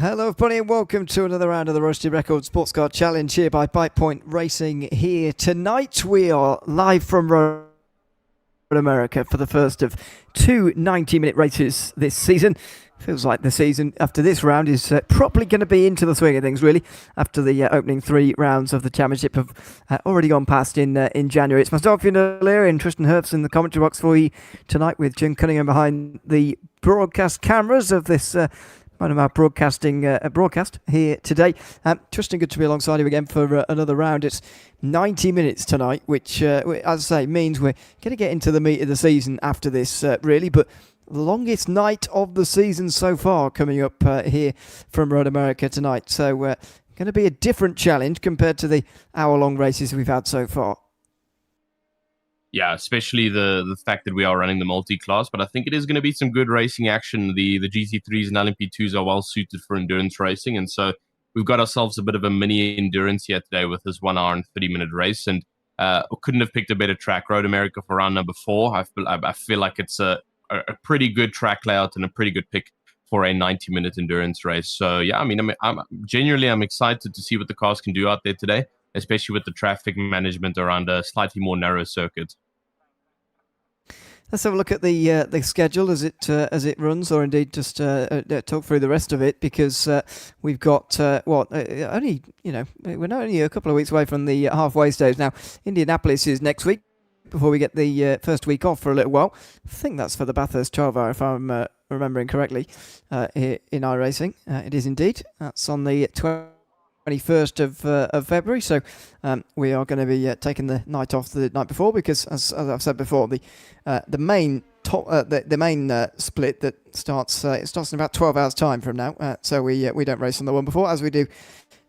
Hello everybody and welcome to another round of the Roasted Record Sportscar Challenge here by Bitepoint Racing here. Tonight we are live from Road America for the first of two 90-minute races this season. Feels like the season after this round is probably going to be into the swing of things, really, after the opening three rounds of the championship have already gone past in January. It's myself, O'Leary, and Tristan Herbst in the commentary box for you tonight, with Jim Cunningham behind the broadcast cameras of this one of our broadcast here today. Tristan, good to be alongside you again for another round. It's 90 minutes tonight, which, as I say, means we're going to get into the meat of the season after this, really, but the longest night of the season so far coming up here from Road America tonight. So going to be a different challenge compared to the hour-long races we've had so far. Yeah, especially the fact that we are running the multi-class, but I think it is going to be some good racing action. The GT3s and LMP2s are well suited for endurance racing, and so we've got ourselves a bit of a mini endurance here today with this 1 hour and 30-minute race, and couldn't have picked a better track. Road America for round number 4. I feel like it's a pretty good track layout and a pretty good pick for a 90-minute endurance race. So yeah, I mean, I'm genuinely excited to see what the cars can do out there today, especially with the traffic management around a slightly more narrow circuit. Let's have a look at the schedule as it runs, or indeed just talk through the rest of it, because we've got only we're not only a couple of weeks away from the halfway stage now. Indianapolis is next week before we get the first week off for a little while. I think that's for the Bathurst 12 hour, if I'm remembering correctly, here in iRacing. It is indeed. That's on the 21st of February, so we are going to be taking the night off the night before, because as I've said before, the main split that starts in about 12 hours time from now, so we don't race on the one before, as we do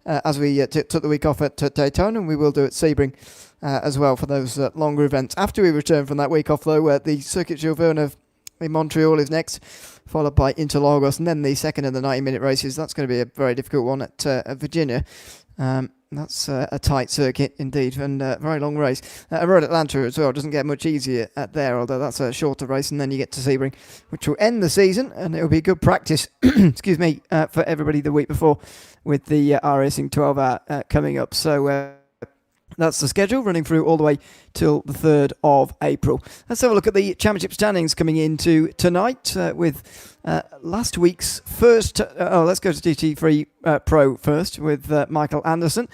as we took the week off at Daytona, and we will do at Sebring as well for those longer events. After we return from that week off, though, the Circuit Gilles Villeneuve in Montreal is next, followed by Interlagos, and then the second of the 90-minute races. That's going to be a very difficult one at Virginia. That's a tight circuit indeed, and a very long race. Road Atlanta as well doesn't get much easier at there, although that's a shorter race, and then you get to Sebring, which will end the season, and it will be good practice excuse me, for everybody the week before, with the iRacing 12 hour coming up. So that's the schedule, running through all the way till the 3rd of April. Let's have a look at the championship standings coming into tonight with last week's first. Let's go to GT3 Pro first with Michael Anderson,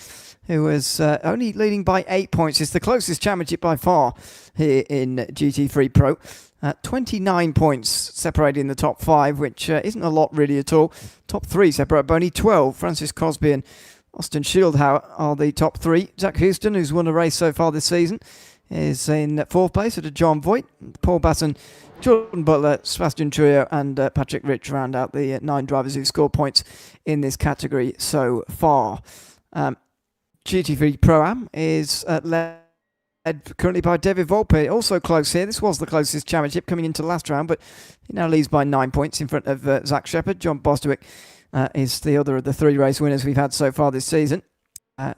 who was only leading by 8 points. It's the closest championship by far here in GT3 Pro. 29 points separating the top 5, which isn't a lot really at all. Top 3 separate by only 12. Francis Crosby and Austin Schildhauer are the top 3. Zach Houston, who's won a race so far this season, is in 4th place at John Voigt. Paul Basson, Jordan Butler, Sebastian Trio and Patrick Rich round out the 9 drivers who scored points in this category so far. GT3 Pro-Am is led currently by David Volpe, also close here. This was the closest championship coming into the last round, but he now leads by 9 points in front of Zach Shepard. John Bostwick is the other of the 3 race winners we've had so far this season.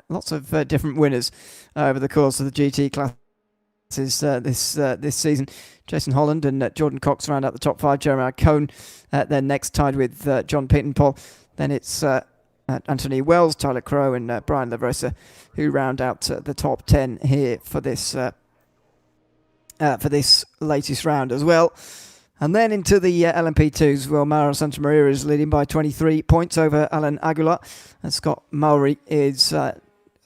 Lots of different winners over the course of the GT classes this season. Jason Holland and Jordan Cox round out the top 5. Jeremiah Cohn then next, tied with John Pittenpole. Then it's Anthony Wells, Tyler Crowe and Brian Lavresa, who round out the top 10 here for this latest round as well. And then into the LMP2s, well, Mauro Santa Maria is leading by 23 points over Alan Aguilar. And Scott Mowry is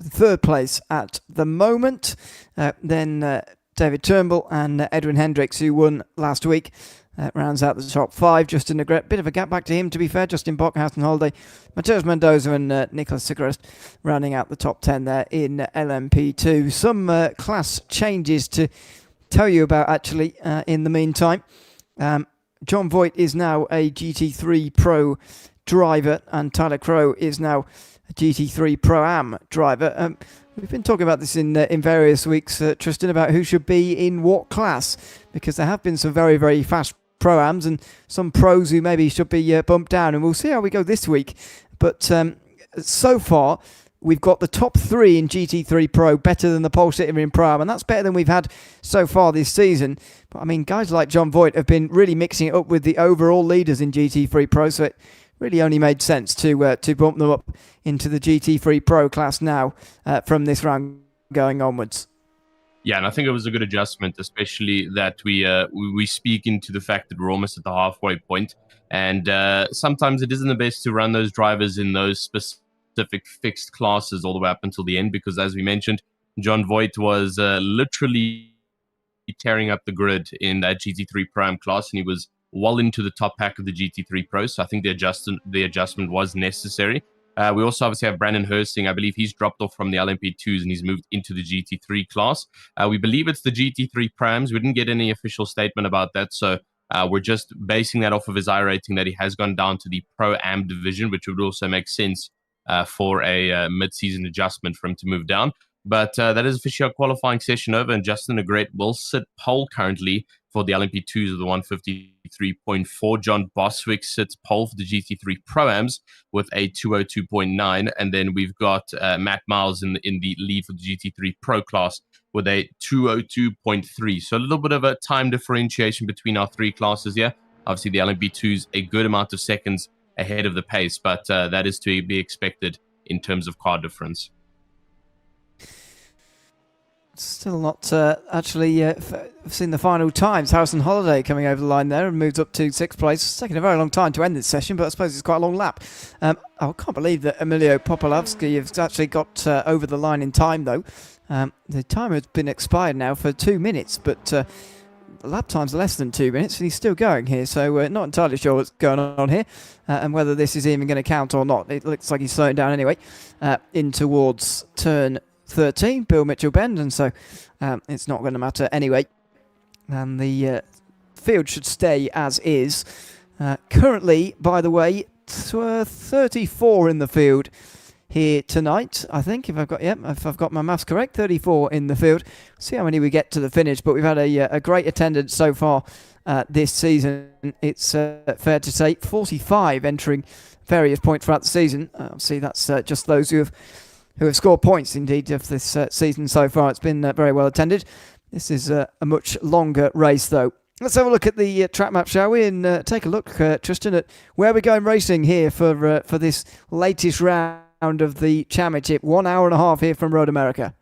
3rd place at the moment. Then David Turnbull and Edwin Hendricks, who won last week, rounds out the top 5. Justin Negret, bit of a gap back to him, to be fair. Justin Bock, Houston Holiday, Mateus Mendoza and Nicholas Sigrist rounding out the top 10 there in LMP2. Some class changes to tell you about, actually, in the meantime. John Voigt is now a GT3 Pro driver, and Tyler Crowe is now a GT3 Pro-Am driver. We've been talking about this in various weeks, Tristan, about who should be in what class, because there have been some very, very fast Pro-Ams and some pros who maybe should be bumped down, and we'll see how we go this week. But so far, we've got the top 3 in GT3 Pro better than the pole sitter in Pro-Am, and that's better than we've had so far this season. But I mean, guys like John Voigt have been really mixing it up with the overall leaders in GT3 Pro, so it really only made sense to bump them up into the GT3 Pro class now from this round going onwards. Yeah, and I think it was a good adjustment, especially that we speak into the fact that we're almost at the halfway point, and sometimes it isn't the best to run those drivers in those specific fixed classes all the way up until the end, because as we mentioned, John Voigt was literally tearing up the grid in that GT3 Pro class, and he was well into the top pack of the GT3 Pro. So I think the adjustment was necessary. We also obviously have Brandon Hursting. I believe he's dropped off from the LMP2s and he's moved into the GT3 class. We believe it's the GT3 Prams. We didn't get any official statement about that, so we're just basing that off of his iRating that he has gone down to the Pro-Am division, which would also make sense for a mid-season adjustment for him to move down. But that is officially our qualifying session over, and Justin Agret will sit pole currently for the LMP2s of the 153.4. John Boswick sits pole for the GT3 Pro-Ams with a 202.9. And then we've got Matt Miles in the lead for the GT3 Pro class with a 202.3. So a little bit of a time differentiation between our three classes here. Obviously, the LMP2s a good amount of seconds ahead of the pace, but that is to be expected in terms of car difference. Still not actually seen the final times. Harrison Holiday coming over the line there and moved up to 6th place. It's taken a very long time to end this session, but I suppose it's quite a long lap. I can't believe that Emilio Popolavsky has actually got over the line in time, though. The timer has been expired now for 2 minutes, but the lap time's less than 2 minutes, and he's still going here, so not entirely sure what's going on here and whether this is even going to count or not. It looks like he's slowing down anyway in towards turn 13, Bill Mitchell Bend, and so it's not going to matter anyway. And the field should stay as is. Currently, by the way, 34 in the field here tonight. I think if I've got my maths correct, 34 in the field. See how many we get to the finish, but we've had a great attendance so far this season. It's fair to say 45 entering various points throughout the season. Obviously, that's just those who have scored points, indeed, of this season so far. It's been very well attended. This is a much longer race, though. Let's have a look at the track map, shall we? And take a look, Tristan, at where we're going racing here for this latest round of the championship. 1 hour and a half here from Road America.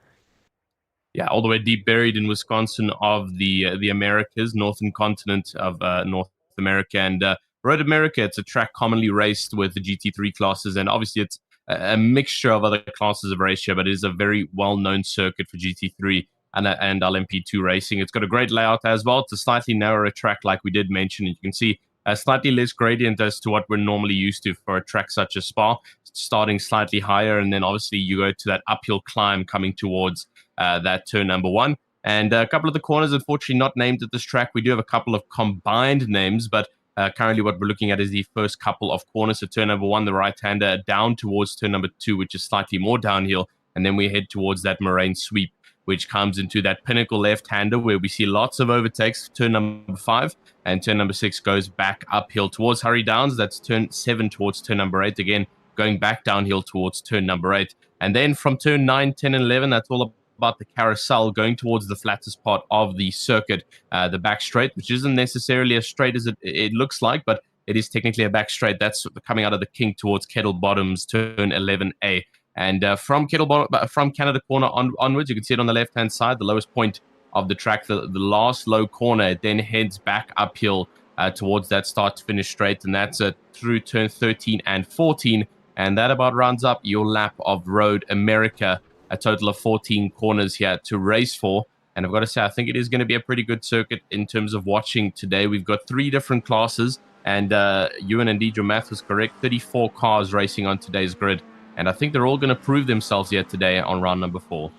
Yeah, all the way deep buried in Wisconsin of the Americas, northern continent of North America. And Road America, it's a track commonly raced with the GT3 classes, and obviously it's a mixture of other classes of race here, but it is a very well-known circuit for GT3 and LMP2 racing. It's got a great layout as well. It's a slightly narrower track, like we did mention. You can see a slightly less gradient as to what we're normally used to for a track such as Spa, starting slightly higher, and then obviously you go to that uphill climb coming towards that turn number 1. And a couple of the corners, unfortunately, not named at this track. We do have a couple of combined names, but currently what we're looking at is the first couple of corners. So turn number 1, the right-hander, down towards turn number 2, which is slightly more downhill. And then we head towards that moraine sweep, which comes into that pinnacle left-hander where we see lots of overtakes. Turn number 5 and turn number 6 goes back uphill towards Hurry Downs. That's turn 7 towards turn number 8. Again, going back downhill towards turn number 8. And then from turn 9, 10, and 11, that's all about the carousel going towards the flattest part of the circuit, the back straight, which isn't necessarily as straight as it looks like, but it is technically a back straight. That's coming out of the kink towards Kettle Bottoms, turn 11A. And from Canada Corner onwards, you can see it on the left-hand side, the lowest point of the track, the last low corner. It then heads back uphill towards that start-to-finish straight, and that's through turn 13 and 14. And that about rounds up your lap of Road America. A total of 14 corners here to race for. And I've got to say, I think it is going to be a pretty good circuit in terms of watching today. We've got 3 different classes, and Ewan, indeed, your math was correct. 34 cars racing on today's grid. And I think they're all going to prove themselves here today on round number 4.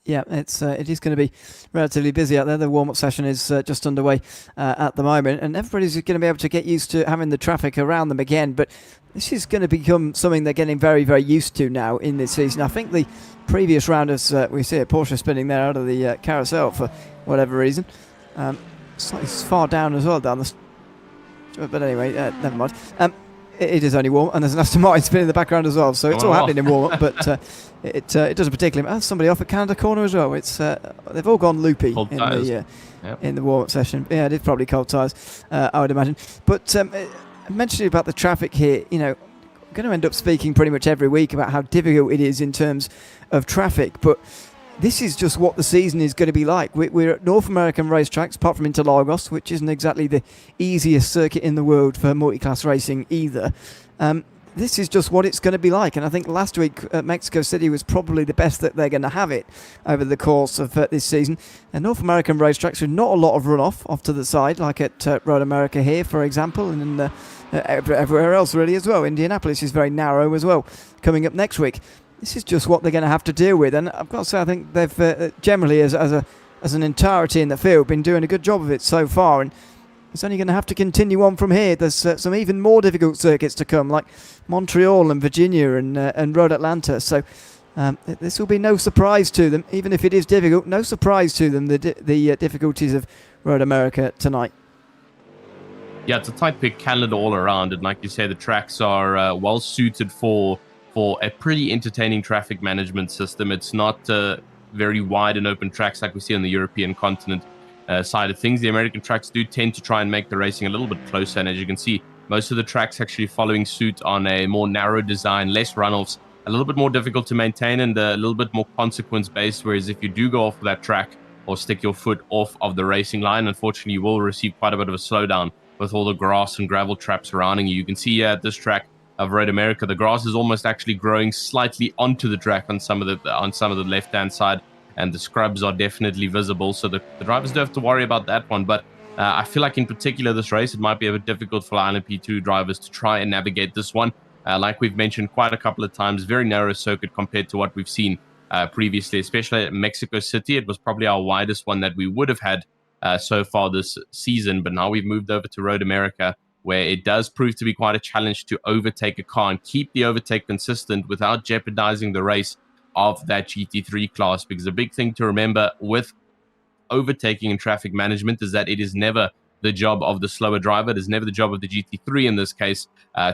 Yeah, it is going to be relatively busy out there. The warm-up session is just underway at the moment, and everybody's going to be able to get used to having the traffic around them again. But this is going to become something they're getting very, very used to now in this season. I think the previous round, as we see a Porsche spinning there out of the carousel for whatever reason, slightly far down as well down the. But anyway, never mind. It is only warm, and there's an Aston Martin spinning in the background as well, so it's all happening in warm-up, but it doesn't particularly. Somebody off at Canada Corner as well. It's they've all gone loopy in the warm-up session. Yeah, it is probably cold tyres, I would imagine. But mentioning about the traffic here, I'm going to end up speaking pretty much every week about how difficult it is in terms of traffic, but this is just what the season is going to be like. We're at North American racetracks, apart from Interlagos, which isn't exactly the easiest circuit in the world for multi-class racing either. This is just what it's going to be like, and I think last week Mexico City was probably the best that they're going to have it over the course of this season. And North American racetracks with not a lot of runoff off to the side, like at Road America here, for example, and everywhere else really as well. Indianapolis is very narrow as well, coming up next week. This is just what they're going to have to deal with, and I've got to say I think they've generally, as an entirety in the field, been doing a good job of it so far, and it's only going to have to continue on from here. There's some even more difficult circuits to come, like Montreal and Virginia and Road Atlanta. So this will be no surprise to them, even if it is difficult. No surprise to them, the difficulties of Road America tonight. Yeah, it's a tight pick calendar all around, and like you say, the tracks are well suited for a pretty entertaining traffic management system. It's not very wide and open tracks like we see on the European continent. Side of things, the American tracks do tend to try and make the racing a little bit closer, and as you can see, most of the tracks actually following suit on a more narrow design, less runoffs, a little bit more difficult to maintain, and a little bit more consequence based, whereas if you do go off of that track or stick your foot off of the racing line, unfortunately you will receive quite a bit of a slowdown with all the grass and gravel traps surrounding you. You can see at this track of Road America, the grass is almost actually growing slightly onto the track on some of the left hand side, and the scrubs are definitely visible, so the drivers don't have to worry about that one. But I feel like in particular this race, it might be a bit difficult for LMP2 drivers to try and navigate this one. Like we've mentioned quite a couple of times, very narrow circuit compared to what we've seen previously, especially at Mexico City. It was probably our widest one that we would have had so far this season, but now we've moved over to Road America, where it does prove to be quite a challenge to overtake a car and keep the overtake consistent without jeopardizing the race of that GT3 class. Because a big thing to remember with overtaking and traffic management is that it is never the job of the slower driver. It is never the job of the GT3 in this case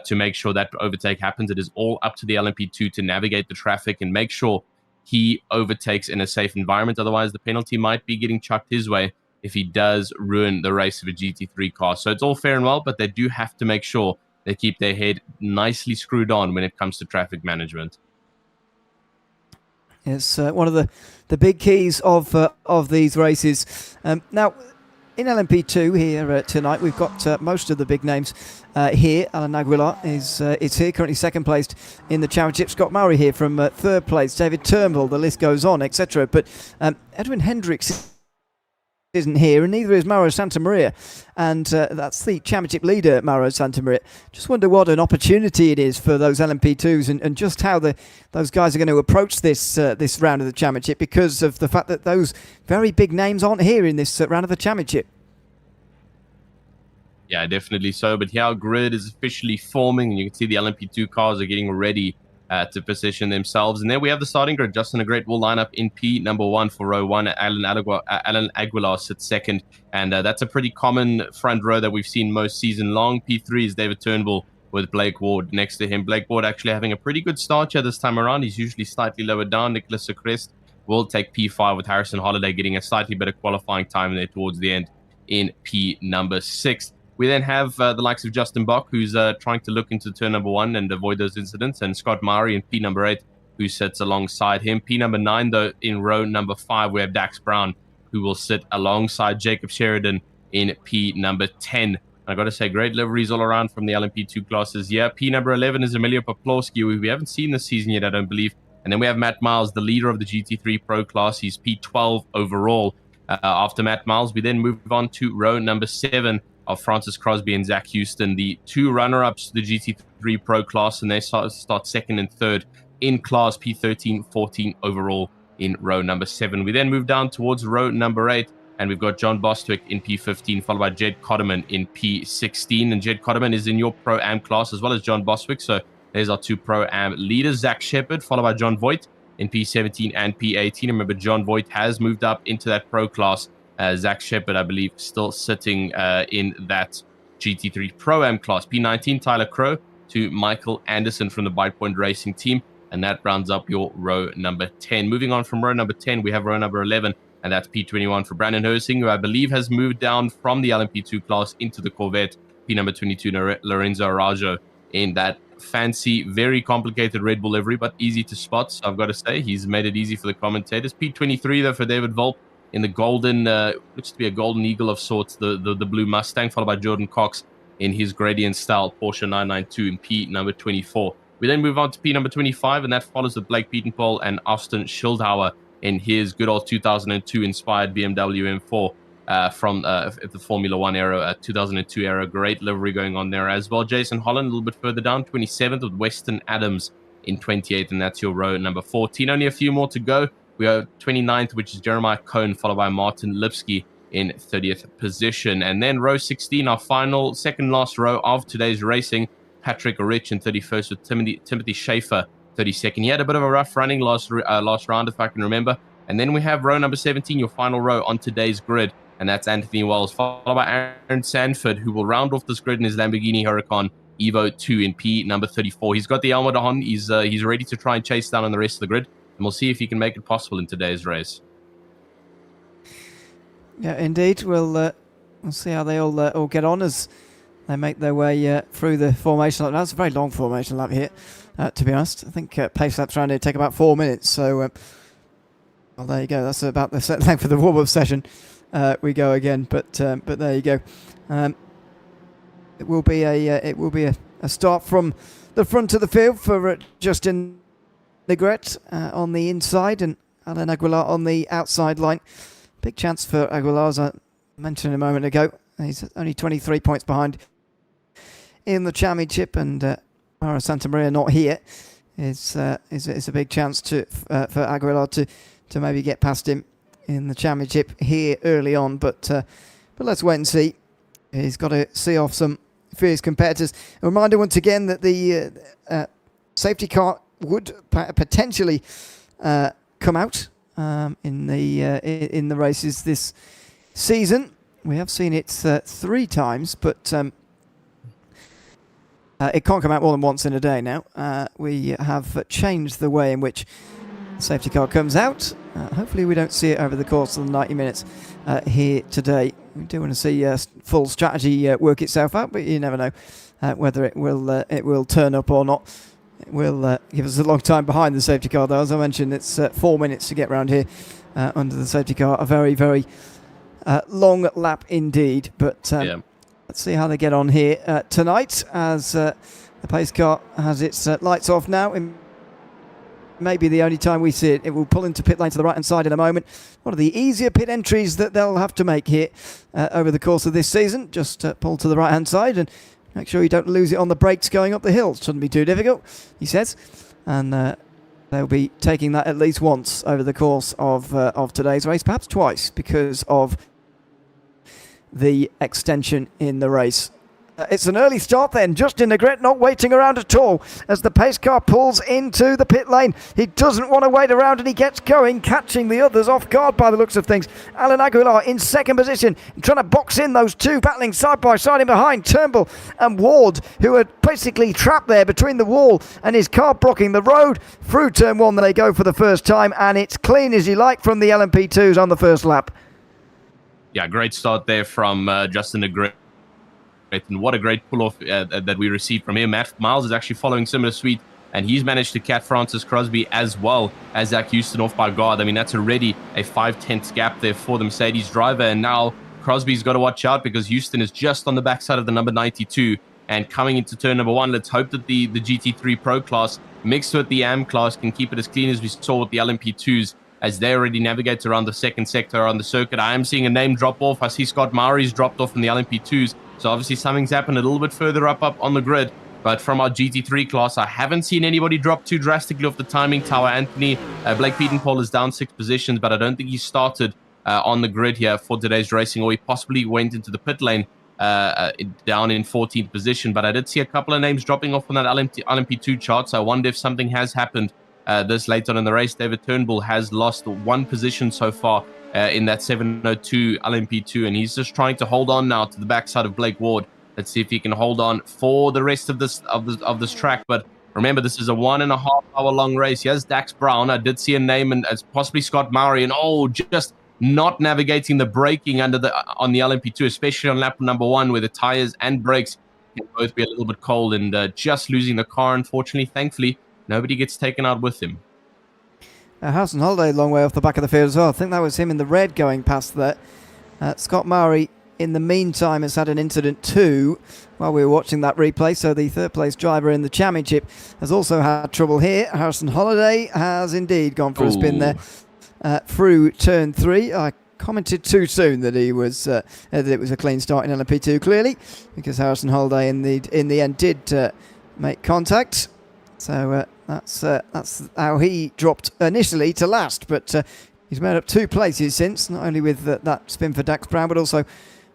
to make sure that overtake happens. It is all up to the LMP2 to navigate the traffic and make sure he overtakes in a safe environment. Otherwise, the penalty might be getting chucked his way if he does ruin the race of a GT3 car. So it's all fair and well, but they do have to make sure they keep their head nicely screwed on when it comes to traffic management. It's one of the big keys of these races. Now, in LMP2 here tonight, we've got most of the big names here. Alan Aguilar is here, currently second placed in the championship. Scott Murray here from third place. David Turnbull, the list goes on, etc. But Edwin Hendricks isn't here, and neither is Mauro Santamaria, and that's the championship leader, Mauro Santamaria. Just wonder what an opportunity it is for those LMP2s, and just how those guys are going to approach this round of the championship, because of the fact that those very big names aren't here in this round of the championship. Yeah, definitely so. But here our grid is officially forming, and you can see the LMP2 cars are getting ready to position themselves. And then we have the starting grid. Justin, a great will lineup in P number 1 for row 1. Alan Aguilar sits second, and that's a pretty common front row that we've seen most season long. P3 is David Turnbull with Blake Ward next to him. Blake Ward actually having a pretty good start here this time around. He's usually slightly lower down. Nicholas Secrest will take P5 with Harrison Holiday getting a slightly better qualifying time there towards the end in P number 6. We then have the likes of Justin Bock, who's trying to look into turn number 1 and avoid those incidents, and Scott Murray in P number 8, who sits alongside him. P number 9, though, in row number 5, we have Dax Brown, who will sit alongside Jacob Sheridan in P number 10. I got to say, great liveries all around from the LMP2 classes. Yeah, P number 11 is Emilio Poplawski, who we haven't seen this season yet, I don't believe. And then we have Matt Miles, the leader of the GT3 Pro class. He's P12 overall. After Matt Miles, we then move on to row number 7 of Francis Crosby and Zach Houston, the two runner-ups to the GT3 Pro class, and they start second and third in class, P13, 14 overall in row number 7. We then move down towards row number 8, and we've got John Bostwick in P15, followed by Jed Cotterman in P16, and Jed Cotterman is in your Pro-Am class as well as John Bostwick, so there's our two Pro-Am leaders. Zach Shepard, followed by John Voigt in P17 and P18. Remember, John Voigt has moved up into that Pro class. Zach Shepard, I believe, still sitting in that GT3 Pro-Am class. P19, Tyler Crow to Michael Anderson from the Bitepoint Racing team. And that rounds up your row number 10. Moving on from row number 10, we have row number 11. and that's P21 for Brandon Hersing, who I believe has moved down from the LMP2 class into the Corvette. P number 22, Lorenzo Arajo, in that fancy, very complicated Red Bull livery, but easy to spot. So I've got to say, he's made it easy for the commentators. P23 though for David Volp in the golden, looks to be a golden eagle of sorts, the blue Mustang, followed by Jordan Cox in his gradient style Porsche 992 in P number 24. We then move on to P number 25, and that follows with Blake Pietenpol and Austin Schildhauer in his good old 2002 inspired BMW M4 from the Formula One era, 2002 era. Great livery going on there as well. Jason Holland a little bit further down, 27th, with Weston Adams in 28th, and that's your row number 14. Only a few more to go. We are 29th, which is Jeremiah Cohn, followed by Martin Lipsky in 30th position. And then row 16, our final, second last row of today's racing, Patrick Rich in 31st with Timothy Schaefer 32nd. He had a bit of a rough running last round, if I can remember. And then we have row number 17, your final row on today's grid, and that's Anthony Wells, followed by Aaron Sanford, who will round off this grid in his Lamborghini Huracan Evo 2 in P number 34. He's got the helmet on. He's ready to try and chase down on the rest of the grid, and we'll see if he can make it possible in today's race. Yeah, indeed. We'll see how they all get on as they make their way through the formation lap. That's a very long formation lap here, to be honest. I think pace laps around here take about 4 minutes. So, well, there you go. That's about the set length for the warm-up session. We go again, but there you go. It will be a start from the front of the field for Justin Negrete on the inside and Alain Aguilar on the outside line. Big chance for Aguilar, as I mentioned a moment ago. He's only 23 points behind in the championship, and Mara Santa Maria not here. It's a big chance for Aguilar to maybe get past him in the championship here early on, but let's wait and see. He's got to see off some fierce competitors. A reminder once again that the safety car would potentially come out in the races this season. We have seen it 3 times, but it can't come out more than once in a day now. We have changed the way in which the safety car comes out. Hopefully we don't see it over the course of the 90 minutes here today. We do want to see full strategy work itself out, but you never know whether it will turn up or not. It will give us a long time behind the safety car, though. As I mentioned, it's 4 minutes to get round here under the safety car. A very, very long lap indeed. But let's see how they get on here tonight, as the pace car has its lights off now. Maybe the only time we see it. It will pull into pit lane to the right-hand side in a moment. One of the easier pit entries that they'll have to make here over the course of this season. Just pull to the right-hand side and make sure you don't lose it on the brakes going up the hill. Shouldn't be too difficult, he says. And they'll be taking that at least once over the course of today's race, perhaps twice, because of the extension in the race. It's an early start then. Justin Negrete not waiting around at all as the pace car pulls into the pit lane. He doesn't want to wait around and he gets going, catching the others off guard by the looks of things. Alain Aguilar in second position, trying to box in those two battling side by side in behind, Turnbull and Ward, who are basically trapped there between the wall and his car blocking the road. Through turn 1 they go for the first time, and it's clean as you like from the LMP2s on the first lap. Yeah, great start there from Justin Negrete. And what a great pull-off that we received from him. Matt Miles is actually following similar suite, and he's managed to catch Francis Crosby as well as Zach Houston off by guard. I mean, that's already a 5/10 gap there for the Mercedes driver, and now Crosby's got to watch out because Houston is just on the backside of the number 92 and coming into turn number 1. Let's hope that the GT3 Pro class mixed with the AM class can keep it as clean as we saw with the LMP2s as they already navigate around the second sector on the circuit. I am seeing a name drop off. I see Scott Murray's dropped off from the LMP2s. So obviously something's happened a little bit further up on the grid. But from our GT3 class, I haven't seen anybody drop too drastically off the timing tower. Anthony, Blake Pietenpol is down 6 positions, but I don't think he started on the grid here for today's racing, or he possibly went into the pit lane down in 14th position. But I did see a couple of names dropping off on that LMP2 chart, so I wonder if something has happened this late on in the race. David Turnbull has lost 1 position so far in that 702 LMP2, and he's just trying to hold on now to the backside of Blake Ward. Let's see if he can hold on for the rest of this track. But remember, this is a 1.5 hour long race. Here's Dax Brown. I did see a name, and it's possibly Scott Murray, and just not navigating the braking on the LMP2, especially on lap number 1, where the tires and brakes can both be a little bit cold, and just losing the car, unfortunately. Thankfully, nobody gets taken out with him. Harrison Holiday, long way off the back of the field as well. I think that was him in the red going past there. Scott Murray, in the meantime, has had an incident too while we were watching that replay. So the third place driver in the championship has also had trouble here. Harrison Holiday has indeed gone for a spin there through turn 3. I commented too soon that he was that it was a clean start in LMP2, clearly, because Harrison Holiday in the end did make contact. So that's how he dropped initially to last, but he's made up 2 places since, not only with that spin for Dax Brown, but also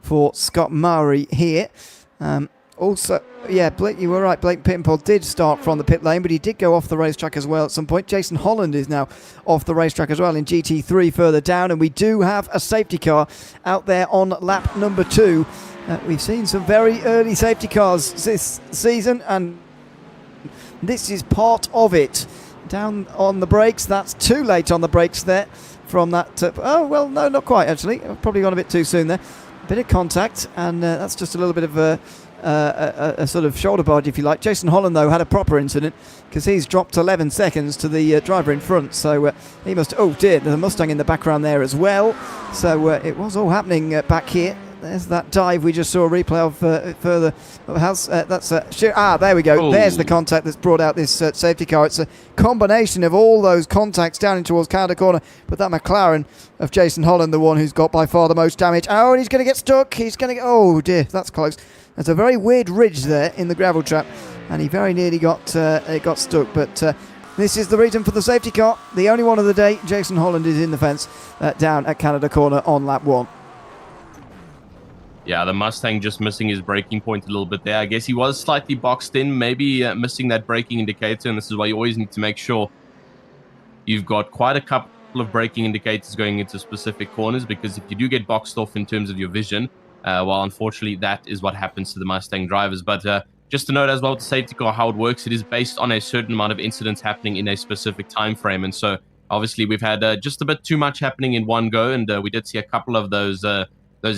for Scott Murray here. Also, yeah, Blake, you were right. Blake Pittenpole did start from the pit lane, but he did go off the racetrack as well at some point. Jason Holland is now off the racetrack as well in GT3 further down, and we do have a safety car out there on lap number 2. We've seen some very early safety cars this season, and this is part of it. Down on the brakes, that's too late on the brakes there from that. Oh, well, no, not quite actually. I've probably gone a bit too soon there. Bit of contact, and that's just a little bit of a sort of shoulder barge, if you like. Jason Holland, though, had a proper incident because he's dropped 11 seconds to the driver in front. So he must. Oh dear, there's a Mustang in the background there as well. So it was all happening back here. There's that dive we just saw a replay of further. There we go. Ooh. There's the contact that's brought out this safety car. It's a combination of all those contacts down in towards Canada corner, but that McLaren of Jason Holland, the one who's got by far the most damage. Oh, and he's going to get stuck. He's going to. Oh dear, that's close. There's a very weird ridge there in the gravel trap, and he very nearly got stuck. But this is the reason for the safety car. The only one of the day. Jason Holland is in the fence down at Canada corner on lap 1. Yeah, the Mustang just missing his braking point a little bit there. I guess he was slightly boxed in, maybe missing that braking indicator, and this is why you always need to make sure you've got quite a couple of braking indicators going into specific corners, because if you do get boxed off in terms of your vision, well, unfortunately, that is what happens to the Mustang drivers. But just to note as well, with the safety car, how it works, it is based on a certain amount of incidents happening in a specific time frame, and so obviously we've had just a bit too much happening in one go, and we did see a couple of those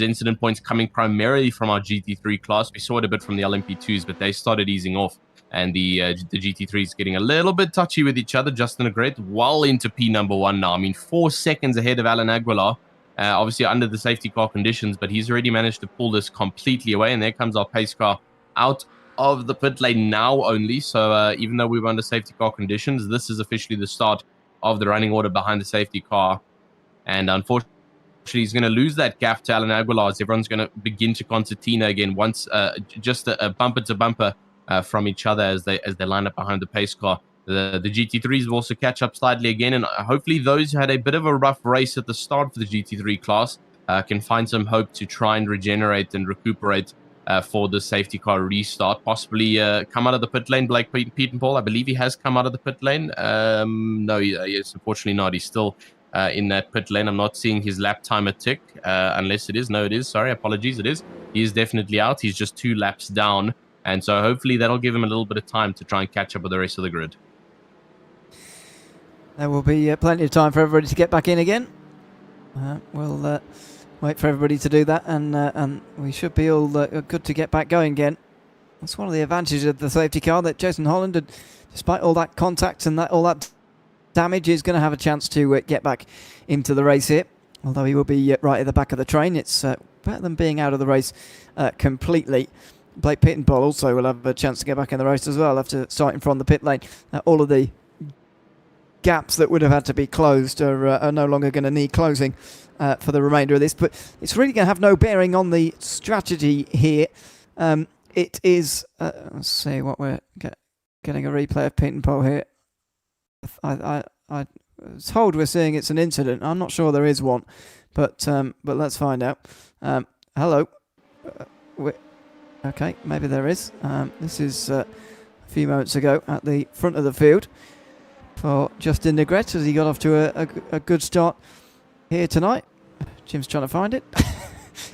incident points coming primarily from our GT3 class. We saw it a bit from the LMP2s, but they started easing off, and the GT3s getting a little bit touchy with each other. Justin Agret well into P number 1 now. I mean, 4 seconds ahead of Alan Aguilar, obviously under the safety car conditions, but he's already managed to pull this completely away, and there comes our pace car out of the pit lane now only. So even though we were under safety car conditions, this is officially the start of the running order behind the safety car, and unfortunately, he's going to lose that gap to Alan Aguilar, as everyone's going to begin to concertina again once just a bumper to bumper from each other as they line up behind the pace car. The GT3s will also catch up slightly again, and hopefully those who had a bit of a rough race at the start for the GT3 class can find some hope to try and regenerate and recuperate for the safety car restart. Possibly come out of the pit lane. Blake Pittenpole, I believe he has come out of the pit lane. No, yes, unfortunately not. He's still in that pit lane. I'm not seeing his lap timer tick, unless it is. No, it is. Sorry, apologies. It is. He is definitely out. He's just 2 laps down, and so hopefully that'll give him a little bit of time to try and catch up with the rest of the grid. There will be plenty of time for everybody to get back in again. We'll wait for everybody to do that, and we should be all good to get back going again. That's one of the advantages of the safety car, that Jason Holland, despite all that contact and all that damage, is going to have a chance to get back into the race here. Although he will be right at the back of the train, it's better than being out of the race completely. Blake Pittenpole also will have a chance to get back in the race as well after starting from the pit lane. All of the gaps that would have had to be closed are no longer going to need closing for the remainder of this. But it's really going to have no bearing on the strategy here. It is, let's see what we're getting a replay of Pittenpole here. I was told we're seeing it's an incident. I'm not sure there is one, but let's find out. Hello. Okay, maybe there is. This is a few moments ago at the front of the field for Justin Negret, as he got off to a good start here tonight. Jim's trying to find it.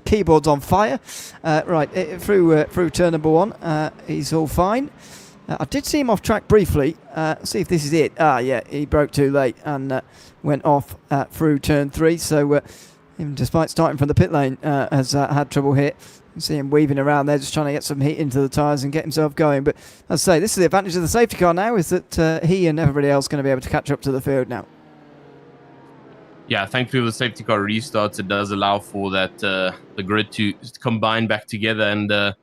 Keyboard's on fire. Right, through turn number 1. He's all fine. I did see him off track briefly. See if this is it. Yeah, he broke too late and went off through turn 3. So even despite starting from the pit lane, has had trouble here. You see him weaving around there, just trying to get some heat into the tyres and get himself going. But as I say, this is the advantage of the safety car now, is that he and everybody else are going to be able to catch up to the field now. Yeah, thankfully with the safety car restarts, it does allow for that the grid to combine back together. And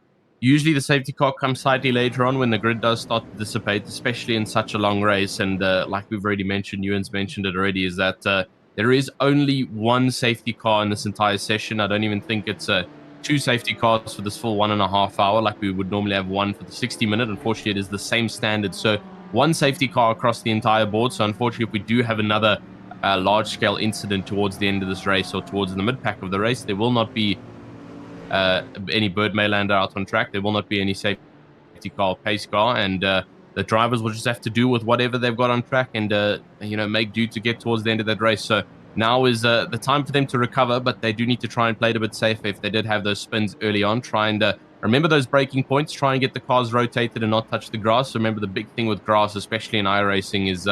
usually the safety car comes slightly later on when the grid does start to dissipate, especially in such a long race. And like we've already mentioned, Ewan's mentioned it already, is that there is only one safety car in this entire session. I don't even think it's 2 safety cars for this full 1.5 hour, like we would normally have one for the 60-minute. Unfortunately, it is the same standard. So one safety car across the entire board. So unfortunately, if we do have another large-scale incident towards the end of this race or towards the mid-pack of the race, there will not be any Bird Maylander out on track. There will not be any safety car or pace car, and the drivers will just have to do with whatever they've got on track and make do to get towards the end of that race. So now is the time for them to recover, but they do need to try and play it a bit safer. If they did have those spins early on, try and remember those braking points, try and get the cars rotated and not touch the grass. So remember, the big thing with grass, especially in iRacing, is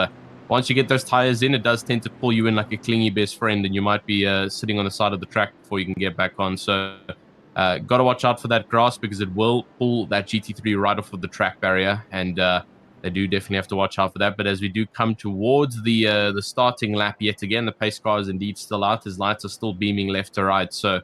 once you get those tires in, it does tend to pull you in like a clingy best friend, and you might be sitting on the side of the track before you can get back on. So got to watch out for that grass, because it will pull that GT3 right off of the track barrier, and they do definitely have to watch out for that. But as we do come towards the starting lap yet again, the pace car is indeed still out. His lights are still beaming left to right. So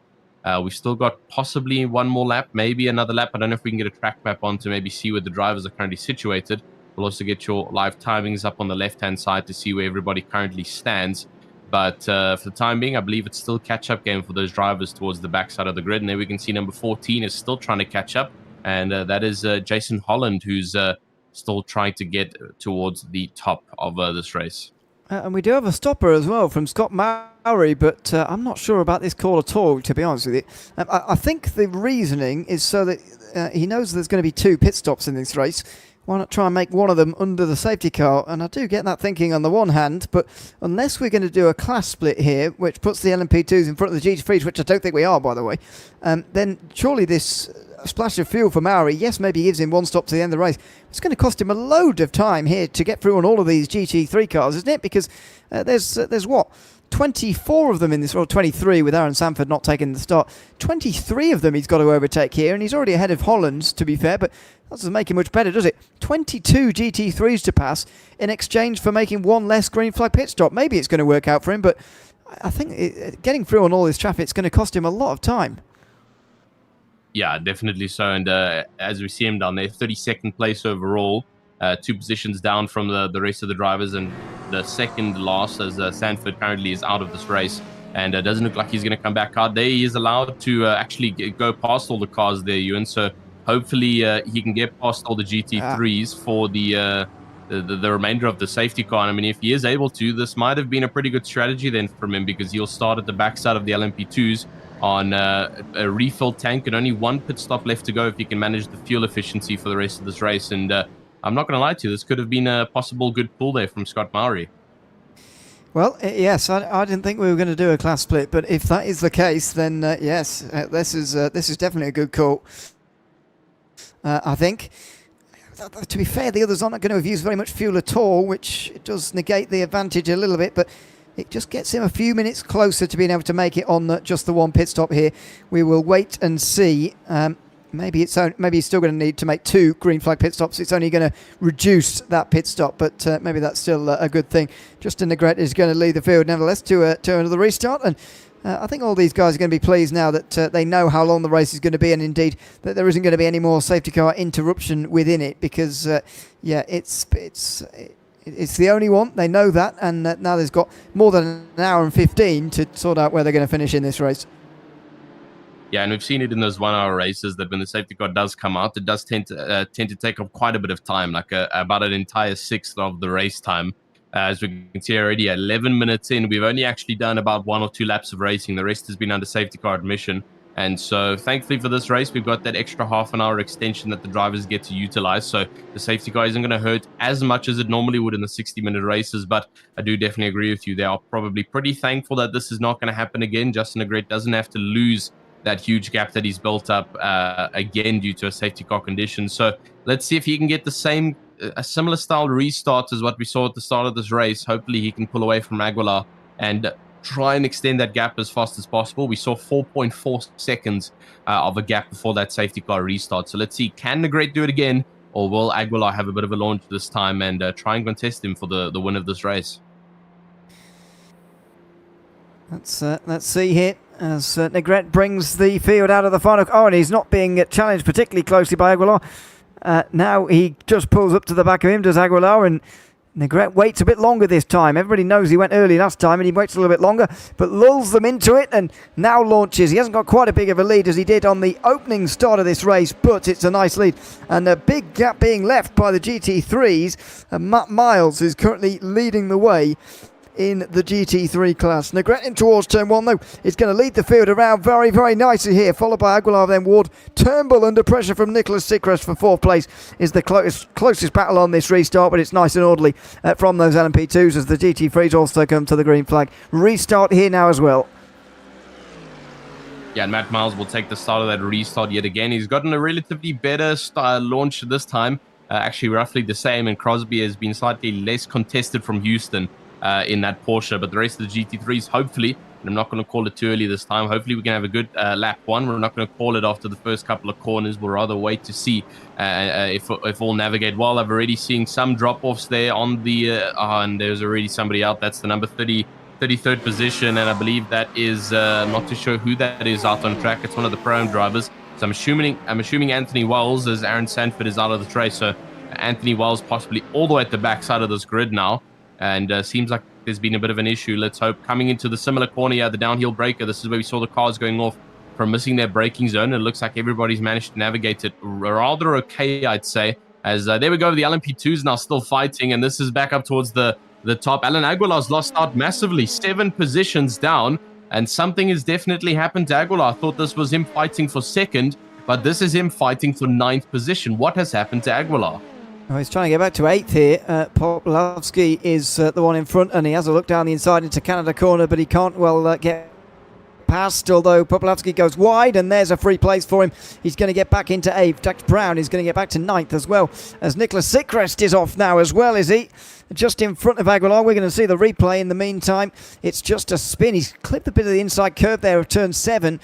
we've still got possibly one more lap, maybe another lap. I don't know if we can get a track map on to maybe see where the drivers are currently situated. We'll also get your live timings up on the left-hand side to see where everybody currently stands. But for the time being, I believe it's still catch-up game for those drivers towards the backside of the grid. And there we can see number 14 is still trying to catch up. And that is Jason Holland, who's still trying to get towards the top of this race. And we do have a stopper as well from Scott Mowry, but I'm not sure about this call at all, to be honest with you. I think the reasoning is so that he knows there's going to be 2 pit stops in this race. Why not try and make one of them under the safety car? And I do get that thinking on the one hand, but unless we're going to do a class split here, which puts the LMP2s in front of the GT3s, which I don't think we are, by the way, then surely this splash of fuel for Mowry, yes, maybe gives him one stop to the end of the race. It's going to cost him a load of time here to get through on all of these GT3 cars, isn't it? Because there's what? 24 of them in this, or 23 with Aaron Sanford not taking the start. 23 of them he's got to overtake here, and he's already ahead of Holland, to be fair, but that doesn't make him much better, does it? 22 GT3s to pass in exchange for making one less green flag pit stop. Maybe it's going to work out for him, but I think getting through on all this traffic is going to cost him a lot of time. Yeah, definitely so. And as we see him down there, 32nd place overall, 2 positions down from the rest of the drivers, and the second last, as Sanford currently is out of this race, and doesn't look like he's going to come back out there. He is allowed to actually go past all the cars there, Ewan. So hopefully he can get past all the GT3s for the remainder of the safety car. And I mean, if he is able to, this might have been a pretty good strategy then from him, because he'll start at the backside of the LMP2s on a refill tank and only 1 pit stop left to go if he can manage the fuel efficiency for the rest of this race. And I'm not going to lie to you, this could have been a possible good pull there from Scott Mowry. Well, yes, I didn't think we were going to do a class split, but if that is the case, then yes, this is definitely a good call. I think. To be fair, the others aren't going to have used very much fuel at all, which does negate the advantage a little bit, but it just gets him a few minutes closer to being able to make it on just the one pit stop here. We will wait and see. Maybe he's still going to need to make 2 green flag pit stops. It's only going to reduce that pit stop, but maybe that's still a good thing. Justin Negrete is going to lead the field, nevertheless, to another restart. And I think all these guys are going to be pleased now that they know how long the race is going to be, and indeed that there isn't going to be any more safety car interruption within it, because it's the only one. They know that, and now there's got more than an hour and 15 to sort out where they're going to finish in this race. Yeah, and we've seen it in those 1-hour races that when the safety car does come out, it does tend to take up quite a bit of time, like about an entire 1/6 of the race time. As we can see already, 11 minutes in, we've only actually done about 1 or 2 laps of racing. The rest has been under safety car admission. And so thankfully for this race, we've got that extra half-an-hour extension that the drivers get to utilize. So the safety car isn't going to hurt as much as it normally would in the 60-minute races. But I do definitely agree with you. They are probably pretty thankful that this is not going to happen again. Justin Negrete doesn't have to lose that huge gap that he's built up again due to a safety car condition. So let's see if he can get a similar style restart as what we saw at the start of this race. Hopefully he can pull away from Aguilar. And try and extend that gap as fast as possible. We saw 4.4 seconds of a gap before that safety car restart. So let's see, can Negrete do it again, or will Aguilar have a bit of a launch this time and try and contest him for the win of this race? Let's see here as Negrete brings the field out of the final. Oh, and he's not being challenged particularly closely by Aguilar. Now he just pulls up to the back of him, does Aguilar, and Negrete waits a bit longer this time. Everybody knows he went early last time and he waits a little bit longer, but lulls them into it and now launches. He hasn't got quite a big of a lead as he did on the opening start of this race, but it's a nice lead. And a big gap being left by the GT3s. Matt Miles is currently leading the way in the GT3 class. Negrete in towards turn one, though, is going to lead the field around very, very nicely here, followed by Aguilar, then Ward. Turnbull under pressure from Nicholas Sickrest for fourth place is the closest battle on this restart, but it's nice and orderly from those LMP2s as the GT3s also come to the green flag. Restart here now as well. Yeah, and Matt Miles will take the start of that restart yet again. He's gotten a relatively better launch this time, actually roughly the same, and Crosby has been slightly less contested from Houston in that Porsche, but the rest of the GT3s, hopefully, and I'm not going to call it too early this time, hopefully we can have a good lap one. We're not going to call it after the first couple of corners. We'll rather wait to see if all navigate well. I've already seen some drop-offs there on the and there's already somebody out. That's the number 33rd position, and I believe that is not too sure who that is out on track. It's one of the Pro-Am drivers, so I'm assuming Anthony Wells, as Aaron Sanford is out of the race, so Anthony Wells possibly all the way at the back side of this grid now. And seems like there's been a bit of an issue. Let's hope. Coming into the similar corner here, the downhill breaker. This is where we saw the cars going off from missing their braking zone. It looks like everybody's managed to navigate it rather okay, I'd say. As there we go, the LMP2's now still fighting, and this is back up towards the top. Alan Aguilar's lost out massively, 7 positions down, and something has definitely happened to Aguilar. I thought this was him fighting for second, but this is him fighting for 9th position. What has happened to Aguilar? Oh, he's trying to get back to 8th here. Poplavsky is the one in front, and he has a look down the inside into Canada corner, but he can't get past, although Poplavsky goes wide, and there's a free place for him. He's going to get back into 8th. Jack Brown is going to get back to 9th as well, as Nicholas Sickrest is off now as well, is he? Just in front of Aguilar. We're going to see the replay in the meantime. It's just a spin. He's clipped a bit of the inside curve there of turn 7.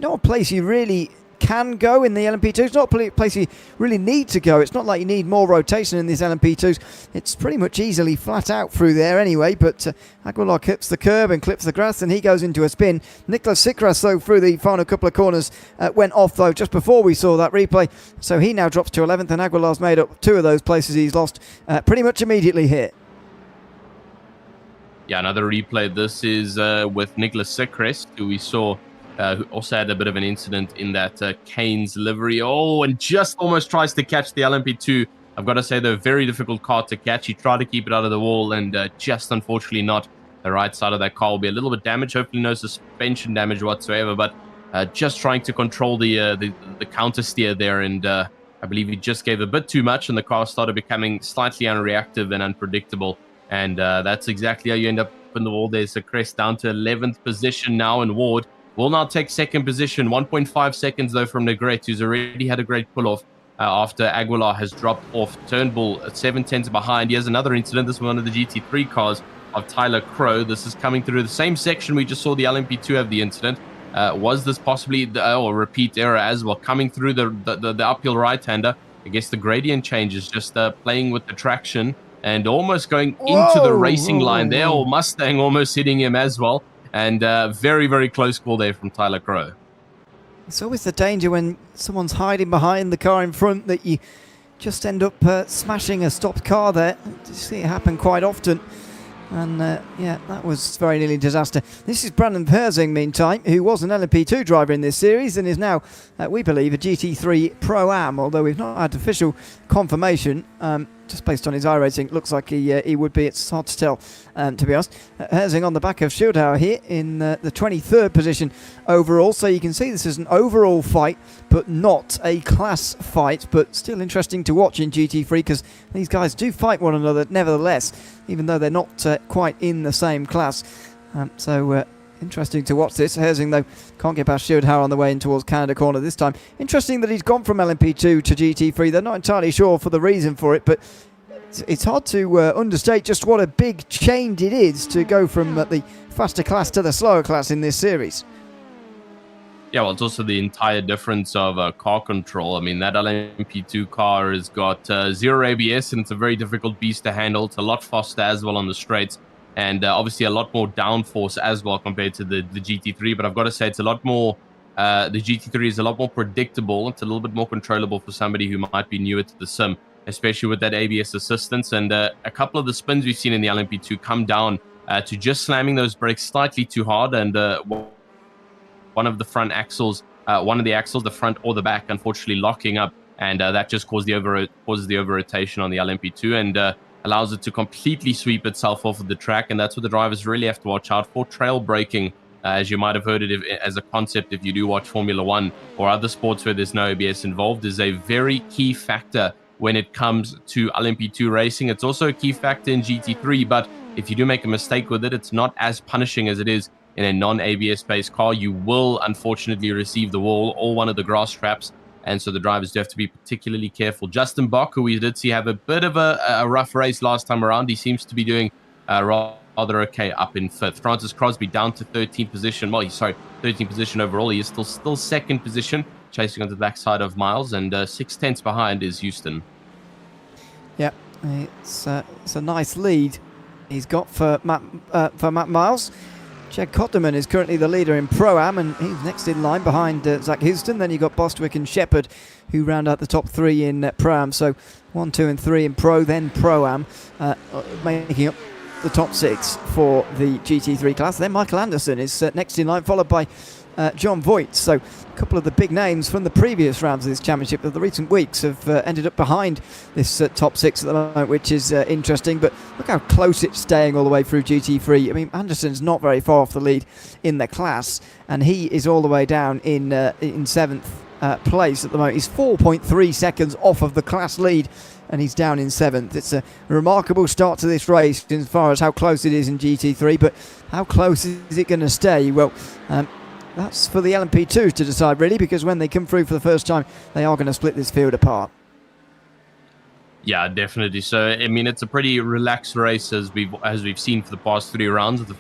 Not a place you really can go in the LMP2. It's not a place you really need to go. It's not like you need more rotation in these LMP2s. It's pretty much easily flat out through there anyway, but Aguilar clips the curb and clips the grass, and he goes into a spin. Nicholas Sickrest, though, through the final couple of corners, went off, though, just before we saw that replay. So he now drops to 11th, and Aguilar's made up 2 of those places he's lost pretty much immediately here. Yeah, another replay. This is with Nicholas Sickrest, who we saw who also had a bit of an incident in that Canes livery. Oh, and just almost tries to catch the LMP2. I've got to say, they're a very difficult car to catch. He tried to keep it out of the wall, and just unfortunately not. The right side of that car will be a little bit damaged. Hopefully no suspension damage whatsoever, but just trying to control the counter steer there, and I believe he just gave a bit too much, and the car started becoming slightly unreactive and unpredictable. And that's exactly how you end up in the wall. There's a crest down to 11th position now, and Ward will now take 2nd position. 1.5 seconds, though, from Negrete, who's already had a great pull-off after Aguilar has dropped off. Turnbull at 7/10 behind. He has another incident. This is one of the GT3 cars of Tyler Crow. This is coming through the same section we just saw the LMP2 have the incident. Was this possibly a repeat error as well? Coming through the uphill right-hander. I guess the gradient change is just playing with the traction and almost going into the racing line there, or Mustang almost hitting him as well. And very, very close call there from Tyler Crow. It's always the danger when someone's hiding behind the car in front that you just end up smashing a stopped car there. You see it happen quite often. And yeah, that was very nearly a disaster. This is Brandon Persing, meantime, who was an LMP2 driver in this series and is now, we believe, a GT3 Pro-Am, although we've not had official confirmation. Just based on his iRacing, looks like he would be. It's hard to tell, to be honest. Herzing on the back of Schildhauer here in the 23rd position overall. So you can see this is an overall fight, but not a class fight. But still interesting to watch in GT3 because these guys do fight one another nevertheless, even though they're not quite in the same class. So interesting to watch this. Herzing, though, can't get past Schildhauer on the way in towards Canada corner this time. Interesting that he's gone from LMP2 to GT3. They're not entirely sure for the reason for it, but it's hard to understate just what a big change it is to go from the faster class to the slower class in this series. Yeah, well, it's also the entire difference of car control. I mean, that LMP2 car has got zero ABS, and it's a very difficult beast to handle. It's a lot faster as well on the straights, and obviously a lot more downforce as well compared to the GT3. But I've got to say, it's a lot more. The GT3 is a lot more predictable. It's a little bit more controllable for somebody who might be newer to the sim, especially with that ABS assistance. And a couple of the spins we've seen in the LMP2 come down to just slamming those brakes slightly too hard, and one of the front axles, the front or the back, unfortunately locking up, and that just causes the over-rotation on the LMP2 and allows it to completely sweep itself off of the track. And that's what the drivers really have to watch out for. Trail braking, as you might have heard it as a concept if you do watch Formula One or other sports where there's no ABS involved, is a very key factor when it comes to LMP2 racing. It's also a key factor in GT3, but if you do make a mistake with it, it's not as punishing as it is in a non-ABS based car. You will unfortunately receive the wall or one of the grass traps, and so the drivers do have to be particularly careful. Justin Bock, who we did see have a bit of a rough race last time around, he seems to be doing rather okay up in 5th. Francis Crosby down to 13th position. Well, 13th position overall. He is still 2nd position, chasing on the backside of Miles, and 6/10 behind is Houston. Yeah, it's a nice lead he's got for Matt Miles. Chad Cotterman is currently the leader in Pro-Am, and he's next in line behind Zach Houston. Then you've got Bostwick and Shepherd, who round out the top 3 in Pro-Am. So 1, 2 and 3 in Pro, then Pro-Am, making up the top 6 for the GT3 class. Then Michael Anderson is next in line, followed by John Voigt. So a couple of the big names from the previous rounds of this championship of the recent weeks have ended up behind this top 6 at the moment, which is interesting. But look how close it's staying all the way through GT3. I mean, Anderson's not very far off the lead in the class, and he is all the way down in 7th place at the moment. He's 4.3 seconds off of the class lead, and he's down in 7th. It's a remarkable start to this race as far as how close it is in GT3, but how close is it going to stay? Well, that's for the LMP2s to decide, really, because when they come through for the first time, they are going to split this field apart. Yeah, definitely. So, I mean, it's a pretty relaxed race as we've seen for the past 3 rounds. The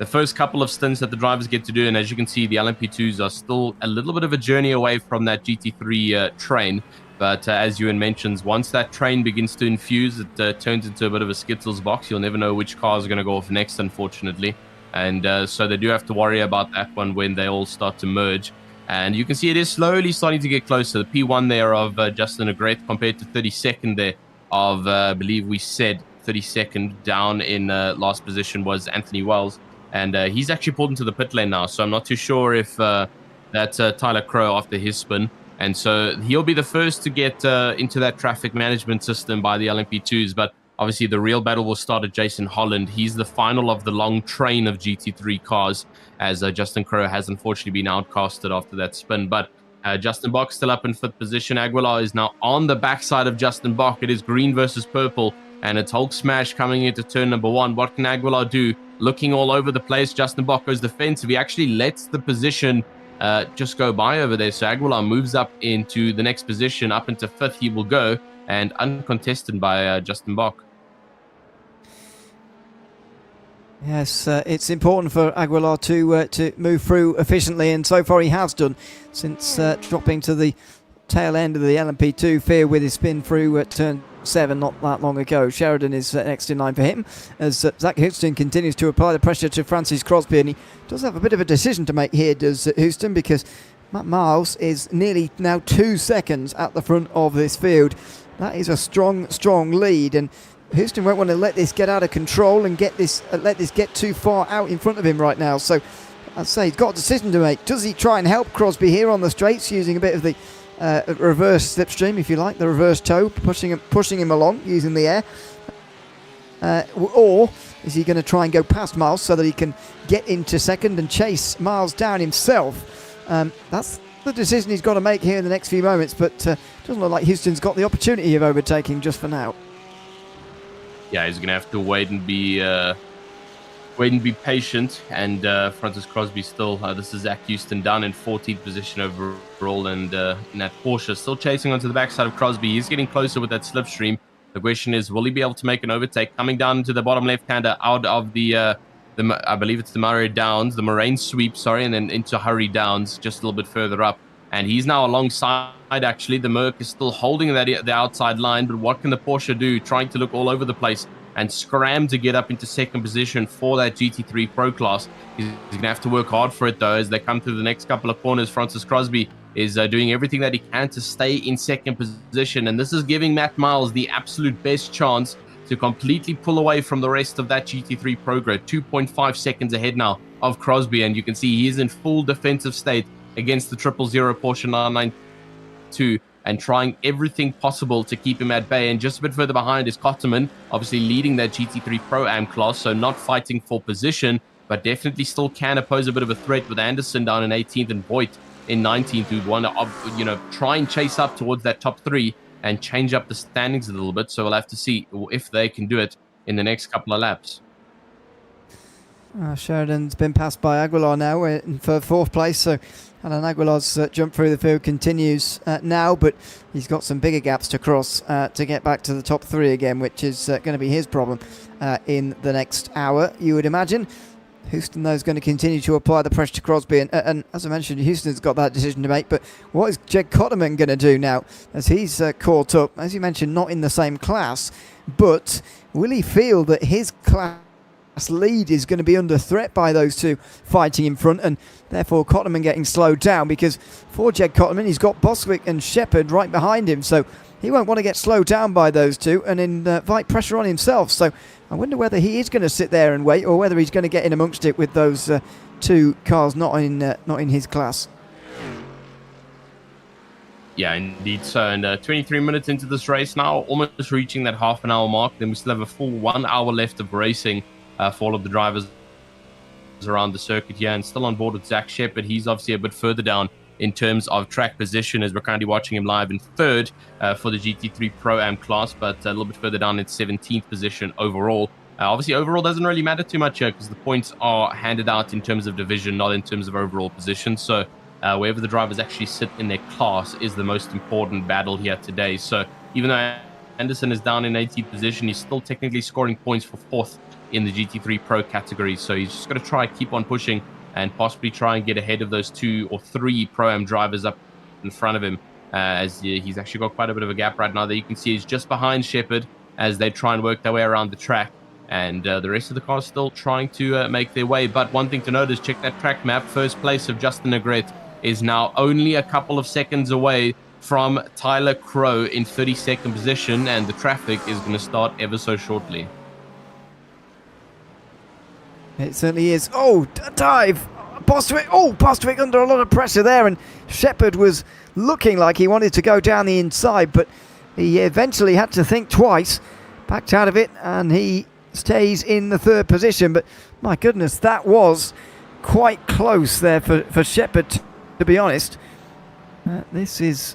first couple of stints that the drivers get to do, and as you can see, the LMP2s are still a little bit of a journey away from that GT3 train. But as Ewan mentions, once that train begins to infuse, it turns into a bit of a Skittles box. You'll never know which car is going to go off next, unfortunately. And so they do have to worry about that one when they all start to merge. And you can see it is slowly starting to get closer. The P1 there of Justin Agreth compared to 32nd there of, I believe we said 32nd down in last position was Anthony Wells. And he's actually pulled into the pit lane now. So I'm not too sure if that's Tyler Crow after his spin. And so he'll be the first to get into that traffic management system by the LMP2s. But obviously, the real battle will start at Jason Holland. He's the final of the long train of GT3 cars, as Justin Crow has unfortunately been outcasted after that spin. But Justin Bock still up in 5th position. Aguilar is now on the backside of Justin Bock. It is green versus purple, and it's Hulk Smash coming into turn number 1. What can Aguilar do? Looking all over the place. Justin Bock goes defensive. He actually lets the position just go by over there. So Aguilar moves up into the next position. Up into 5th he will go, and uncontested by Justin Bock. Yes, it's important for Aguilar to move through efficiently, and so far he has done since dropping to the tail end of the LMP2 field with his spin through turn 7 not that long ago. Sheridan is next in line for him as Zach Houston continues to apply the pressure to Francis Crosby, and he does have a bit of a decision to make here, does Houston, because Matt Miles is nearly now 2 seconds at the front of this field. That is a strong lead, and Houston won't want to let this get out of control and let this get too far out in front of him right now. So I'd say he's got a decision to make. Does he try and help Crosby here on the straights using a bit of the reverse slipstream, if you like, the reverse toe, pushing him along using the air? Or is he going to try and go past Miles so that he can get into 2nd and chase Miles down himself? That's the decision he's got to make here in the next few moments, but doesn't look like Houston's got the opportunity of overtaking just for now. Yeah, he's going to have to wait and be patient. And Francis Crosby still, this is Zach Houston down in 14th position overall, and in that Porsche, still chasing onto the backside of Crosby. He's getting closer with that slipstream. The question is, will he be able to make an overtake? Coming down to the bottom left-hander out of the I believe it's the Murray Downs, the Moraine Sweep, sorry, and then into Hurry Downs, just a little bit further up. And he's now alongside, actually. The Merc is still holding the outside line, but what can the Porsche do? Trying to look all over the place and scram to get up into second position for that GT3 Pro class. He's going to have to work hard for it, though, as they come through the next couple of corners. Francis Crosby is doing everything that he can to stay in second position, and this is giving Matt Miles the absolute best chance to completely pull away from the rest of that GT3 Pro grid. 2.5 seconds ahead now of Crosby, and you can see he is in full defensive state against the 000 Porsche 992 and trying everything possible to keep him at bay. And just a bit further behind is Cotterman, obviously leading that GT3 Pro-Am class, so not fighting for position, but definitely still can pose a bit of a threat with Anderson down in 18th and Voigt in 19th, who'd want to try and chase up towards that top three and change up the standings a little bit. So we'll have to see if they can do it in the next couple of laps. Sheridan's been passed by Aguilar now for fourth place, so Alan Aguilar's jump through the field continues now, but he's got some bigger gaps to cross to get back to the top three again, which is going to be his problem in the next hour, you would imagine. Houston, though, is going to continue to apply the pressure to Crosby, and as I mentioned, Houston's got that decision to make, but what is Jed Cotterman going to do now as he's caught up? As you mentioned, not in the same class, but will he feel that his class lead is going to be under threat by those two fighting in front, and therefore Cotterman getting slowed down? Because for Jed Cotterman, he's got Bostwick and Shepherd right behind him, so he won't want to get slowed down by those two and invite pressure on himself. So I wonder whether he is going to sit there and wait, or whether he's going to get in amongst it with those two cars not in his class. Yeah, indeed. So, and 23 minutes into this race now, almost reaching that half an hour mark. Then we still have a full 1 hour left of racing for all of the drivers around the circuit here, and still on board with Zach Shepherd. He's obviously a bit further down in terms of track position, as we're currently watching him live in third for the GT3 Pro-Am class, but a little bit further down in 17th position overall. Obviously, overall doesn't really matter too much here because the points are handed out in terms of division, not in terms of overall position. So wherever the drivers actually sit in their class is the most important battle here today. So even though Anderson is down in 18th position, he's still technically scoring points for fourth in the GT3 Pro category. So he's just got to try keep on pushing and possibly try and get ahead of those 2 or 3 Pro-Am drivers up in front of him, as he's actually got quite a bit of a gap right now. That you can see he's just behind Shepherd as they try and work their way around the track, and the rest of the cars still trying to make their way. But one thing to note is check that track map. First place of Justin Negret is now only a couple of seconds away from Tyler Crow in 32nd position, and the traffic is going to start ever so shortly. It certainly is. Oh, dive! Bostwick under a lot of pressure there, and Shepherd was looking like he wanted to go down the inside, but he eventually had to think twice, backed out of it, and he stays in the third position. But my goodness, that was quite close there for Shepherd, to be honest. This is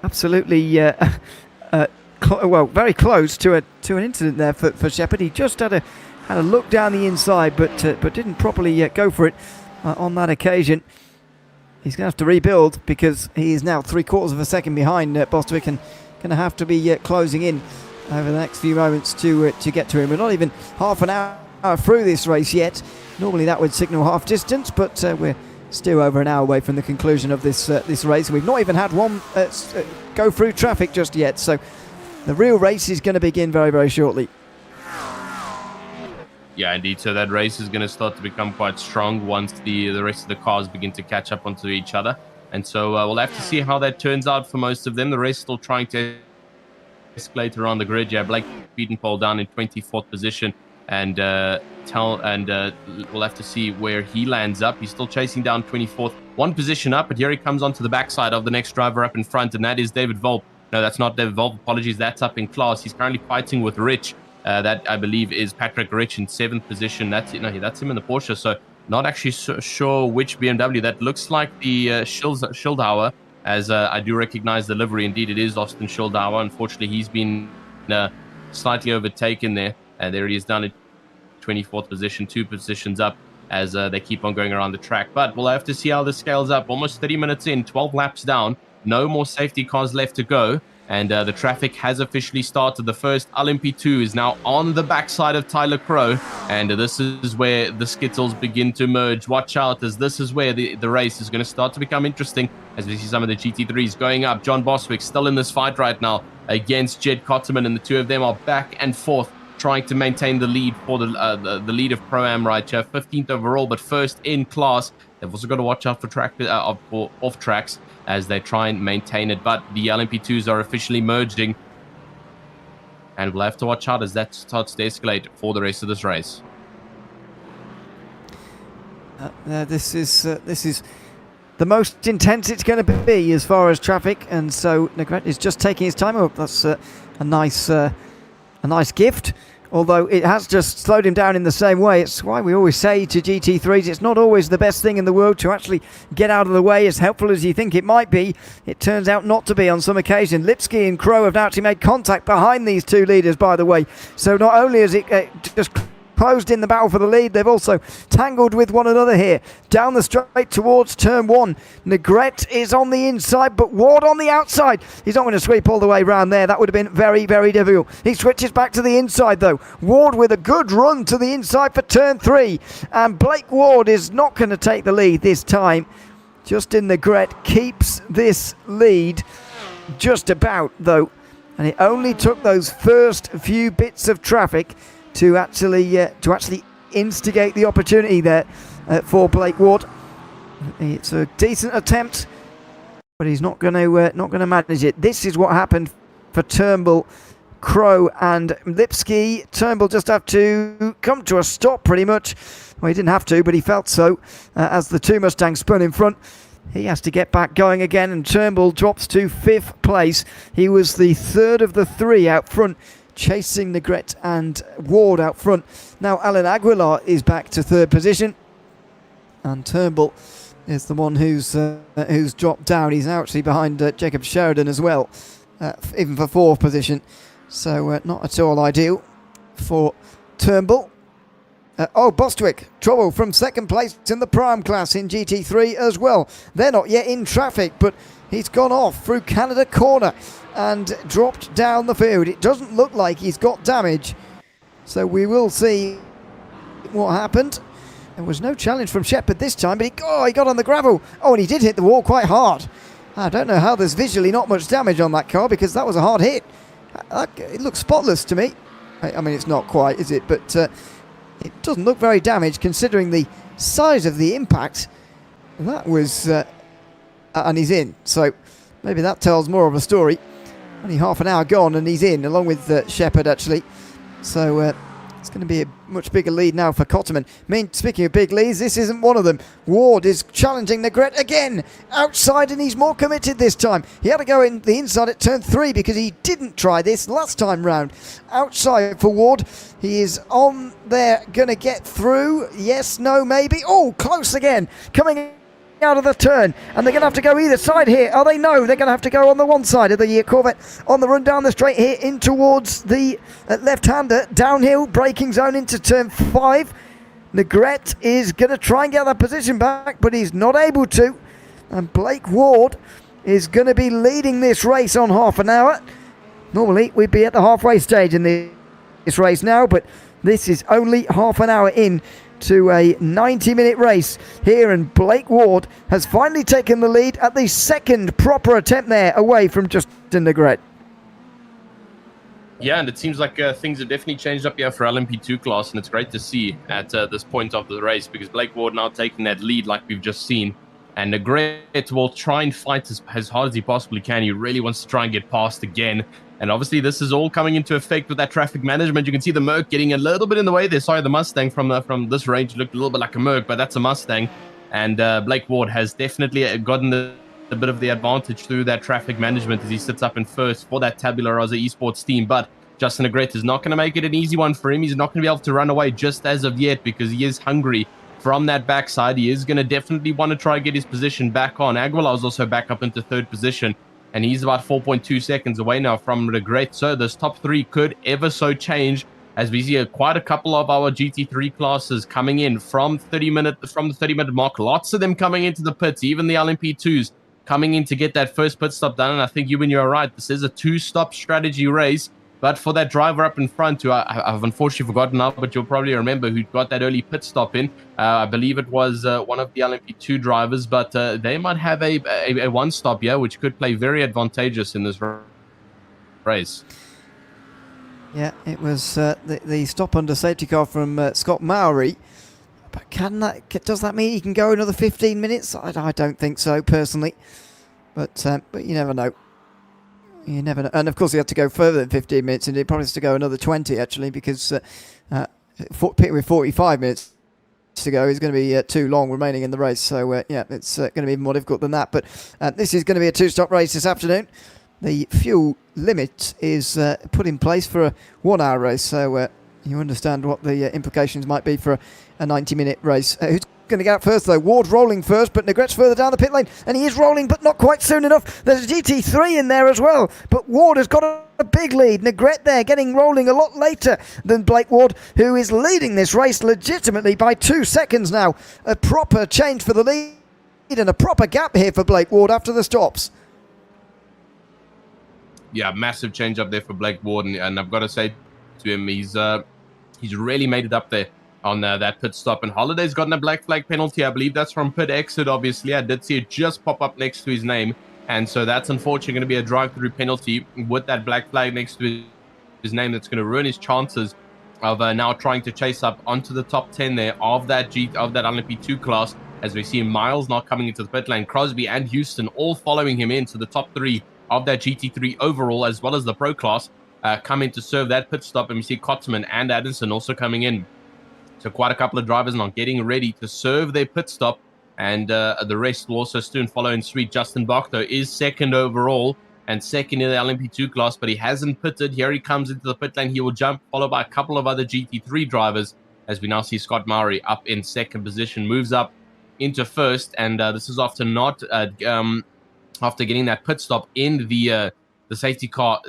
absolutely very close to an incident there for Shepherd. He just had a look down the inside, but didn't properly go for it on that occasion. He's going to have to rebuild because he is now 3/4 of a second behind Bostwick, and going to have to be closing in over the next few moments to get to him. We're not even half an hour through this race yet. Normally that would signal half distance, but we're still over an hour away from the conclusion of this race. We've not even had one go through traffic just yet, so the real race is going to begin very, very shortly. Yeah, indeed. So that race is going to start to become quite strong once the rest of the cars begin to catch up onto each other. And so we'll have to see how that turns out for most of them. The rest still trying to escalate around the grid. Yeah, Blake Beatonpole down in 24th position. And we'll have to see where he lands up. He's still chasing down 24th. One position up, but here he comes onto the backside of the next driver up in front, and that is David Volp. No, that's not David Volp. Apologies, that's up in class. He's currently fighting with Rich. That, I believe, is Patrick Rich in 7th position. That's him in the Porsche. So not actually sure which BMW. That looks like the Schildhauer, as I do recognize the livery. Indeed, it is Austin Schildhauer. Unfortunately, he's been slightly overtaken there. There he is down at 24th position, 2 positions up as they keep on going around the track. But we'll have to see how this scales up. Almost 30 minutes in, 12 laps down. No more safety cars left to go. And the traffic has officially started. The first LMP2 is now on the backside of Tyler Crow. And this is where the Skittles begin to merge. Watch out, as this is where the race is going to start to become interesting. As we see some of the GT3s going up. John Boswick still in this fight right now against Jed Cotterman. And the two of them are back and forth, trying to maintain the lead for the lead of Pro-Am right here. 15th overall, but first in class. They've also got to watch out for off tracks as they try and maintain it. But the LMP2s are officially merging. And we'll have to watch out as that starts to escalate for the rest of this race. This is the most intense it's going to be as far as traffic. And so Negret is just taking his time up. That's a nice gift. Although it has just slowed him down in the same way. It's why we always say to GT3s, it's not always the best thing in the world to actually get out of the way. As helpful as you think it might be, it turns out not to be on some occasion. Lipsky and Crow have now actually made contact behind these two leaders, by the way. So not only is it just closed in the battle for the lead, they've also tangled with one another here. Down the straight towards turn one. Negret is on the inside, but Ward on the outside. He's not going to sweep all the way around there. That would have been very, very difficult. He switches back to the inside, though. Ward with a good run to the inside for turn three. And Blake Ward is not going to take the lead this time. Justin Negret keeps this lead just about, though. And it only took those first few bits of traffic to actually instigate the opportunity there for Blake Ward. It's a decent attempt, but he's not going to manage it. This is what happened for Turnbull, Crow, and Lipsky. Turnbull just have to come to a stop pretty much. Well, he didn't have to, but he felt so as the two Mustangs spun in front. He has to get back going again, and Turnbull drops to 5th place. He was the third of the three out front, chasing Negret and Ward out front. Now Alan Aguilar is back to 3rd position, and Turnbull is the one who's dropped down. He's now actually behind Jacob Sheridan as well, even for 4th position. So not at all ideal for Turnbull. Bostwick, trouble from 2nd place in the Prime class in GT3 as well. They're not yet in traffic, but he's gone off through Canada Corner and dropped down the field. It doesn't look like he's got damage, so we will see what happened. There was no challenge from Shepherd this time, but he got on the gravel. Oh, and he did hit the wall quite hard. I don't know how there's visually not much damage on that car, because that was a hard hit. It looks spotless to me. I mean, it's not quite, is it? But it doesn't look very damaged considering the size of the impact. That was... and he's in, so maybe that tells more of a story. Only half an hour gone and he's in, along with Shepherd actually. So it's going to be a much bigger lead now for Cotterman. I mean, speaking of big leads, this isn't one of them. Ward is challenging Negret again, outside, and he's more committed this time. He had to go in the inside at turn 3 because he didn't try this last time round. Outside for Ward. He is on there, going to get through. Yes, no, maybe. Oh, close again. Coming out of the turn, and they're going to have to go either side here. Oh, they know they're going to have to go on the one side of the Corvette on the run down the straight here in towards the left-hander. Downhill, braking zone into turn 5. Negret is going to try and get that position back, but he's not able to. And Blake Ward is going to be leading this race on half an hour. Normally, we'd be at the halfway stage in this race now, but this is only half an hour in to a 90-minute race here, and Blake Ward has finally taken the lead at the 2nd proper attempt there, away from Justin Negret. Yeah, and it seems like things have definitely changed up here for LMP2 class, and it's great to see at this point of the race, because Blake Ward now taking that lead like we've just seen, and Negret will try and fight as hard as he possibly can. He really wants to try and get past again. And obviously, this is all coming into effect with that traffic management. You can see the Merc getting a little bit in the way there. Sorry, the Mustang from this range looked a little bit like a Merc, but that's a Mustang. And Blake Ward has definitely gotten a bit of the advantage through that traffic management as he sits up in first for that Tabula Rasa Esports team. But Justin Negret is not going to make it an easy one for him. He's not going to be able to run away just as of yet, because he is hungry from that backside. He is going to definitely want to try and get his position back on. Aguilar is also back up into 3rd position, and he's about 4.2 seconds away now from Negret. So this top 3 could ever so change, as we see quite a couple of our GT3 classes coming in from the 30-minute mark. Lots of them coming into the pits, even the LMP2s coming in to get that first pit stop done. And I think you are right. This is a 2-stop strategy race. But for that driver up in front, who I've unfortunately forgotten now, but you'll probably remember, who got that early pit stop in. I believe it was one of the LMP2 drivers, but they might have a 1-stop here, which could play very advantageous in this race. Yeah, it was the stop under safety car from Scott Mowry. But does that mean he can go another 15 minutes? I don't think so, personally. But you never know. You never know. And of course, he had to go further than 15 minutes, and he promised to go another 20 actually, because with 45 minutes to go is going to be too long remaining in the race. So yeah, it's going to be even more difficult than that. But this is going to be a 2-stop race this afternoon. The fuel limit is put in place for a 1-hour race, so you understand what the implications might be for a 90-minute race. Who's going to get out first though? Ward's rolling first, but Negret's further down the pit lane, and he is rolling, but not quite soon enough. There's a GT3 in there as well, but Ward has got a big lead. Negret there getting rolling a lot later than Blake Ward, who is leading this race legitimately by 2 seconds now. A proper change for the lead and a proper gap here for Blake Ward after the stops. Yeah, massive change up there for Blake Ward, and I've got to say to him, he's really made it up there on that pit stop. And Holiday's gotten a black flag penalty. I believe that's from pit exit, obviously. I did see it just pop up next to his name. And so that's unfortunately going to be a drive-through penalty with that black flag next to his name. That's going to ruin his chances of now trying to chase up onto the top 10 there of that LMP2 class, as we see Miles not coming into the pit lane. Crosby and Houston all following him into the top 3 of that GT3 overall, as well as the Pro class, come in to serve that pit stop. And we see Kotzman and Addison also coming in. So quite a couple of drivers now getting ready to serve their pit stop, and the rest will also soon follow in suite. Justin Bach, though, is second overall and second in the LMP2 class, but he hasn't pitted. Here he comes into the pit lane. He will jump, followed by a couple of other GT3 drivers, as we now see Scott Mowry up in second position, moves up into first, and this is after after getting that pit stop in the safety car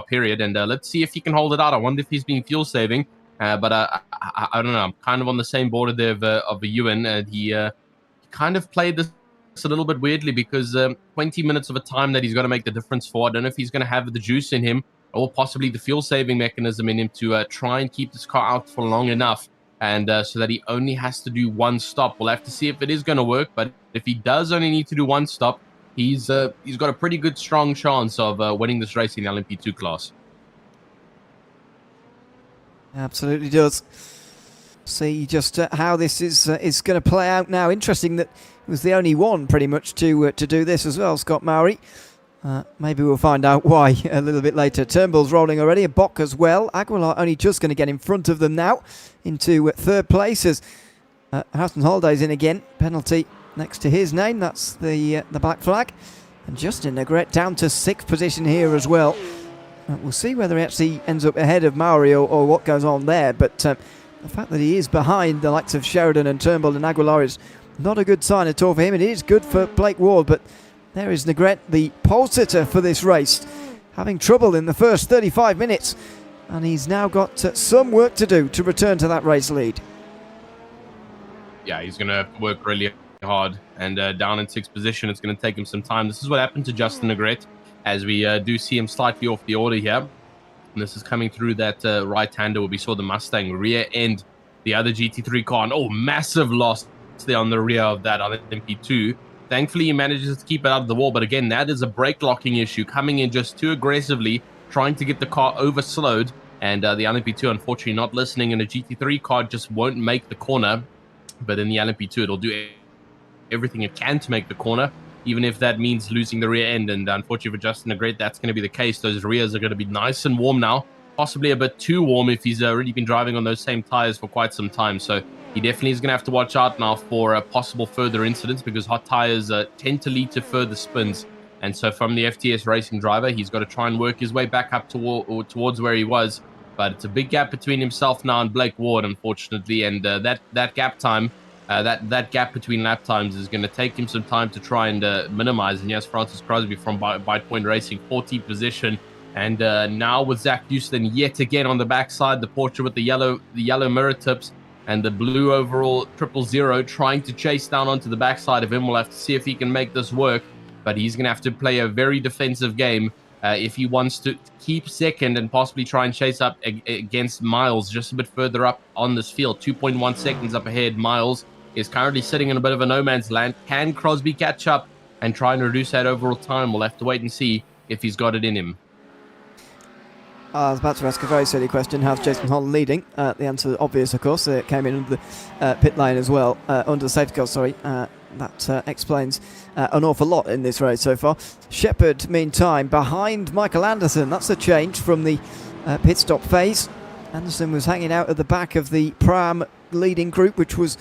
period. And let's see if he can hold it out. I wonder if he's been fuel saving. But I don't know. I'm kind of on the same border there of Ewan. He kind of played this a little bit weirdly, because 20 minutes of a time that he's going to make the difference for. I don't know if he's going to have the juice in him, or possibly the fuel saving mechanism in him to try and keep this car out for long enough, and so that he only has to do 1 stop. We'll have to see if it is going to work. But if he does only need to do 1 stop, he's got a pretty good, strong chance of winning this race in the LMP2 class. Absolutely does. See just how this is going to play out now. Interesting that he was the only one pretty much to do this as well, Scott Mowry. Maybe we'll find out why a little bit later. Turnbull's rolling already, a Bock as well. Aguilar only just going to get in front of them now into third place as Houston Holiday's in again. Penalty next to his name. That's the black flag. And Justin Negret down to 6th position here as well. We'll see whether he actually ends up ahead of Mowry or what goes on there. But the fact that he is behind the likes of Sheridan and Turnbull and Aguilar is not a good sign at all for him. It is good for Blake Ward, but there is Negret, the pole sitter for this race, having trouble in the first 35 minutes. And he's now got some work to do to return to that race lead. Yeah, he's going to have to work really hard. And down in 6th position, it's going to take him some time. This is what happened to Justin Negret, as we do see him slightly off the order here. And this is coming through that right-hander where we saw the Mustang rear end the other GT3 car. And massive loss there on the rear of that LMP2. Thankfully, he manages to keep it out of the wall. But again, that is a brake locking issue, coming in just too aggressively, trying to get the car overslowed. And the LMP2, unfortunately, not listening. And the GT3 car just won't make the corner. But in the LMP2, it'll do everything it can to make the corner, even if that means losing the rear end. And unfortunately for Justin Negret, that's going to be the case. Those rears are going to be nice and warm now, possibly a bit too warm if he's already been driving on those same tires for quite some time. So he definitely is going to have to watch out now for possible further incidents, because hot tires tend to lead to further spins. And so from the FTS Racing driver, he's got to try and work his way back up towards where he was. But it's a big gap between himself now and Blake Ward, unfortunately. And that gap time, that gap between lap times is going to take him some time to try and minimize. And yes, Francis Crosby from Bitepoint Racing, 14th position. And now with Zach Houston yet again on the backside, the Porsche with the yellow mirror tips and the blue overall 000, trying to chase down onto the backside of him. We'll have to see if he can make this work. but he's going to have to play a very defensive game if he wants to keep second and possibly try and chase up against Miles just a bit further up on this field. 2.1 seconds up ahead. Miles is currently sitting in a bit of a no man's land. Can Crosby catch up and try and reduce that overall time? We'll have to wait and see if he's got it in him. I was about to ask a very silly question. How's Jason Holland leading? The answer is obvious, of course. It came in under the pit lane as well, under the safety car, sorry. That explains an awful lot in this race so far. Checkered, meantime, behind Michael Anderson. That's a change from the pit stop phase. Anderson was hanging out at the back of the Pram leading group, which was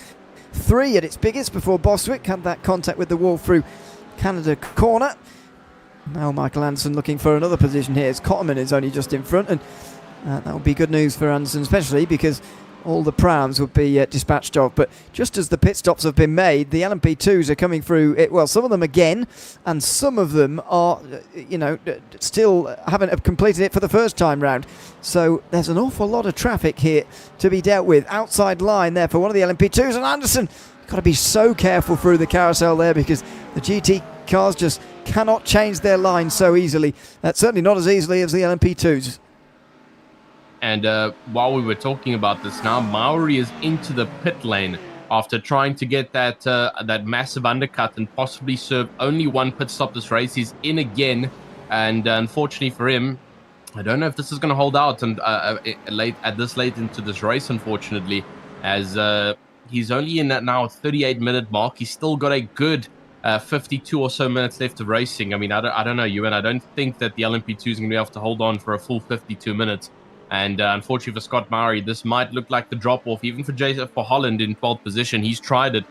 3 at its biggest before Bostwick had that contact with the wall through Canada corner. Now Michael Anderson looking for another position here as Cotterman is only just in front, and that would be good news for Anderson, especially because all the Prams would be dispatched off. But just as the pit stops have been made, the LMP2s are coming through it, well, some of them again, and some of them are still haven't completed it for the first time round. So there's an awful lot of traffic here to be dealt with. Outside line there for one of the LMP2s, and Anderson got to be so careful through the carousel there because the GT cars just cannot change their line so easily. Certainly not as easily as the LMP2s. And while we were talking about this now, Maori is into the pit lane after trying to get that massive undercut and possibly serve only one pit stop this race. He's in again, and unfortunately for him, I don't know if this is going to hold out and late into this race, unfortunately, as he's only in that now 38-minute mark. He's still got a good 52 or so minutes left of racing. I mean, I don't know, Ewan. I don't think that the LMP2 is going to be able to hold on for a full 52 minutes. And unfortunately for Scott Maori, this might look like the drop-off, even for Holland in 12th position. He's tried it,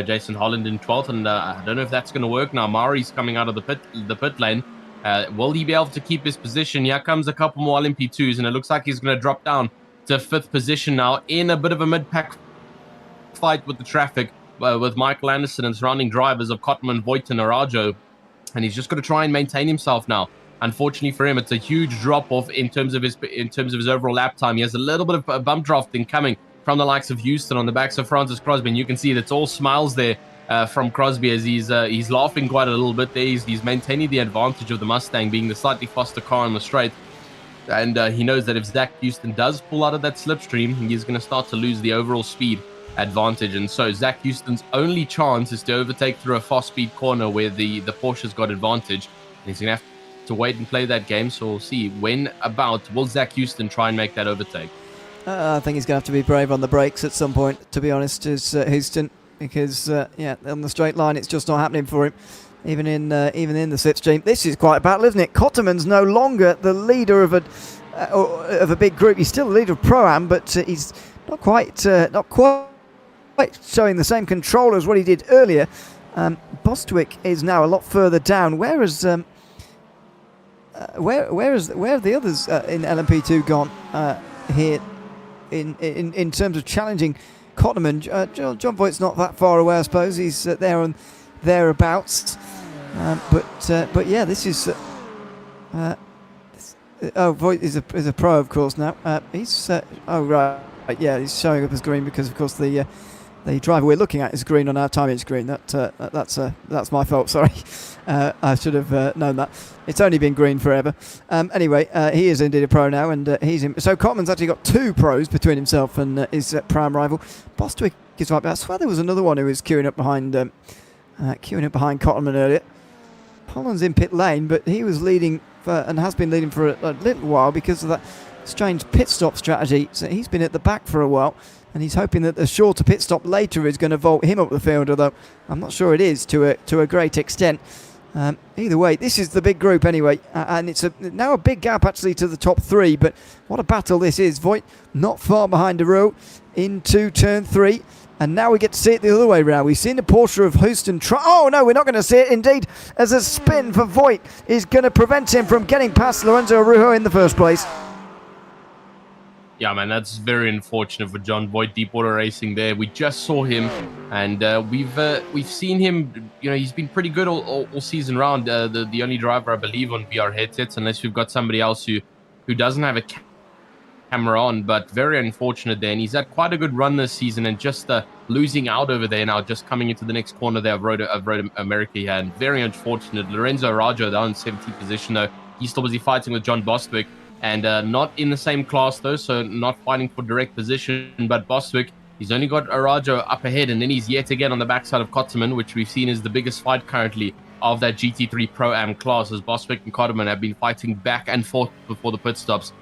Jason Holland in 12th, and I don't know if that's going to work. Now, Maori's coming out of the pit lane. Will he be able to keep his position? Here comes a couple more LMP2s, and it looks like he's going to drop down to 5th position now in a bit of a mid-pack fight with the traffic with Michael Anderson and surrounding drivers of Cotman, Voigt, and Arajo. And he's just going to try and maintain himself now. Unfortunately for him, it's a huge drop-off in terms of his overall lap time. He has a little bit of a bump drafting coming from the likes of Houston on the backs of Francis Crosby, and you can see that's all smiles there from Crosby as he's laughing quite a little bit there. He's maintaining the advantage of the Mustang being the slightly faster car on the straight, and he knows that if Zach Houston does pull out of that slipstream, he's going to start to lose the overall speed advantage. And so Zach Houston's only chance is to overtake through a fast speed corner where the Porsche's got advantage, and he's going to have to wait and play that game. So we'll see when about will Zach Houston try and make that overtake. I think he's going to have to be brave on the brakes at some point, to be honest, is Houston, because on the straight line it's just not happening for him, even in the slipstream. This is quite a battle, isn't it? Cotterman's no longer the leader of a big group. He's still the leader of Pro-Am, but he's not quite showing the same control as what he did earlier. Bostwick is now a lot further down, whereas where have the others in LMP2 gone here in terms of challenging Cotterman? John Voigt's not that far away, I suppose. He's there and thereabouts. But yeah, this is Voigt is a pro, of course, now. He's yeah, he's showing up as green because, of course, the driver we're looking at is green on our timing screen. That's my fault. Sorry, I should have known that. It's only been green forever. Anyway, he is indeed a pro now, and he's in. So Cotman's actually got 2 pros between himself and his prime rival. Bostwick is right back. I swear there was another one who was queuing up behind Cotman earlier. Holland's in pit lane, but he was leading and has been leading for a little while because of that strange pit stop strategy. So he's been at the back for a while, and he's hoping that the shorter pit stop later is going to vault him up the field, although I'm not sure it is to a great extent. Either way, this is the big group anyway, and it's now a big gap actually to the top 3, but what a battle this is. Voigt not far behind a row into turn 3, and now we get to see it the other way round. We've seen the Porsche of Houston try. Oh no, we're not going to see it indeed, as a spin for Voigt is going to prevent him from getting past Lorenzo Arujo in the first place. Yeah, man, that's very unfortunate for John Voigt, Deepwater Racing there. We just saw him, and we've seen him. He's been pretty good all season round. The only driver, I believe, on VR headsets, unless we've got somebody else who doesn't have a camera on, but very unfortunate there. And he's had quite a good run this season, and just losing out over there now, just coming into the next corner there of Road America here. And very unfortunate. Lorenzo Rajo down in 17th position, though. He's still busy fighting with John Bostwick, and not in the same class, though, so not fighting for direct position. But Bostwick, he's only got Arajo up ahead, and then he's yet again on the backside of Kotterman, which we've seen is the biggest fight currently of that GT3 Pro-Am class, as Bostwick and Kotterman have been fighting back and forth before the pit stops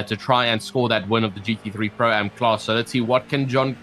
to try and score that win of the GT3 Pro-Am class. So let's see what can John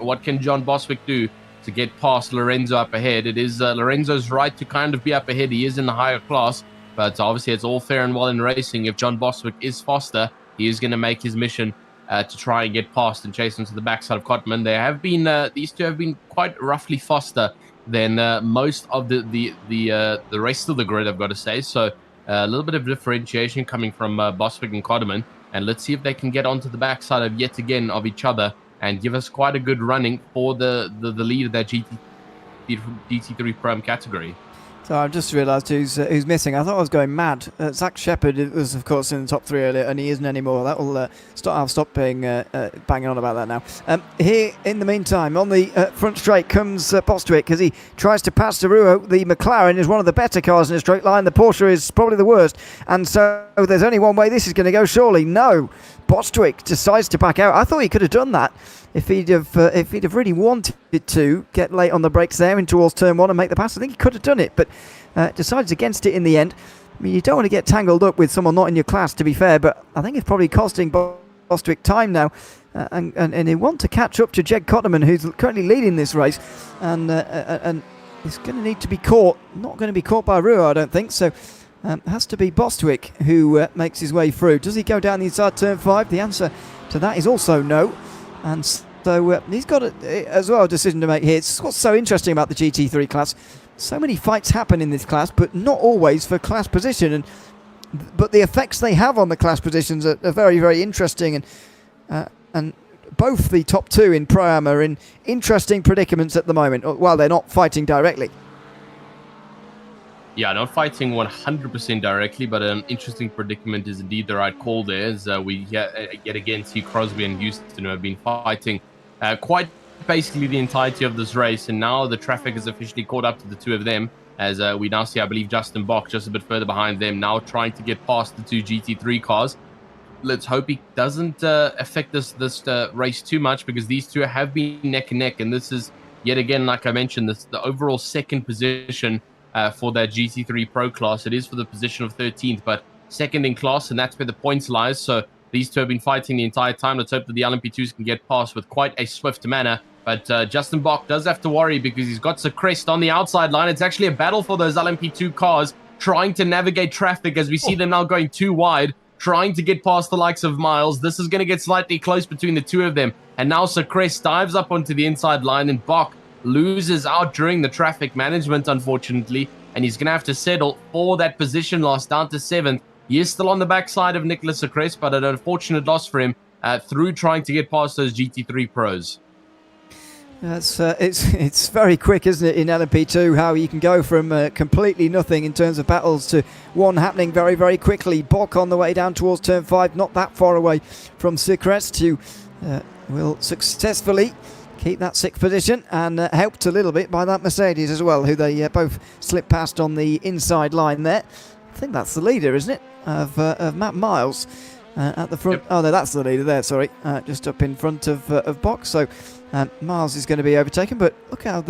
Bostwick do to get past Lorenzo up ahead. It is Lorenzo's right to kind of be up ahead. He is in the higher class, but obviously it's all fair and well in racing. If John Bostwick is faster, he is going to make his mission to try and get past and chase into the backside of Kotterman. They have been these two have been quite roughly faster than most of the rest of the grid, I've got to say. So a little bit of differentiation coming from Bostwick and Kotterman. And let's see if they can get onto the backside of yet again of each other and give us quite a good running for the lead of that GT3 Pro-Am category. So I've just realised who's missing. I thought I was going mad. Zach Shepherd was, of course, in the top 3 earlier, and he isn't anymore. I'll stop being banging on about that now. Here, in the meantime, on the front straight comes Bostwick as he tries to pass Deruo. The McLaren is one of the better cars in a straight line. The Porsche is probably the worst. And so there's only one way this is going to go, surely. No. Bostwick decides to back out. I thought he could have done that if he'd have really wanted to get late on the brakes there in towards turn 1 and make the pass. I think he could have done it, but decides against it in the end. I mean, you don't want to get tangled up with someone not in your class, to be fair, but I think it's probably costing Bostwick time now, and they want to catch up to Jed Kotterman, who's currently leading this race, and he's going to need to be caught. Not going to be caught by Ruo, I don't think, so it has to be Bostwick who makes his way through. Does he go down the inside turn 5? The answer to that is also no. And so he's got as well a decision to make here. It's what's so interesting about the GT3 class. So many fights happen in this class, but not always for class position. But the effects they have on the class positions are very, very interesting. And both the top 2 in Pro-Am are in interesting predicaments at the moment, while they're not fighting directly. Yeah, not fighting 100% directly, but an interesting predicament is indeed the right call there. As we yet again see Crosby and Houston, who have been fighting quite basically the entirety of this race, and now the traffic is officially caught up to the 2 of them, as we now see, I believe, Justin Bach just a bit further behind them, now trying to get past the 2 GT3 cars. Let's hope he doesn't affect this race too much, because these 2 have been neck and neck, and this is yet again, like I mentioned, the overall second position for that GT3 Pro class. It is for the position of 13th, but second in class, and that's where the points lies. So these 2 have been fighting the entire time. Let's hope that the LMP2s can get past with quite a swift manner. But Justin Bach does have to worry, because he's got Crest on the outside line. It's actually a battle for those LMP2 cars, trying to navigate traffic as we see them now going too wide, trying to get past the likes of Miles. This is going to get slightly close between the 2 of them. And now Crest dives up onto the inside line, and Bach loses out during the traffic management, unfortunately, and he's going to have to settle for that position loss down to 7th. He is still on the backside of Nicholas Crest, but an unfortunate loss for him through trying to get past those GT3 pros. It's very quick, isn't it, in LMP2, how you can go from completely nothing in terms of battles to one happening very, very quickly. Bach on the way down towards turn 5, not that far away from Crest, who will successfully keep that 6th position, and helped a little bit by that Mercedes as well, who they both slipped past on the inside line there. I think that's the leader, isn't it, of Matt Miles at the front. Yep. Oh, no, that's the leader there, sorry, just up in front of Bach. So Miles is going to be overtaken, but look how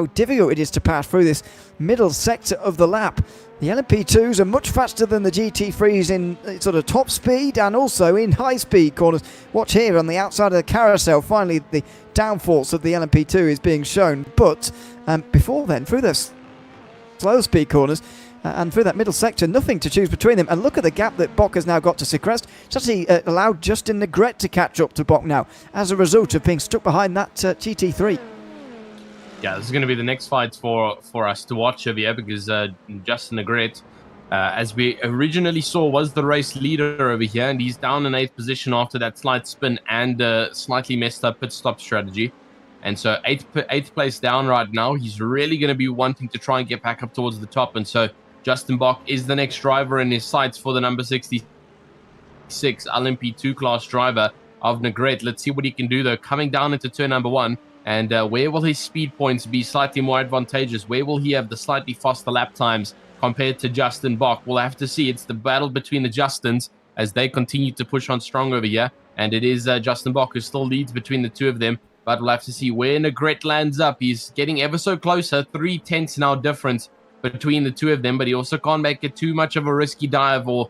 difficult it is to pass through this middle sector of the lap. The LMP2s are much faster than the GT3s in sort of top speed and also in high speed corners. Watch here on the outside of the carousel, finally the downforce of the LMP2 is being shown. But before then, through the slow speed corners and through that middle sector, nothing to choose between them. And look at the gap that Bach has now got to Crest. It's actually allowed Justin Negret to catch up to Bach now as a result of being stuck behind that GT3. Yeah, this is going to be the next fight for us to watch over here, because Justin Negret, as we originally saw, was the race leader over here, and he's down in 8th position after that slight spin and slightly messed up pit stop strategy. And so 8th place down right now. He's really going to be wanting to try and get back up towards the top, and so Justin Bach is the next driver in his sights for the number 66 LMP2 class driver of Negrete. Let's see what he can do, though, coming down into turn number 1. And where will his speed points be slightly more advantageous? Where will he have the slightly faster lap times compared to Justin Bach? We'll have to see. It's the battle between the Justins as they continue to push on strong over here. And it is Justin Bach who still leads between the two of them. But we'll have to see where Negrete lands up. He's getting ever so closer. 3/10 now difference between the two of them. But he also can't make it too much of a risky dive or,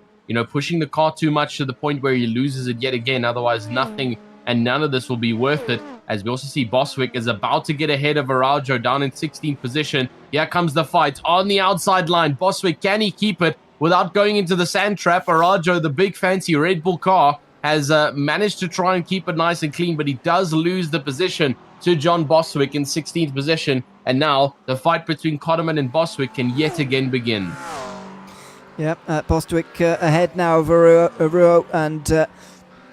pushing the car too much to the point where he loses it yet again. Otherwise, nothing and none of this will be worth it. As we also see Boswick is about to get ahead of Arajo down in 16th position. Here comes the fight on the outside line. Boswick, can he keep it without going into the sand trap? Arajo, the big fancy Red Bull car, has managed to try and keep it nice and clean, but he does lose the position to John Boswick in 16th position. And now the fight between Cotterman and Boswick can yet again begin. Yeah, Bostwick ahead now of Aruo, and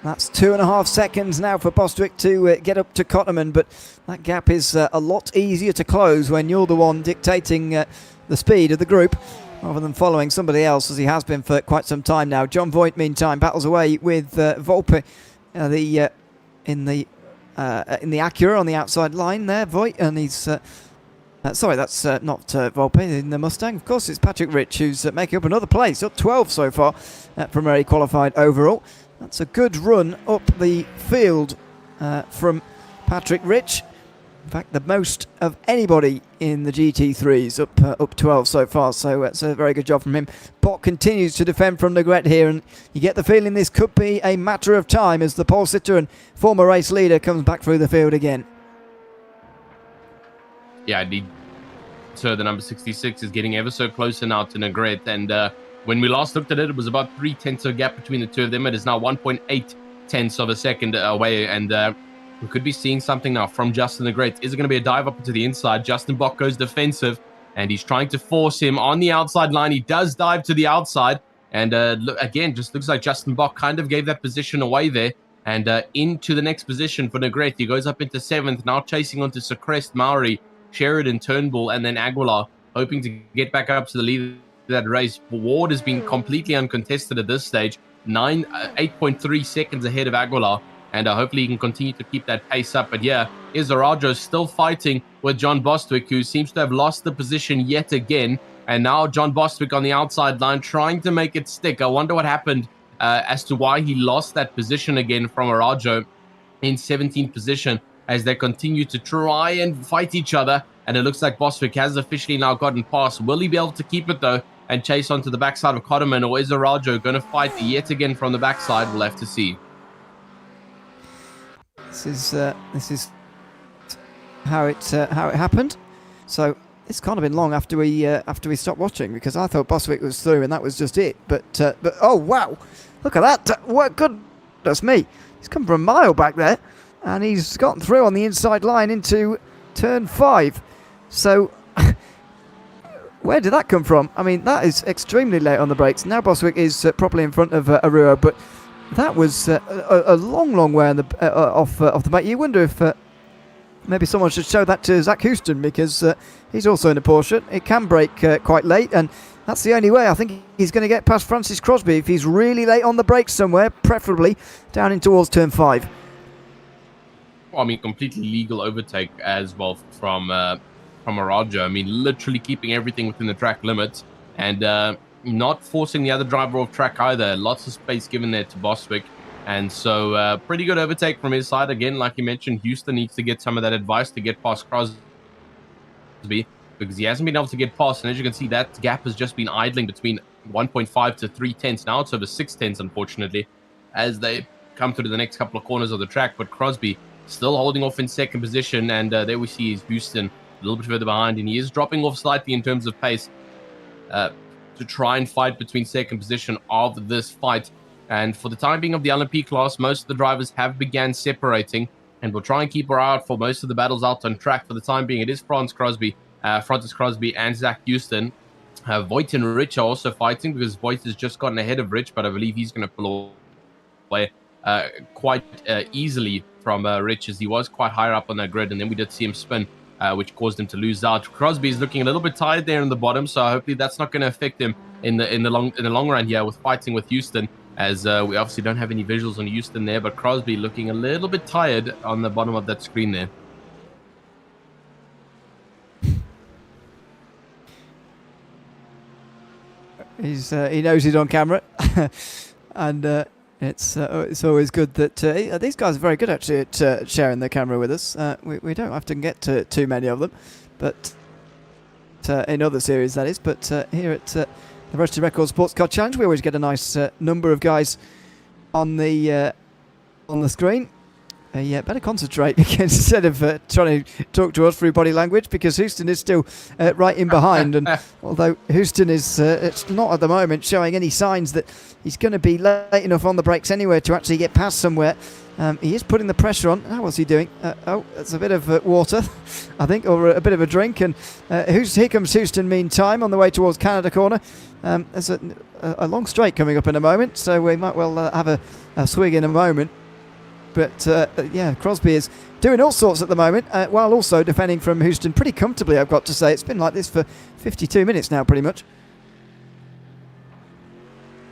that's 2.5 seconds now for Bostwick to get up to Cotterman, but that gap is a lot easier to close when you're the one dictating the speed of the group rather than following somebody else, as he has been for quite some time now. John Voigt, meantime, battles away with Volpe in the Acura on the outside line there, Voigt, and he's... sorry, that's not Volpe in the Mustang. Of course, it's Patrick Rich who's making up another place, up 12 so far from where he qualified overall. That's a good run up the field from Patrick Rich. In fact, the most of anybody in the GT3s, up 12 so far, so it's a very good job from him. Bott continues to defend from Negrete here, and you get the feeling this could be a matter of time as the pole sitter and former race leader comes back through the field again. Yeah, so the number 66 is getting ever so closer now to Negrete, and when we last looked at it, it was about 0.3 of a gap between the two of them. It is now 1.8 of a second away, and we could be seeing something now from Justin Negrete. Is it going to be a dive up into the inside? Justin Bach goes defensive, and he's trying to force him on the outside line. He does dive to the outside, and again, just looks like Justin Bach kind of gave that position away there, and into the next position for Negrete. He goes up into 7th, now chasing onto Secrest, Maori, Sheridan, Turnbull, and then Aguilar, hoping to get back up to the lead of that race. Ward has been completely uncontested at this stage, 8.3 seconds ahead of Aguilar, and hopefully he can continue to keep that pace up. But yeah, Izarajo still fighting with John Bostwick, who seems to have lost the position yet again, and now John Bostwick on the outside line trying to make it stick. I wonder what happened as to why he lost that position again from Arajo in 17th position, as they continue to try and fight each other. And it looks like Bostwick has officially now gotten past. Will he be able to keep it, though, and chase onto the backside of Cotterman, or is Arajo going to fight yet again from the backside? We'll have to see. This is how it happened. So it's kind of been long after we stopped watching, because I thought Bostwick was through and that was just it. But oh wow, look at that! What goodness me! He's come from a mile back there, and he's gotten through on the inside line into turn 5. So where did that come from? I mean, that is extremely late on the brakes. Now Bostwick is properly in front of Aruo, but that was a long way on the off the back. You wonder if maybe someone should show that to Zach Houston, because he's also in a Porsche. It can brake quite late, and that's the only way I think he's going to get past Francis Crosby, if he's really late on the brakes somewhere, preferably down in towards turn 5. Well, I mean, completely legal overtake as well from Arajo. I mean, literally keeping everything within the track limits, and not forcing the other driver off track either. Lots of space given there to Bostwick. And so pretty good overtake from his side. Again, like you mentioned, Houston needs to get some of that advice to get past Crosby, because he hasn't been able to get past. And as you can see, that gap has just been idling between 1.5 to 0.3. Now it's over 0.6, unfortunately, as they come through the next couple of corners of the track. But Crosby still holding off in second position. And there we see is Houston a little bit further behind. And he is dropping off slightly in terms of pace to try and fight between second position of this fight. And for the time being of the LMP class, most of the drivers have began separating, and we'll try and keep our eye out for most of the battles out on track. For the time being, it is Francis Crosby and Zach Houston. Voigt and Rich are also fighting, because Voigt has just gotten ahead of Rich, but I believe he's going to pull away quite easily from Rich, as he was quite higher up on that grid, and then we did see him spin, which caused him to lose out. Crosby is looking a little bit tired there in the bottom, so hopefully that's not going to affect him in the long run here with fighting with Houston. as we obviously don't have any visuals on Houston there, but Crosby looking a little bit tired on the bottom of that screen there. He knows he's on camera, and it's always good that these guys are very good actually at sharing their camera with us. We don't often get to too many of them, but in other series that is. But here at the Roasted Record Sportscar Challenge, we always get a nice number of guys on the screen. Better concentrate because instead of trying to talk to us through body language, because Houston is still right in behind, and although Houston is it's not at the moment showing any signs that he's going to be late enough on the brakes anywhere to actually get past somewhere, he is putting the pressure on. What's he doing? That's a bit of water, I think, or a bit of a drink, and here comes Houston meantime on the way towards Canada corner. There's a long straight coming up in a moment, so we might well have a swig in a moment. But Crosby is doing all sorts at the moment, while also defending from Houston pretty comfortably, I've got to say. It's been like this for 52 minutes now, pretty much.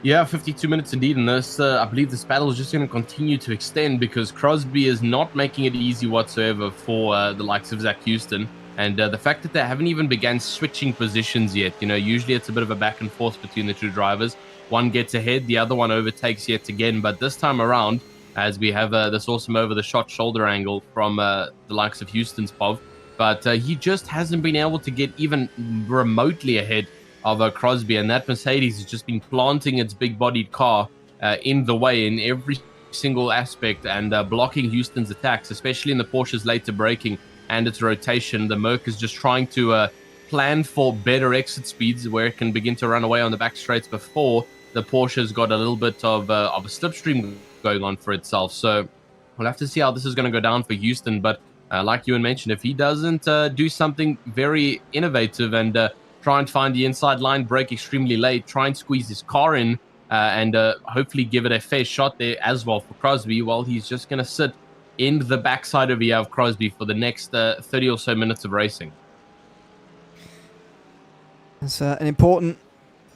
Yeah, 52 minutes indeed, and this, I believe this battle is just going to continue to extend because Crosby is not making it easy whatsoever for the likes of Zach Houston. And the fact that they haven't even begun switching positions yet, usually it's a bit of a back and forth between the two drivers. One gets ahead, the other one overtakes yet again, but this time around, as we have this awesome over-the-shot shoulder angle from the likes of Houston's POV. But he just hasn't been able to get even remotely ahead of Crosby. And that Mercedes has just been planting its big-bodied car in the way in every single aspect and blocking Houston's attacks, especially in the Porsche's later braking and its rotation. The Merc is just trying to plan for better exit speeds where it can begin to run away on the back straights before the Porsche's got a little bit of a slipstream going on for itself. So we'll have to see how this is going to go down for Houston. But like Ewan mentioned, if he doesn't do something very innovative and try and find the inside line, brake extremely late, try and squeeze his car in and hopefully give it a fair shot there as well for Crosby, well, he's just going to sit in the backside of Crosby for the next 30 or so minutes of racing. It's an important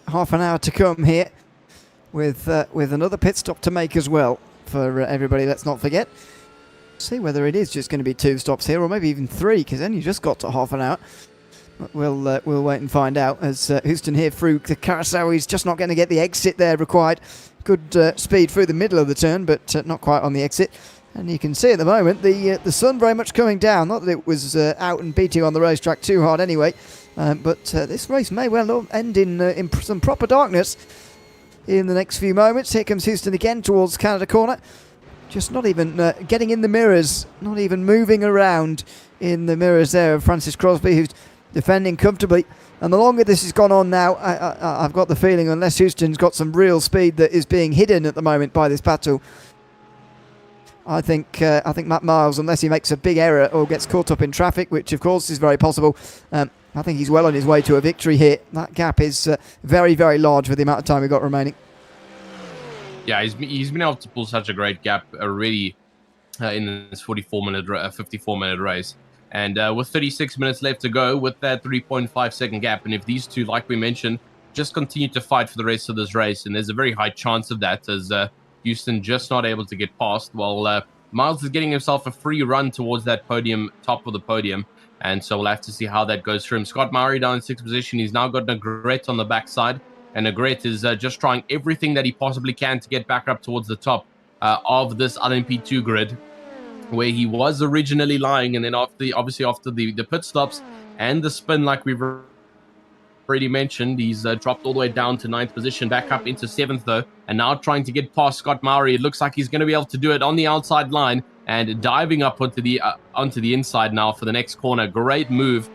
half an hour to come here, with another pit stop to make as well for everybody. Let's not forget. See whether it is just going to be 2 stops here, or maybe even 3, because then you just got to half an hour. We'll wait and find out. As Houston here through the carousel, he's just not going to get the exit there required. Good speed through the middle of the turn, but not quite on the exit. And you can see at the moment the sun very much coming down. Not that it was out and beating on the racetrack too hard anyway, but this race may well end in some proper darkness in the next few moments. Here comes Houston again towards Canada corner. Just not even getting in the mirrors, not even moving around in the mirrors there of Francis Crosby, who's defending comfortably. And the longer this has gone on now, I've got the feeling, unless Houston's got some real speed that is being hidden at the moment by this battle, I think Matt Miles, unless he makes a big error or gets caught up in traffic, which of course is very possible, I think he's well on his way to a victory here. That gap is very, very large for the amount of time we've got remaining. Yeah, he's been able to pull such a great gap already in this 54-minute race. And with 36 minutes left to go, with that 3.5-second gap, and if these two, like we mentioned, just continue to fight for the rest of this race, and there's a very high chance of that, as Houston just not able to get past, while Miles is getting himself a free run towards that podium, top of the podium. And so we'll have to see how that goes for him. Scott Murray down in 6th position. He's now got Negrete on the backside. And Negrete is just trying everything that he possibly can to get back up towards the top of this LMP2 grid, where he was originally lying. And then obviously after the pit stops and the spin, like we've already mentioned, he's dropped all the way down to 9th position, back up into 7th though. And now trying to get past Scott Murray. It looks like he's going to be able to do it on the outside line, and diving up onto the inside now for the next corner. Great move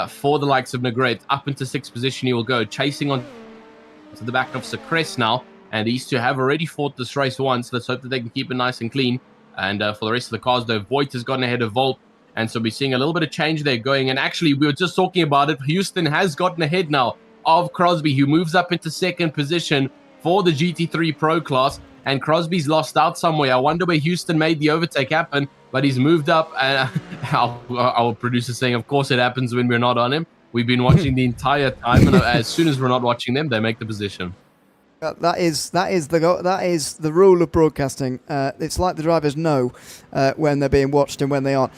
for the likes of Negrete. Up into 6th position he will go, chasing on to the back of Secrest now. And these two have already fought this race once. Let's hope that they can keep it nice and clean. And for the rest of the cars, though, Voigt has gotten ahead of Volt. And so we're seeing a little bit of change there going. And actually, we were just talking about it. Houston has gotten ahead now of Crosby, who moves up into 2nd position for the GT3 Pro class. And Crosby's lost out somewhere. I wonder where Houston made the overtake happen, but he's moved up. And our producer saying, of course it happens when we're not on him. We've been watching the entire time, and as soon as we're not watching them, they make the position. That is the rule of broadcasting. It's like the drivers know when they're being watched and when they aren't.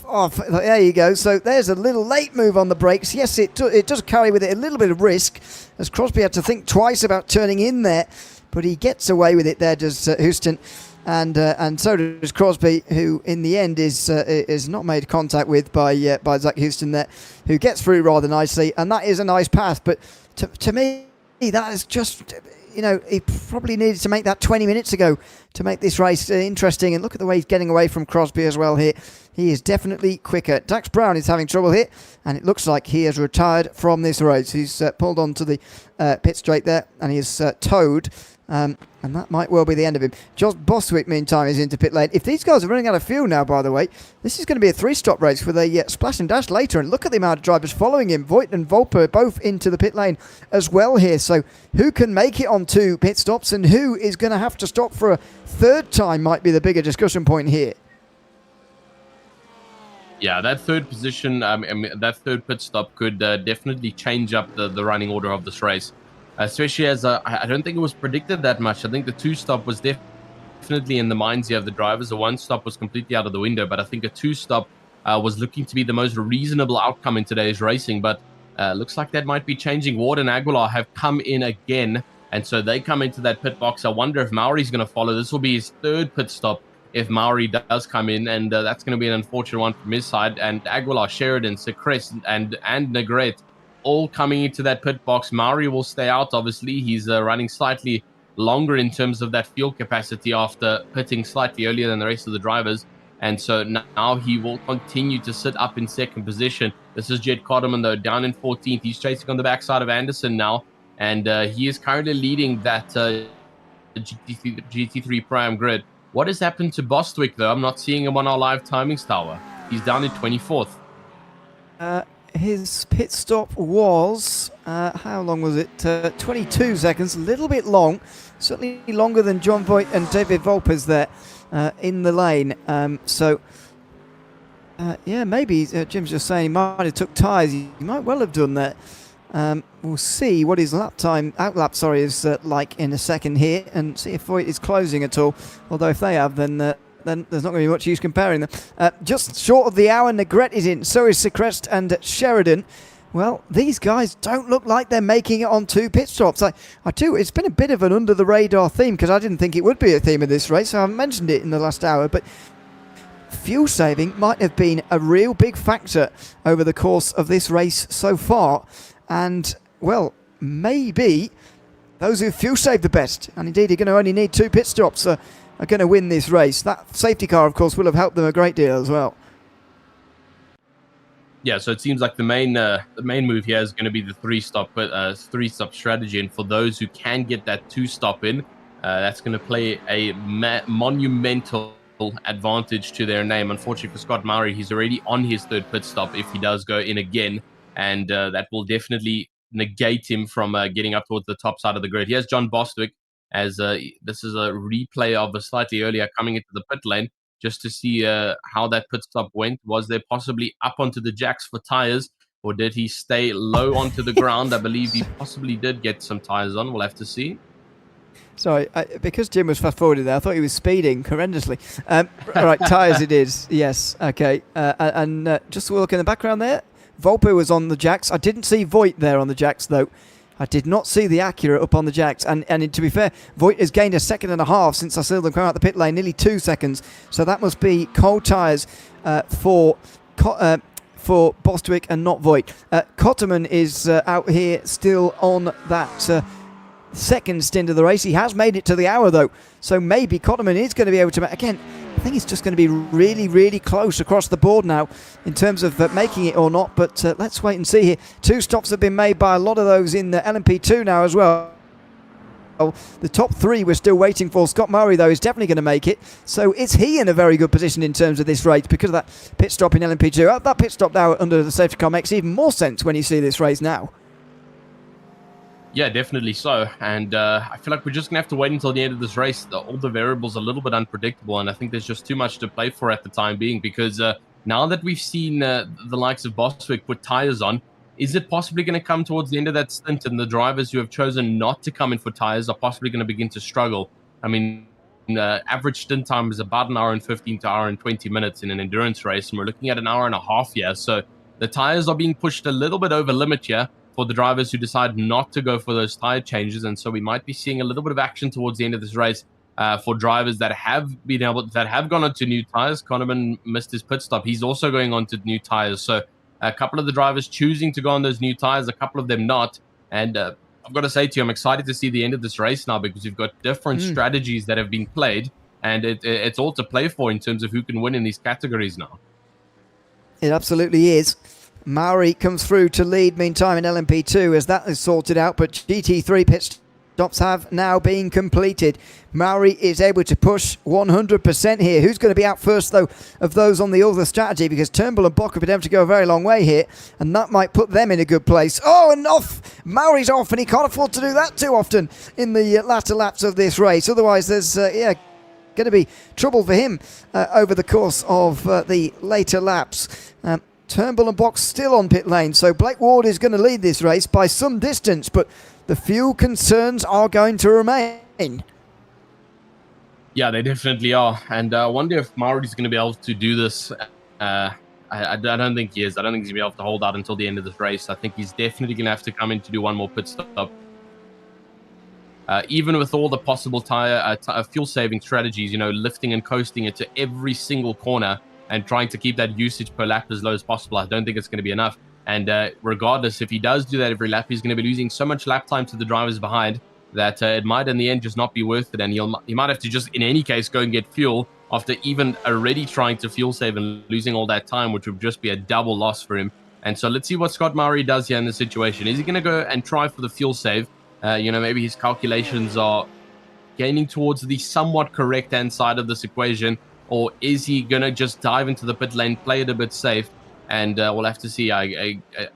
Oh, there you go. So there's a little late move on the brakes. Yes, it does carry with it a little bit of risk, as Crosby had to think twice about turning in there, but he gets away with it there, does Houston, and so does Crosby, who in the end is not made contact with by Zach Houston there, who gets through rather nicely, and that is a nice pass. But to me, that is just, he probably needed to make that 20 minutes ago to make this race interesting. And look at the way he's getting away from Crosby as well here. He is definitely quicker. Dax Brown is having trouble here, and it looks like he has retired from this race. He's pulled onto the pit straight there, and he is towed. And that might well be the end of him. Josh Bostwick, meantime, is into pit lane. If these guys are running out of fuel now, by the way, this is going to be a 3-stop race with a splash and dash later. And look at the amount of drivers following him. Voigt and Volper both into the pit lane as well here. So who can make it on 2 pit stops and who is going to have to stop for a 3rd time might be the bigger discussion point here. Yeah, that 3rd position, that 3rd pit stop could definitely change up the running order of this race. Especially as I don't think it was predicted that much. I think the 2-stop was definitely in the minds here of the drivers. The 1-stop was completely out of the window, but I think a 2-stop was looking to be the most reasonable outcome in today's racing. But looks like that might be changing. Ward and Aguilar have come in again, and so they come into that pit box. I wonder if Mauri's going to follow. This will be his 3rd pit stop if Mauri does come in, and that's going to be an unfortunate one from his side. And Aguilar, Sheridan, Secrest, and Negrete all coming into that pit box. Mauri will stay out, obviously. He's running slightly longer in terms of that fuel capacity after pitting slightly earlier than the rest of the drivers. And so now he will continue to sit up in 2nd position. This is Jed Cotterman, though, down in 14th. He's chasing on the backside of Anderson now. And he is currently leading that GT3 Pro-Am grid. What has happened to Bostwick, though? I'm not seeing him on our live timings tower. He's down in 24th. His pit stop was, how long was it? 22 seconds, a little bit long. Certainly longer than John Voigt and David Volper's there in the lane. Yeah, maybe Jim's just saying he might have took tyres. He might well have done that. We'll see what his outlap is like in a second here, and see if Voigt is closing at all. Although if they have, then there's not going to be much use comparing them. Just short of the hour, Negrete is in. So is Secrest and Sheridan. Well, these guys don't look like they're making it on 2 pit stops. It's been a bit of an under-the-radar theme, because I didn't think it would be a theme of this race. So I mentioned it in the last hour, but fuel saving might have been a real big factor over the course of this race so far. And, well, maybe those who fuel saved the best, and indeed are going to only need 2 pit stops, are going to win this race. That safety car, of course, will have helped them a great deal as well. Yeah, so it seems like the main move here is going to be the 3-stop strategy, and for those who can get that 2-stop in, that's going to play a monumental advantage to their name. Unfortunately for Scott Mauri, he's already on his 3rd pit stop if he does go in again, and that will definitely negate him from getting up towards the top side of the grid. Here's John Bostwick, as this is a replay of a slightly earlier coming into the pit lane, just to see how that pit stop went. Was there possibly up onto the jacks for tires, or did he stay low onto the ground? I believe he possibly did get some tires on. We'll have to see. Sorry, because Jim was fast-forwarded there, I thought he was speeding horrendously. All right, tyres it is. Yes, okay. And just a look in the background there. Volpe was on the jacks. I didn't see Voigt there on the jacks, though. I did not see the Acura up on the jacks. And to be fair, Voigt has gained 1.5 seconds since I saw them come out the pit lane, nearly 2 seconds. So that must be cold tyres for Bostwick and not Voigt. Cotterman is out here still on that 2nd stint of the race. He has made it to the hour, though. So maybe Cotterman is going to be able to again, I think it's just going to be really, really close across the board now in terms of making it or not. But let's wait and see here. 2 stops have been made by a lot of those in the LMP2 now as well. The top 3 we're still waiting for. Scott Murray, though, is definitely going to make it. So is he in a very good position in terms of this race because of that pit stop in LMP2. That pit stop now under the safety car makes even more sense when you see this race now. Yeah, definitely so. And I feel like we're just going to have to wait until the end of this race. All the variables are a little bit unpredictable, and I think there's just too much to play for at the time being, because now that we've seen the likes of Bostwick put tires on, Is it possibly going to come towards the end of that stint, and the drivers who have chosen not to come in for tires are possibly going to begin to struggle? I mean, average stint time is about an hour and 15 to hour and 20 minutes in an endurance race, and we're looking at an hour and a half here. So the tires are being pushed a little bit over limit here for the drivers who decide not to go for those tire changes, and so we might be seeing a little bit of action towards the end of this race for drivers that have gone onto new tires. Connerman missed his pit stop; he's also going onto new tires. So a couple of the drivers choosing to go on those new tires, a couple of them not, and I've got to say to you, I'm excited to see the end of this race now, because we've got different strategies that have been played, and it's all to play for in terms of who can win in these categories now. It absolutely is. Mauri comes through to lead meantime in LMP2 as that is sorted out, but GT3 pit stops have now been completed. Mauri is able to push 100% here. Who's going to be out first, though, of those on the other strategy? Because Turnbull and Bock have been able to go a very long way here, and that might put them in a good place. Oh, and off! Mauri's off, and he can't afford to do that too often in the latter laps of this race. Otherwise, there's, going to be trouble for him over the course of the later laps. Turnbull and Box still on pit lane, so Blake Ward is going to lead this race by some distance, but the fuel concerns are going to remain. Yeah, they definitely are, and I wonder if Mauri's going to be able to do this. I don't think he is. I don't think he's going to be able to hold out until the end of this race. I think he's definitely going to have to come in to do one more pit stop. Even with all the possible fuel-saving strategies, lifting and coasting it to every single corner and trying to keep that usage per lap as low as possible, I don't think it's going to be enough. And regardless, if he does do that every lap, he's going to be losing so much lap time to the drivers behind that it might in the end just not be worth it. And he might have to just, in any case, go and get fuel after even already trying to fuel save and losing all that time, which would just be a double loss for him. And so let's see what Scott Mauri does here in this situation. Is he going to go and try for the fuel save? Maybe his calculations are gaining towards the somewhat correct hand side of this equation, or is he going to just dive into the pit lane, play it a bit safe? And we'll have to see.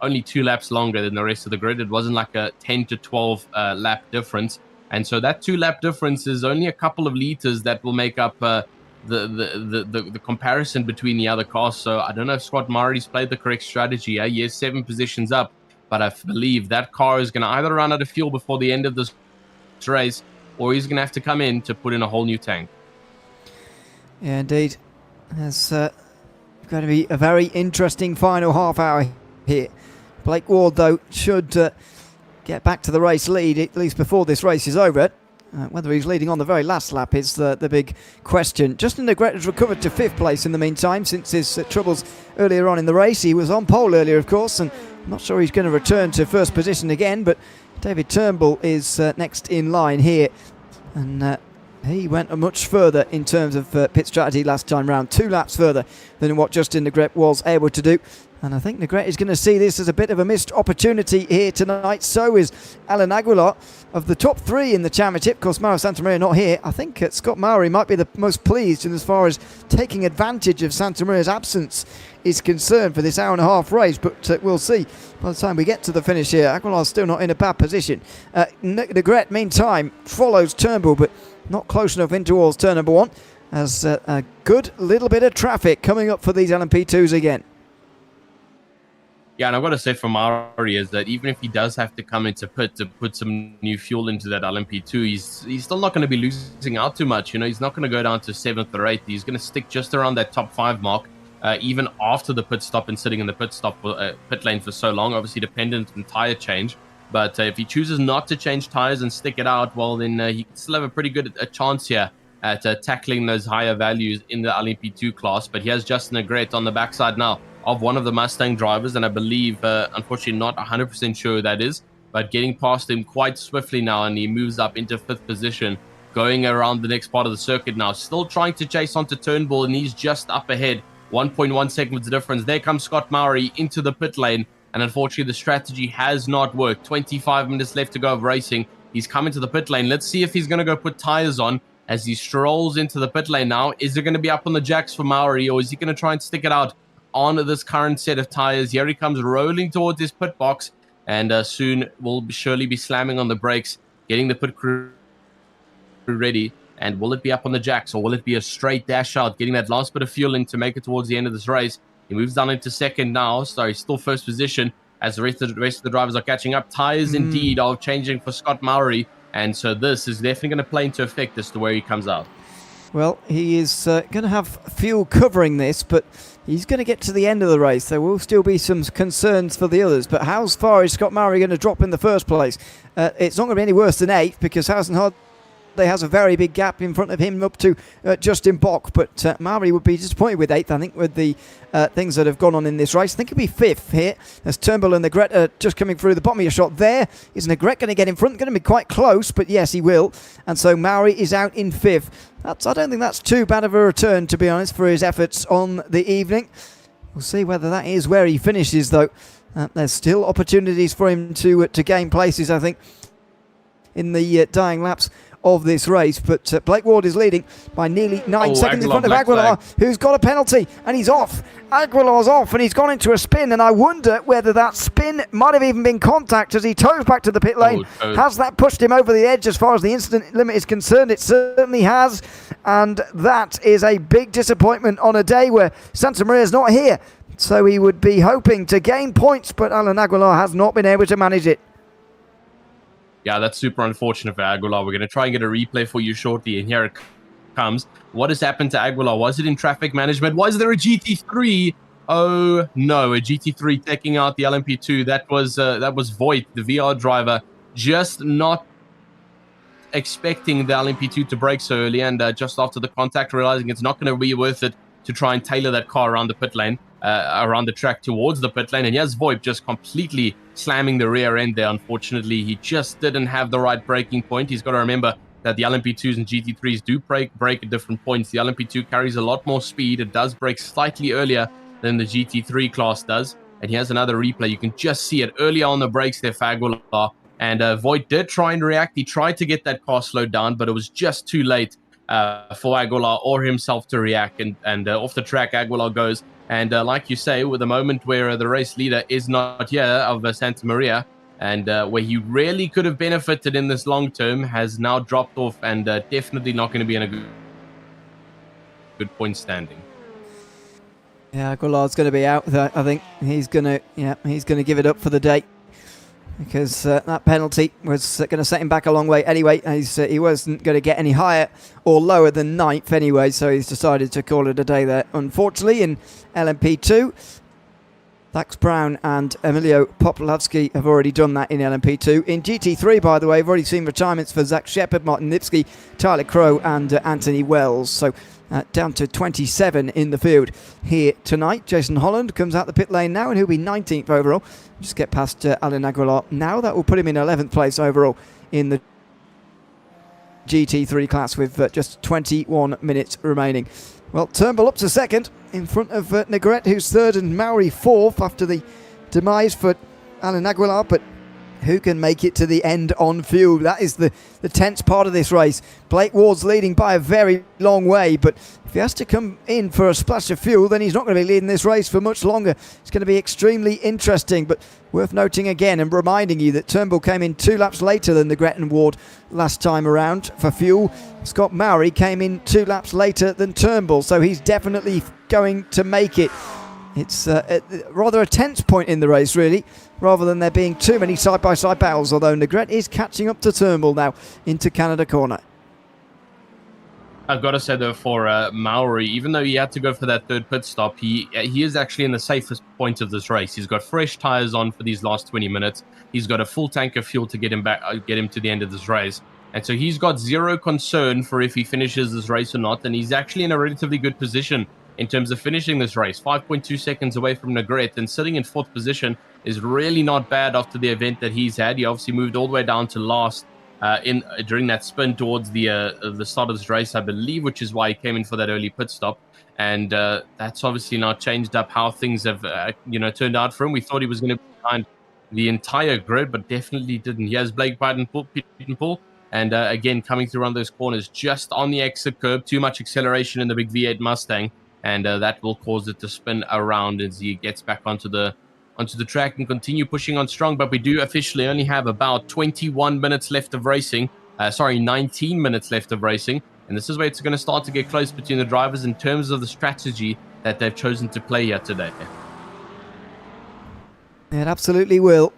Only 2 laps longer than the rest of the grid. It wasn't like a 10 to 12 lap difference. And so that 2 lap difference is only a couple of liters that will make up the comparison between the other cars. So I don't know if Scott Mauri's played the correct strategy. He is 7 positions up, but I believe that car is going to either run out of fuel before the end of this race, or he's going to have to come in to put in a whole new tank. Yeah, indeed. There's going to be a very interesting final half hour here. Blake Ward, though, should get back to the race lead, at least before this race is over. Whether he's leading on the very last lap is the big question. Justin Negret has recovered to 5th place in the meantime since his troubles earlier on in the race. He was on pole earlier, of course, and I'm not sure he's going to return to first position again, but David Turnbull is next in line here. And he went much further in terms of pit strategy last time round, 2 laps further than what Justin Negret was able to do. And I think Negret is going to see this as a bit of a missed opportunity here tonight. So is Alan Aguilar. Of the top 3 in the championship, of course, Mauro Santamaria not here. I think Scott Mauri might be the most pleased in as far as taking advantage of Santamaria's absence is concerned for this hour-and-a-half race. But we'll see by the time we get to the finish here. Aguilar's still not in a bad position. Negret, meantime, follows Turnbull, but not close enough in towards turn number 1. As a good little bit of traffic coming up for these LMP2s again. Yeah, and I've got to say for Mauri is that even if he does have to come into pit to put some new fuel into that LMP2, he's still not going to be losing out too much. He's not going to go down to 7th or 8th. He's going to stick just around that top 5 mark, even after the pit stop and sitting in the pit lane for so long, obviously dependent on tire change. But if he chooses not to change tires and stick it out, well, then he can still have a pretty good chance here at tackling those higher values in the LMP2 class. But he has Justin Negret on the backside now of one of the Mustang drivers, and I believe, unfortunately, not 100% sure who that is, but getting past him quite swiftly now, and he moves up into 5th position, going around the next part of the circuit now, still trying to chase onto Turnbull, and he's just up ahead, 1.1 seconds difference. There comes Scott Mauri into the pit lane, and unfortunately, the strategy has not worked. 25 minutes left to go of racing. He's coming to the pit lane. Let's see if he's going to go put tires on as he strolls into the pit lane now. Is it going to be up on the jacks for Mauri, or is he going to try and stick it out on this current set of tires? Here he comes rolling towards his pit box, and soon will surely be slamming on the brakes, getting the pit crew ready. And will it be up on the jacks, or will it be a straight dash out, getting that last bit of fuel in to make it towards the end of this race? He moves down into 2nd now, so he's still 1st position, as the rest of the drivers are catching up. Tires indeed are changing for Scott Mowry, and so this is definitely going to play into effect as to where he comes out. Well, he is going to have fuel covering this, but he's going to get to the end of the race. There will still be some concerns for the others, but how far is Scott Mowry going to drop in the first place? It's not going to be any worse than 8th, because Hausenhard has a very big gap in front of him up to Justin Bock, but Mowry would be disappointed with 8th, I think, with the things that have gone on in this race. I think he'll be 5th here, as Turnbull and Negrete are just coming through the bottom of your shot there. Is Negrete going to get in front? Going to be quite close, but yes, he will. And so Mowry is out in 5th. I don't think that's too bad of a return, to be honest, for his efforts on the evening. We'll see whether that is where he finishes, though. There's still opportunities for him to gain places, I think, in the dying laps of this race, but Blake Ward is leading by nearly 9 seconds in front of Aguilar, who's got a penalty, and he's off. Aguilar's off, and he's gone into a spin, and I wonder whether that spin might have even been contact as he toes back to the pit lane. Has that pushed him over the edge as far as the incident limit is concerned? It certainly has, and that is a big disappointment on a day where Santa Maria's not here, so he would be hoping to gain points, but Alan Aguilar has not been able to manage it. Yeah, that's super unfortunate for Aguilar. We're going to try and get a replay for you shortly, and here it comes. What has happened to Aguilar? Was it in traffic management? Was there a GT3? Oh, no, a GT3 taking out the LMP2. That was Voigt, the VR driver, just not expecting the LMP2 to brake so early, and just after the contact, realizing it's not going to be worth it to try and tailor that car around the pit lane, around the track towards the pit lane. And here's Voigt just completely slamming the rear end there. Unfortunately, he just didn't have the right braking point. He's got to remember that the LMP2s and GT3s do brake at different points. The LMP2 carries a lot more speed. It does brake slightly earlier than the GT3 class does. And here's another replay. You can just see it earlier on the brakes there for Aguilar. And Voigt did try and react. He tried to get that car slowed down, but it was just too late for Aguilar or himself to react. And off the track, Aguilar goes. And like you say, with a moment where the race leader is not here of Santa Maria, and where he really could have benefited in this long term, has now dropped off, and definitely not going to be in a good point standing. Yeah, Aguilar's going to be out. I think he's going to give it up for the day, because that penalty was going to set him back a long way anyway. He wasn't going to get any higher or lower than 9th anyway, so he's decided to call it a day there. Unfortunately, in LMP2, Dax Brown and Emilio Poplavsky have already done that in LMP2. In GT3, by the way, we've already seen retirements for Zach Shepard, Martin Lipsky, Tyler Crow and Anthony Wells. So down to 27 in the field here tonight. Jason Holland comes out the pit lane now, and he'll be 19th overall. Just get past Alan Aguilar now. That will put him in 11th place overall in the GT3 class with just 21 minutes remaining. Well, Turnbull up to 2nd in front of Negrete, who's 3rd, and Mowry 4th after the demise for Alan Aguilar, but who can make it to the end on fuel? That is the tense part of this race. Blake Ward's leading by a very long way, but if he has to come in for a splash of fuel, then he's not going to be leading this race for much longer. It's going to be extremely interesting, but worth noting again and reminding you that Turnbull came in 2 laps later than the Negrete and Ward last time around for fuel. Scott Mowry came in 2 laps later than Turnbull, so he's definitely going to make it. It's rather a tense point in the race, really, rather than there being too many side-by-side battles, although Negrete is catching up to Turnbull now into Canada corner. I've got to say, though, for Mowry, even though he had to go for that 3rd pit stop, he is actually in the safest point of this race. He's got fresh tyres on for these last 20 minutes. He's got a full tank of fuel to get him to the end of this race. And so he's got zero concern for if he finishes this race or not, and he's actually in a relatively good position in terms of finishing this race. 5.2 seconds away from Negrete, and sitting in 4th position is really not bad after the event that he's had. He obviously moved all the way down to last during that spin towards the start of this race, I believe, which is why he came in for that early pit stop. And that's obviously now changed up how things have turned out for him. We thought he was going to be behind the entire grid, but definitely didn't. He has Blake Bitepoint, and again, coming through on those corners just on the exit curb. Too much acceleration in the big V8 Mustang, and that will cause it to spin around as he gets back onto the track and continue pushing on strong. But we do officially only have about 21 minutes left of racing. 19 minutes left of racing. And this is where it's going to start to get close between the drivers in terms of the strategy that they've chosen to play here today. It absolutely will.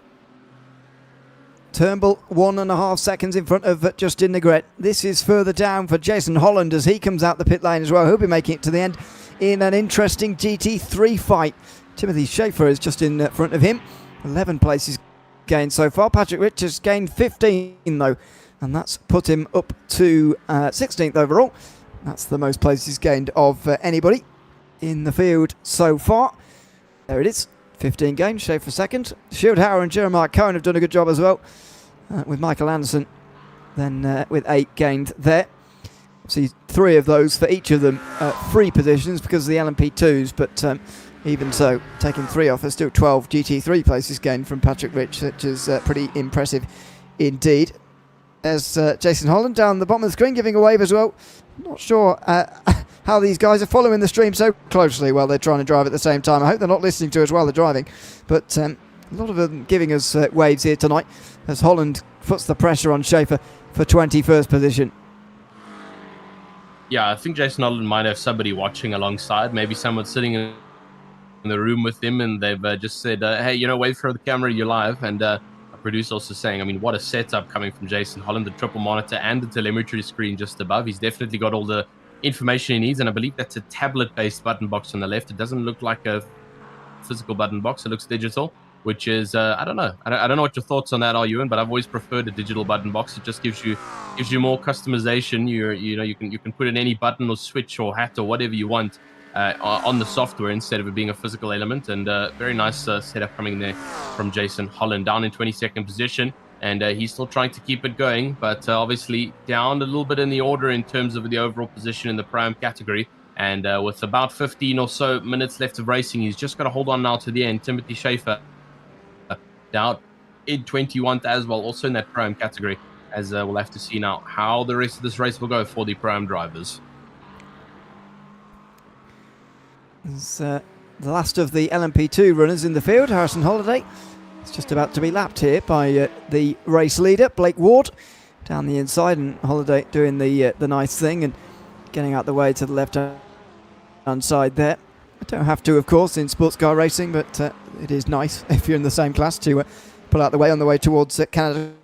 Turnbull 1.5 seconds in front of Justin Negret. This is further down for Jason Holland as he comes out the pit lane as well. He'll be making it to the end in an interesting GT3 fight. Timothy Schaefer is just in front of him. 11 places gained so far. Patrick Rich has gained 15 though, and that's put him up to 16th overall. That's the most places gained of anybody in the field so far. There it is. 15 gained, Schaefer second. Schildhauer and Jeremiah Cohen have done a good job as well, with Michael Anderson then with 8 gained there. See 3 of those for each of them, 3 positions because of the LMP2s, but even so, taking 3 off, there's still 12 GT3 places gained from Patrick Rich, which is pretty impressive indeed. There's Jason Holland down the bottom of the screen giving a wave as well. Not sure how these guys are following the stream so closely while they're trying to drive at the same time. I hope they're not listening to us while they're driving, but a lot of them giving us waves here tonight as Holland puts the pressure on Schaefer for 21st position. Yeah, I think Jason Holland might have somebody watching alongside, maybe someone sitting in the room with him, and they've just said, hey, wave for the camera, you're live. And a producer also saying, I mean, what a setup coming from Jason Holland, the triple monitor and the telemetry screen just above. He's definitely got all the information he needs, and I believe that's a tablet-based button box on the left. It doesn't look like a physical button box. It looks digital, which is, I don't know. I don't know what your thoughts on that are, Ewan, but I've always preferred a digital button box. It just gives you more customization. You can put in any button or switch or hat or whatever you want on the software instead of it being a physical element. And very nice setup coming there from Jason Holland, down in 22nd position. And he's still trying to keep it going, but obviously down a little bit in the order in terms of the overall position in the Pro-Am category. And with about 15 or so minutes left of racing, he's just got to hold on now to the end. Timothy Schaefer down in 21st as well, also in that Pro-Am category, as we'll have to see now how the rest of this race will go for the Pro-Am drivers. It's the last of the LMP2 runners in the field, Harrison Holliday. It's just about to be lapped here by the race leader, Blake Ward, down the inside, and Holliday doing the nice thing and getting out the way to the left-hand side there. I don't have to, of course, in sports car racing, but it is nice if you're in the same class to pull out the way on the way towards Canada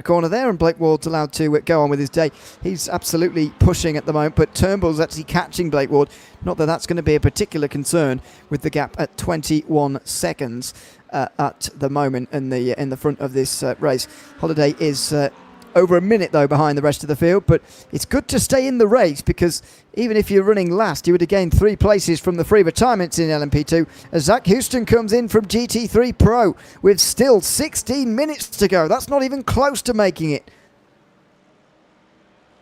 corner there, and Blake Ward's allowed to go on with his day. He's absolutely pushing at the moment, but Turnbull's actually catching Blake Ward. Not that that's going to be a particular concern with the gap at 21 seconds at the moment in the front of this race. Holliday is over a minute though behind the rest of the field, but it's good to stay in the race because even if you're running last, you would have gained 3 places from the free retirements in LMP2 as Zach Houston comes in from GT3 Pro with still 16 minutes to go. That's not even close to making it.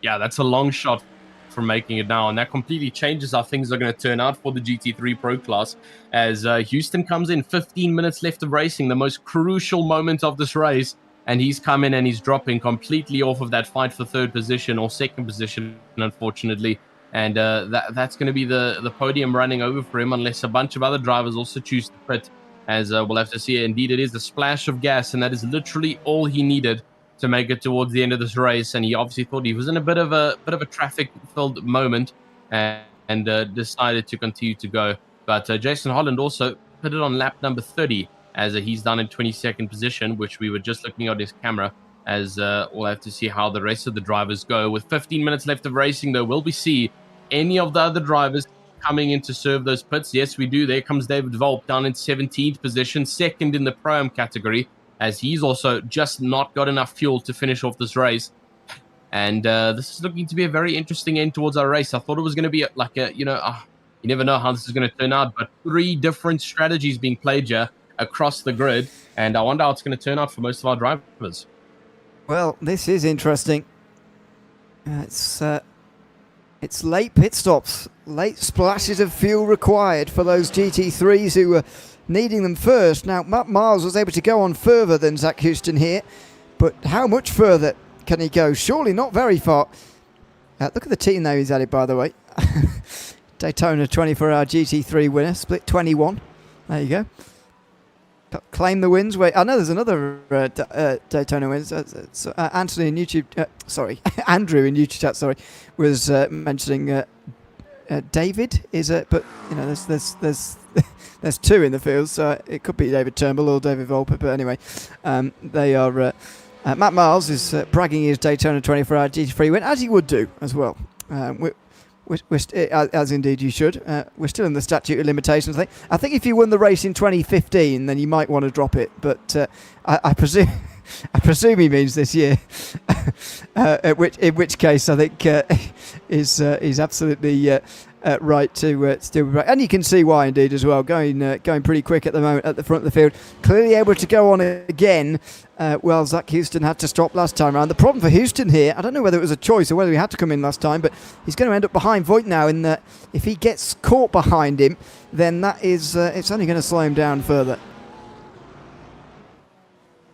Yeah, that's a long shot from making it now, and that completely changes how things are going to turn out for the GT3 Pro class as Houston comes in 15 minutes left of racing, the most crucial moment of this race. And he's come in and he's dropping completely off of that fight for 3rd position or 2nd position, unfortunately. And that's going to be the podium running over for him unless a bunch of other drivers also choose to pit, as we'll have to see. Indeed, it is a splash of gas, and that is literally all he needed to make it towards the end of this race. And he obviously thought he was in a bit of a traffic-filled moment and decided to continue to go. But Jason Holland also pitted on lap number 30. As he's down in 22nd position, which we were just looking at his camera, as we'll have to see how the rest of the drivers go. With 15 minutes left of racing, though, will we see any of the other drivers coming in to serve those pits? Yes, we do. There comes David Volp down in 17th position, 2nd in the Pro-Am category, as he's also just not got enough fuel to finish off this race. And this is looking to be a very interesting end towards our race. I thought it was going to be like a, you never know how this is going to turn out, but 3 different strategies being played here across the grid, and I wonder how it's going to turn out for most of our drivers. Well, this is interesting. It's late pit stops, late splashes of fuel required for those GT3s who were needing them first. Now, Matt Miles was able to go on further than Zach Houston here, but how much further can he go? Surely not very far. Look at the team there he's added, by the way. Daytona 24-hour GT3 winner, split 21. There you go. Claim the wins. Wait, I know there's another Daytona wins. Anthony in YouTube, Andrew in YouTube chat, was mentioning David is it, but there's there's two in the field, so it could be David Turnbull or David Volper. But anyway, they are. Matt Miles is bragging his Daytona 24-hour GT3 win, as he would do as well. As indeed you should. We're still in the statute of limitations. I think if you won the race in 2015, then you might want to drop it. But I presume he means this year. In which case, I think is absolutely right to still be right. And you can see why indeed as well. Going pretty quick at the moment at the front of the field. Clearly able to go on again. Well, Zach Houston had to stop last time around. The problem for Houston here, I don't know whether it was a choice or whether he had to come in last time, but he's going to end up behind Voigt now. In that, if he gets caught behind him, then that is it's only going to slow him down further.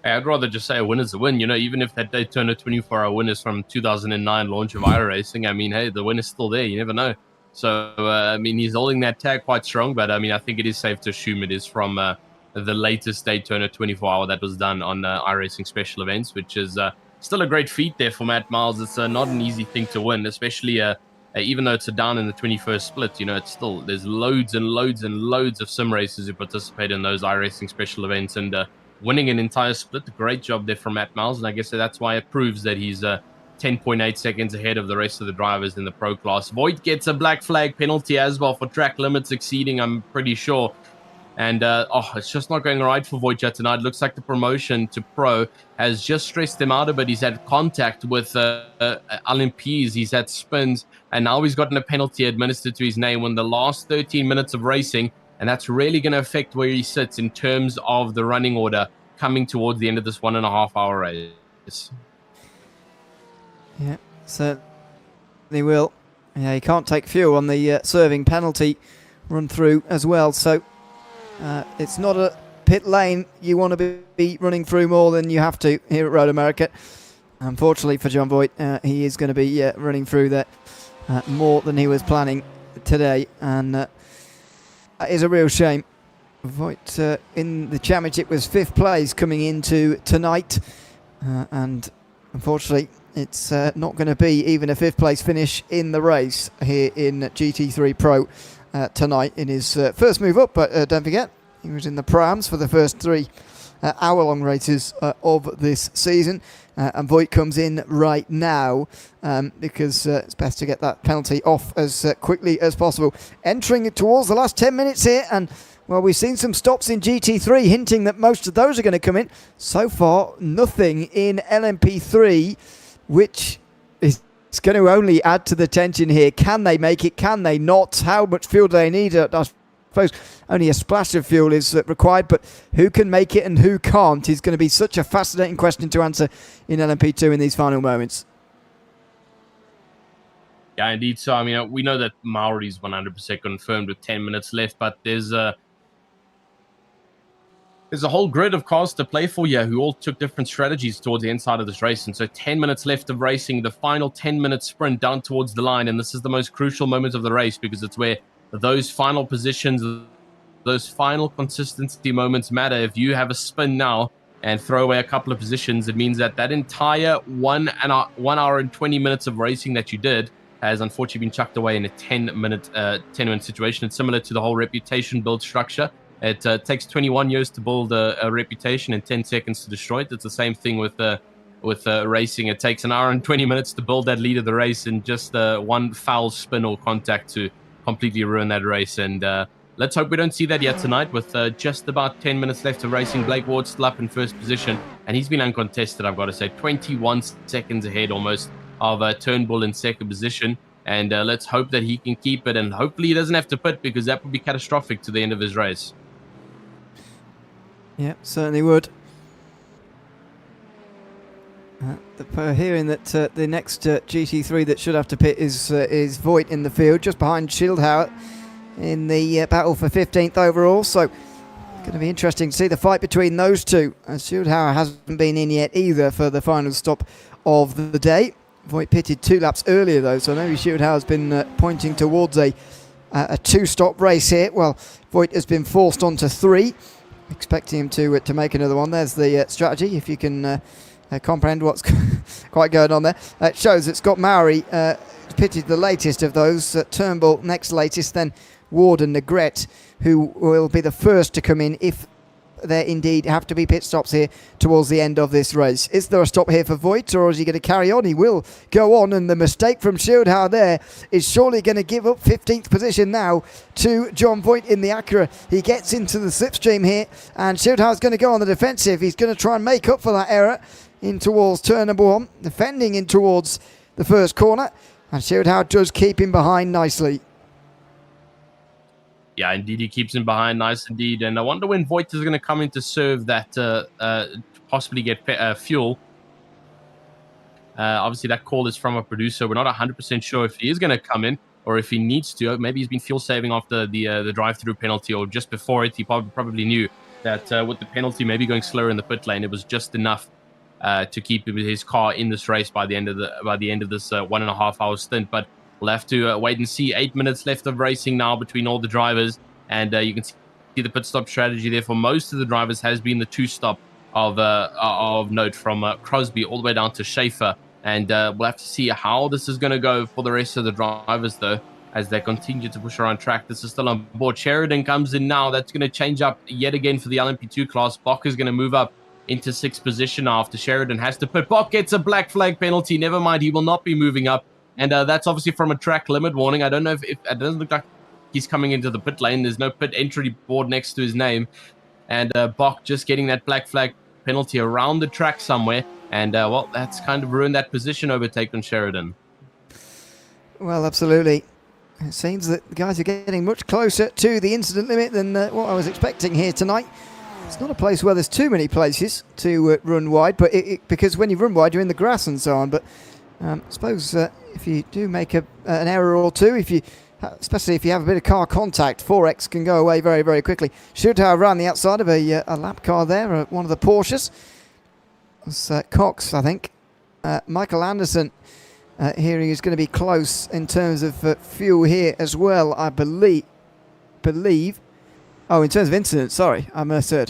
I'd rather just say a win is a win. Even if that Daytona 24-hour win is from 2009 launch of iRacing, I mean, hey, the win is still there. You never know. So, he's holding that tag quite strong, but I think it is safe to assume it is from the latest Daytona 24-hour that was done on iRacing special events, which is still a great feat there for Matt Miles. It's not an easy thing to win, especially even though it's a down in the 21st split. It's still, there's loads and loads and loads of sim racers who participate in those iRacing special events, and winning an entire split, great job there from Matt Miles, and I guess that's why it proves that he's 10.8 seconds ahead of the rest of the drivers in the pro class. Voigt gets a black flag penalty as well for track limits exceeding, I'm pretty sure. And it's just not going right for Voigt yet tonight. Looks like the promotion to pro has just stressed him out a bit. He's had contact with LMPs, he's had spins, and now he's gotten a penalty administered to his name in the last 13 minutes of racing. And that's really going to affect where he sits in terms of the running order coming towards the end of this 1.5 hour race. Yeah, certainly will. Yeah, he can't take fuel on the serving penalty run through as well. So it's not a pit lane you want to be running through more than you have to here at Road America. Unfortunately for John Voigt, he is going to be running through that more than he was planning today. And that is a real shame. Voigt in the championship was 5th place coming into tonight. And unfortunately, it's not going to be even a 5th place finish in the race here in GT3 Pro tonight in his first move up. But don't forget, he was in the Prams for the first 3 hour-long races of this season. And Voigt comes in right now because it's best to get that penalty off as quickly as possible. Entering towards the last 10 minutes here, and well, we've seen some stops in GT3 hinting that most of those are going to come in. So far, nothing in LMP3, which is going to only add to the tension here. Can they make it? Can they not? How much fuel do they need? I suppose only a splash of fuel is required, but who can make it and who can't is going to be such a fascinating question to answer in LMP2 in these final moments. Yeah, indeed. So, we know that Maori's 100% confirmed with 10 minutes left, but there's a whole grid of cars to play for here who all took different strategies towards the inside of this race. And so 10 minutes left of racing, the final 10-minute sprint down towards the line. And this is the most crucial moment of the race because it's where those final positions, those final consistency moments matter. If you have a spin now and throw away a couple of positions, it means that entire 1 hour and 20 minutes of racing that you did has unfortunately been chucked away in a 10-minute situation. It's similar to the whole reputation build structure. It takes 21 years to build a reputation and 10 seconds to destroy it. It's the same thing with racing. It takes 1 hour and 20 minutes to build that lead of the race, and just one foul spin or contact to completely ruin that race. And let's hope we don't see that yet tonight. With just about 10 minutes left of racing, Blake Ward's still up in first position, and he's been uncontested, I've got to say. 21 seconds ahead almost of Turnbull in second position. And let's hope that he can keep it, and hopefully he doesn't have to pit, because that would be catastrophic to the end of his race. Yeah, certainly would. Hearing that the next GT3 that should have to pit is Voigt in the field, just behind Schildhauer in the battle for 15th overall. So it's going to be interesting to see the fight between those two. Schildhauer hasn't been in yet either for the final stop of the day. Voigt pitted 2 laps earlier though, so maybe Schildhauer's been pointing towards a 2-stop race here. Well, Voigt has been forced onto 3. Expecting him to make another one. There's the strategy, if you can comprehend what's quite going on there. It shows that Scott Mowry pitted the latest of those. Turnbull next latest, then Ward and Negret, who will be the first to come in if there indeed have to be pit stops here towards the end of this race. Is there a stop here for Voigt, or is he going to carry on? He will go on, and the mistake from Schildhauer there is surely going to give up 15th position now to John Voigt in the Acura. He gets into the slipstream here, and Schildhauer's going to go on the defensive. He's going to try and make up for that error in towards turn number 1, defending in towards the first corner, and Schildhauer does keep him behind nicely. Yeah, indeed, he keeps him behind, nice indeed. And I wonder when Voigt is going to come in to serve that, possibly get fuel. Obviously, that call is from a producer. We're not 100% sure if he is going to come in or if he needs to. Maybe he's been fuel saving after the drive-through penalty, or just before it. He probably knew that with the penalty, maybe going slower in the pit lane, it was just enough to keep his car in this race by the end of this 1.5 hour stint. But we'll have to wait and see. 8 minutes left of racing now between all the drivers. And you can see the pit stop strategy there for most of the drivers has been the 2-stop of note from Crosby all the way down to Schaefer. And we'll have to see how this is going to go for the rest of the drivers, though, as they continue to push around track. This is still on board. Sheridan comes in now. That's going to change up yet again for the LMP2 class. Bach is going to move up into 6th position after Sheridan has to pit. Bach gets a black flag penalty. Never mind, he will not be moving up. And that's obviously from a track limit warning. I don't know if it doesn't look like he's coming into the pit lane. There's no pit entry board next to his name. And Bach just getting that black flag penalty around the track somewhere. And, well, that's kind of ruined that position overtake on Sheridan. Well, absolutely. It seems that the guys are getting much closer to the incident limit than what I was expecting here tonight. It's not a place where there's too many places to run wide, but because when you run wide, you're in the grass and so on. But I suppose if you do make an error or two, especially if you have a bit of car contact, 4X can go away very, very quickly. Schildhauer around the outside of a lap car there, one of the Porsches. It's Cox, I think. Michael Anderson here is going to be close in terms of fuel here as well, I believe. Oh, in terms of incidents, sorry, I misheard.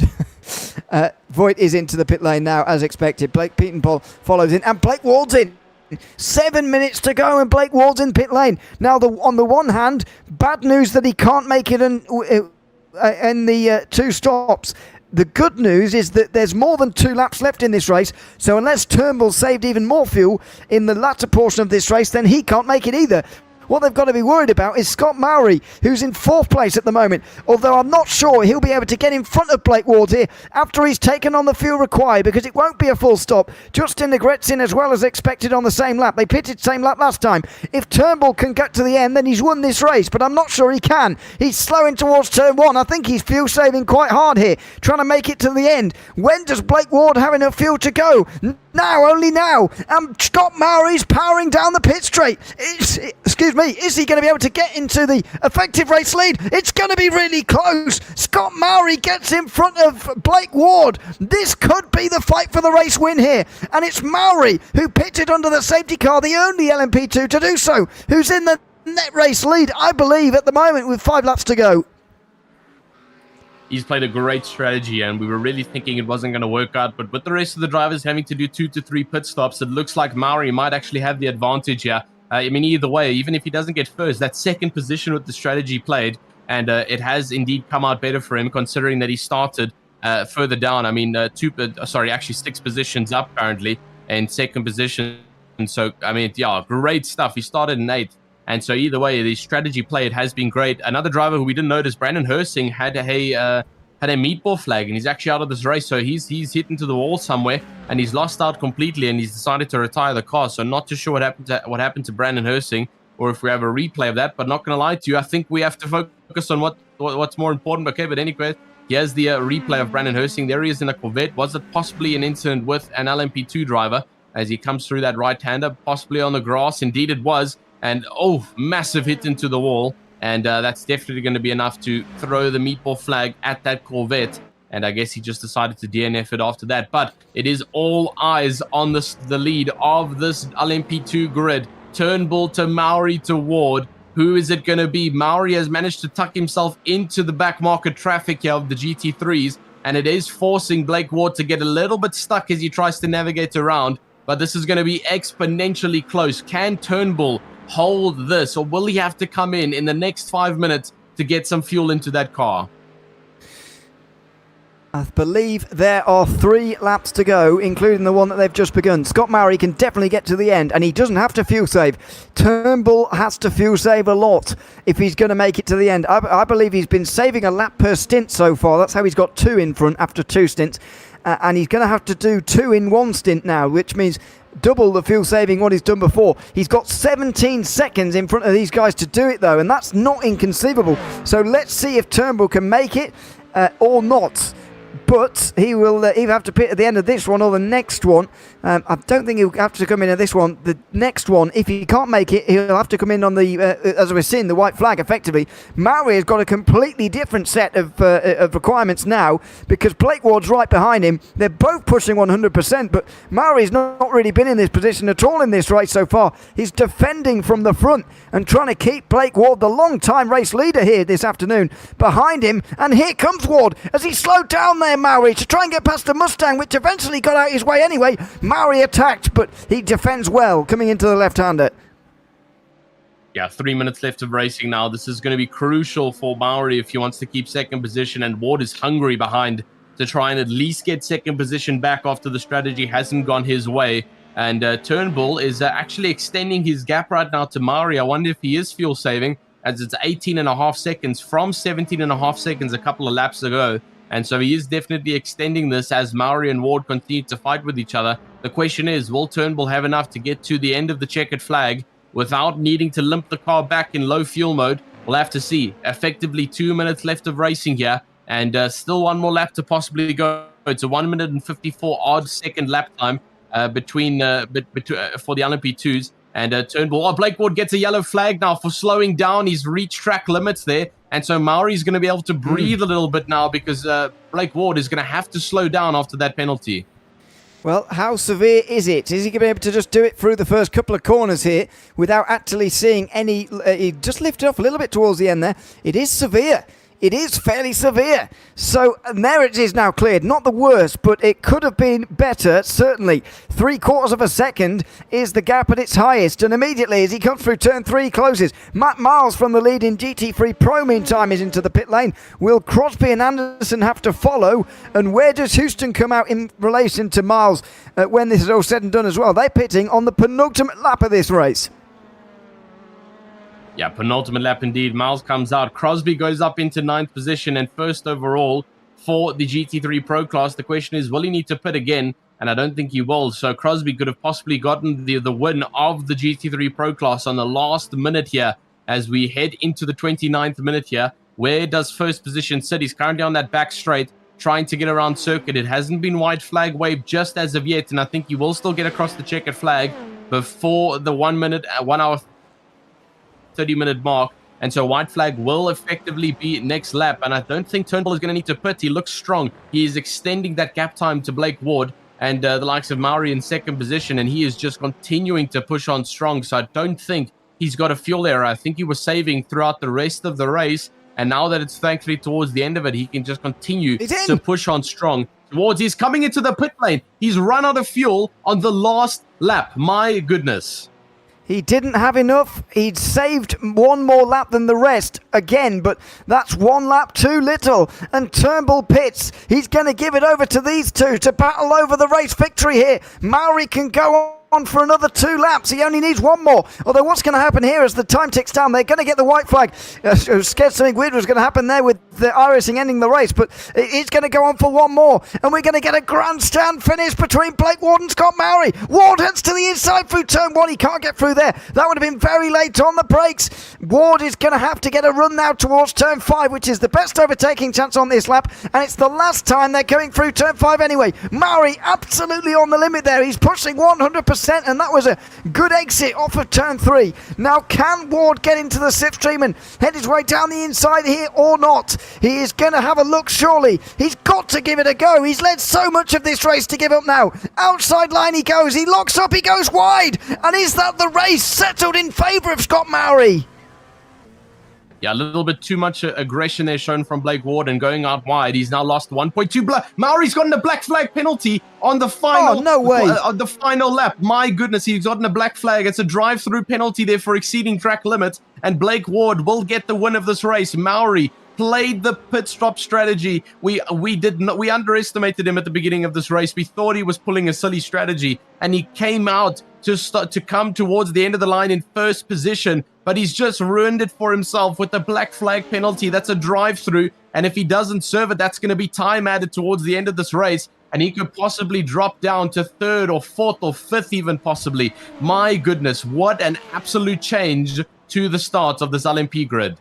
Voigt is into the pit lane now, as expected. Blake Pietenpol follows in, and Blake Ward's in. 7 minutes to go, and Blake Ward's in pit lane. Now, on the one hand, bad news that he can't make it in the 2 stops. The good news is that there's more than 2 laps left in this race, so unless Turnbull saved even more fuel in the latter portion of this race, then he can't make it either. What they've got to be worried about is Scott Mowry, who's in 4th place at the moment, although I'm not sure he'll be able to get in front of Blake Ward here after he's taken on the fuel required, because it won't be a full stop. Justin Negret's in as well as expected on the same lap. They pitted same lap last time. If Turnbull can get to the end, then he's won this race, but I'm not sure he can. He's slowing towards turn 1. I think he's fuel saving quite hard here, trying to make it to the end. When does Blake Ward have enough fuel to go? Now, only now. Scott Mowry's powering down the pit straight. Is he going to be able to get into the effective race lead? It's going to be really close. Scott Mowry gets in front of Blake Ward. This could be the fight for the race win here. And it's Mowry, who pitted under the safety car, the only LMP2 to do so, who's in the net race lead, I believe, at the moment with 5 laps to go. He's played a great strategy, and we were really thinking it wasn't going to work out. But with the rest of the drivers having to do 2 to 3 pit stops, it looks like Mowry might actually have the advantage here. I mean, either way, even if he doesn't get first, that 2nd position with the strategy played, and it has indeed come out better for him, considering that he started further down. I mean, 6 positions up currently in 2nd position. And so, I mean, yeah, great stuff. He started in 8th. And so either way, the strategy played has been great. Another driver who we didn't notice, Brandon Hersing, had a meatball flag, and he's actually out of this race. So he's hit into the wall somewhere, and he's lost out completely, and he's decided to retire the car. So not too sure what happened to Brandon Hersing, or if we have a replay of that. But not going to lie to you, I think we have to focus on what's more important. Okay, but anyway, here's the replay of Brandon Hersing. There he is in a Corvette. Was it possibly an incident with an LMP2 driver as he comes through that right-hander, possibly on the grass? Indeed it was. And, massive hit into the wall. And that's definitely going to be enough to throw the meatball flag at that Corvette. And I guess he just decided to DNF it after that. But it is all eyes on the lead of this LMP2 grid. Turnbull to Mowry to Ward. Who is it going to be? Mowry has managed to tuck himself into the back market traffic here of the GT3s. And it is forcing Blake Ward to get a little bit stuck as he tries to navigate around. But this is going to be exponentially close. Can Turnbull hold this, or will he have to come in the next 5 minutes to get some fuel into that car. I believe there are 3 laps to go, including the one that they've just begun. Scott Murray can definitely get to the end, and he doesn't have to fuel save. Turnbull has to fuel save a lot if he's going to make it to the end. I believe he's been saving a lap per stint so far. That's how he's got 2 in front after 2 stints. And he's going to have to do 2 in 1 stint now, which means double the fuel saving what he's done before. He's got 17 seconds in front of these guys to do it, though, and that's not inconceivable. So let's see if Turnbull can make it or not. But he will either have to pit at the end of this one or the next one. I don't think he'll have to come in at this one. The next one, if he can't make it, he'll have to come in on the, as we're seeing, the white flag, effectively. Mauri has got a completely different set of requirements now because Blake Ward's right behind him. They're both pushing 100%, but Mauri's not really been in this position at all in this race so far. He's defending from the front and trying to keep Blake Ward, the long-time race leader here this afternoon, behind him. And here comes Ward as he slowed down there, Mauri, to try and get past the Mustang, which eventually got out his way anyway. Mauri attacked, but he defends well, coming into the left-hander. Yeah, 3 minutes left of racing now. This is going to be crucial for Mauri if he wants to keep second position, and Ward is hungry behind to try and at least get second position back after the strategy hasn't gone his way. And Turnbull is actually extending his gap right now to Mauri. I wonder if he is fuel saving, as it's 18.5 seconds from 17.5 seconds a couple of laps ago. And so he is definitely extending this as Mauri and Ward continue to fight with each other. The question is, will Turnbull have enough to get to the end of the checkered flag without needing to limp the car back in low fuel mode? We'll have to see. Effectively 2 minutes left of racing here, and still one more lap to possibly go. It's a 1 minute and 54 odd second lap time for the LMP2s. And Turnbull, Blake Ward gets a yellow flag now for slowing down. He's reached track limits there. And so Mauri's going to be able to breathe a little bit now because Blake Ward is going to have to slow down after that penalty. Well, how severe is it? Is he going to be able to just do it through the first couple of corners here without actually seeing any... he just lifted off a little bit towards the end there. It is severe. It is fairly severe. So there it is now cleared. Not the worst, but it could have been better, certainly. 3/4 of a second is the gap at its highest. And immediately as he comes through turn 3, closes. Matt Miles from the lead in GT3 Pro, meantime, is into the pit lane. Will Crosby and Anderson have to follow? And where does Houston come out in relation to Miles when this is all said and done as well? They're pitting on the penultimate lap of this race. Yeah, penultimate lap indeed. Miles comes out. Crosby goes up into 9th position and first overall for the GT3 Pro class. The question is, will he need to pit again? And I don't think he will. So Crosby could have possibly gotten the win of the GT3 Pro class on the last minute here as we head into the 29th minute here. Where does first position sit? He's currently on that back straight, trying to get around circuit. It hasn't been white flag waved just as of yet, and I think he will still get across the checkered flag before the 1 hour 30-minute mark, and so white flag will effectively be next lap. And I don't think Turnbull is going to need to pit. He looks strong. He is extending that gap time to Blake Ward and the likes of Mauri in second position, and he is just continuing to push on strong. So I don't think he's got a fuel error. I think he was saving throughout the rest of the race, and now that it's thankfully towards the end of it, he can just continue to push on strong. He's coming into the pit lane. He's run out of fuel on the last lap. My goodness. He didn't have enough. He'd saved one more lap than the rest again, but that's one lap too little. And Turnbull pits. He's going to give it over to these two to battle over the race victory here. Mauri can go on for another 2 laps. He only needs one more. Although what's going to happen here as the time ticks down, they're going to get the white flag. I was scared something weird was going to happen there with the irising ending the race, but it's going to go on for one more. And we're going to get a grandstand finish between Blake Ward and Scott Mauri. Ward heads to the inside through turn 1. He can't get through there. That would have been very late on the brakes. Ward is going to have to get a run now towards turn 5, which is the best overtaking chance on this lap. And it's the last time they're going through turn 5 anyway. Mauri absolutely on the limit there. He's pushing 100%. And that was a good exit off of turn 3. Now, can Ward get into the slipstream and head his way down the inside here or not? He is going to have a look, surely. He's got to give it a go. He's led so much of this race to give up now. Outside line he goes. He locks up. He goes wide. And is that the race settled in favour of Scott Mauri? Yeah, a little bit too much aggression there shown from Blake Ward and going out wide. He's now lost 1.2. Mauri's gotten a black flag penalty on the final. Oh, no way. On the final lap. My goodness, he's gotten a black flag. It's a drive-through penalty there for exceeding track limits. and Blake Ward will get the win of this race. Mauri played the pit stop strategy. We underestimated him at the beginning of this race. We thought he was pulling a silly strategy, and he came out to come towards the end of the line in first position, but he's just ruined it for himself with the black flag penalty. That's a drive-through, and if he doesn't serve it, that's going to be time added towards the end of this race, and he could possibly drop down to third or fourth or fifth even possibly. My goodness, what an absolute change to the start of this LMP grid.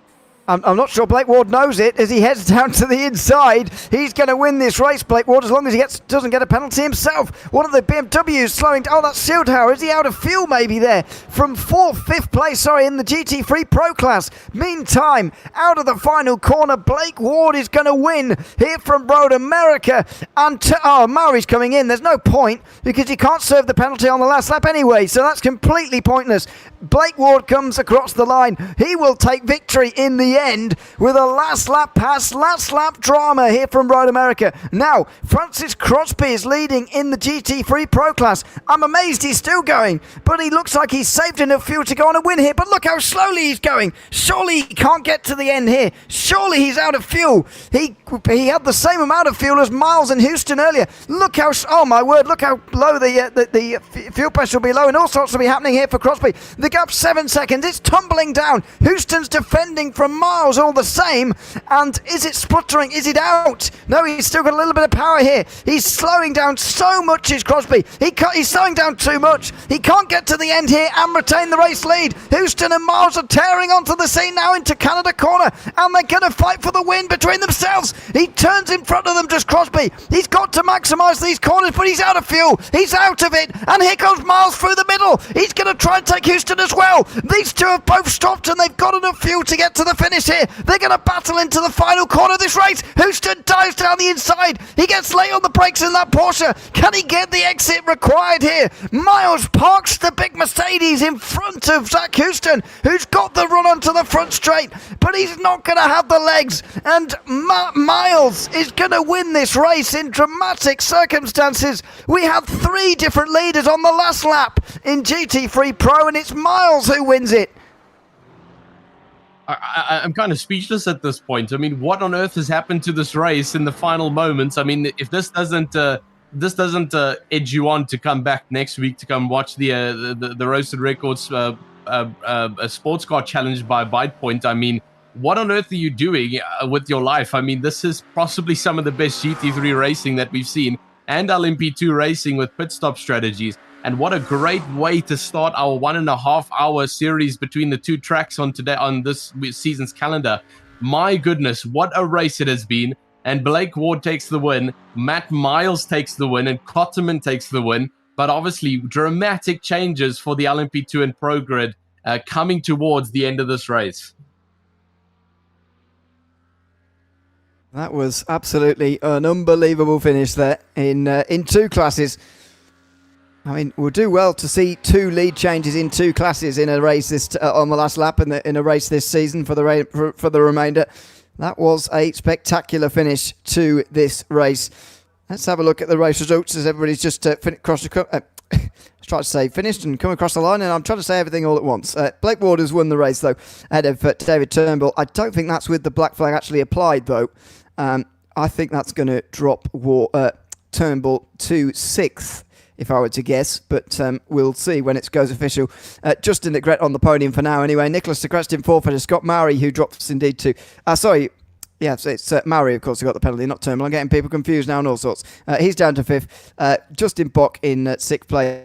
I'm not sure Blake Ward knows it as he heads down to the inside. He's going to win this race, Blake Ward, as long as he doesn't get a penalty himself. One of the BMWs slowing down. Oh, that's Sildhauer. Is he out of fuel maybe there? From fifth place, in the GT3 Pro class. Meantime, out of the final corner, Blake Ward is going to win here from Road America. And Mauri's coming in. There's no point because he can't serve the penalty on the last lap anyway, so that's completely pointless. Blake Ward comes across the line. He will take victory in the end with a last lap pass, last lap drama here from Road America. Now, Francis Crosby is leading in the GT3 Pro class. I'm amazed he's still going, but he looks like he's saved enough fuel to go on a win here. But look how slowly he's going. Surely he can't get to the end here. Surely he's out of fuel. He had the same amount of fuel as Miles and Houston earlier. Look how, oh my word, look how low the fuel pressure will be low, and all sorts will be happening here for Crosby. The gap's 7 seconds. It's tumbling down. Houston's defending from Miles all the same. And is it spluttering? Is it out? No, he's still got a little bit of power here. He's slowing down so much, is Crosby. He's slowing down too much. He can't get to the end here and retain the race lead. Houston and Miles are tearing onto the scene now into Canada corner, and they're going to fight for the win between themselves. He turns in front of them, does Crosby. He's got to maximise these corners, but he's out of fuel. He's out of it, and here comes Miles through the middle. He's going to try and take Houston as well. These two have both stopped, and they've got enough fuel to get to the finish here. They're going to battle into the final corner of this race. Houston dives down the inside. He gets late on the brakes in that Porsche. Can he get the exit required here? Miles parks the big Mercedes in front of Zach Houston, who's got the run onto the front straight, but he's not going to have the legs, and Miles is going to win this race in dramatic circumstances. We have 3 different leaders on the last lap in GT3 Pro, and it's Miles who wins it. I'm kind of speechless at this point. I mean, what on earth has happened to this race in the final moments? I mean, if this doesn't edge you on to come back next week to come watch the Roasted Records Sportscar Challenge by Bitepoint, I mean, what on earth are you doing with your life? I mean, this is possibly some of the best GT3 racing that we've seen, and LMP2 racing with pit stop strategies. And what a great way to start our 1.5 hour series between the two tracks on this season's calendar. My goodness, what a race it has been. And Blake Ward takes the win, Matt Miles takes the win, and Cotterman takes the win. But obviously, dramatic changes for the LMP2 and Pro Grid coming towards the end of this race. That was absolutely an unbelievable finish there in 2 classes. I mean, we'll do well to see 2 lead changes in 2 classes in a race on the last lap in a race this season for the remainder. That was a spectacular finish to this race. Let's have a look at the race results as everybody's just finished and come across the line, and I'm trying to say everything all at once. Blake Ward has won the race, though, ahead of David Turnbull. I don't think that's with the black flag actually applied, though. I think that's going to drop Turnbull to 6th, if I were to guess, but we'll see when it goes official. Justin de Gret on the podium for now anyway. Nicholas de Gret's in 4th, and Scott Mauri, who drops indeed to... it's Mauri, of course, who got the penalty, not Turnbull. I'm getting people confused now and all sorts. He's down to 5th. Justin Bock in 6th place.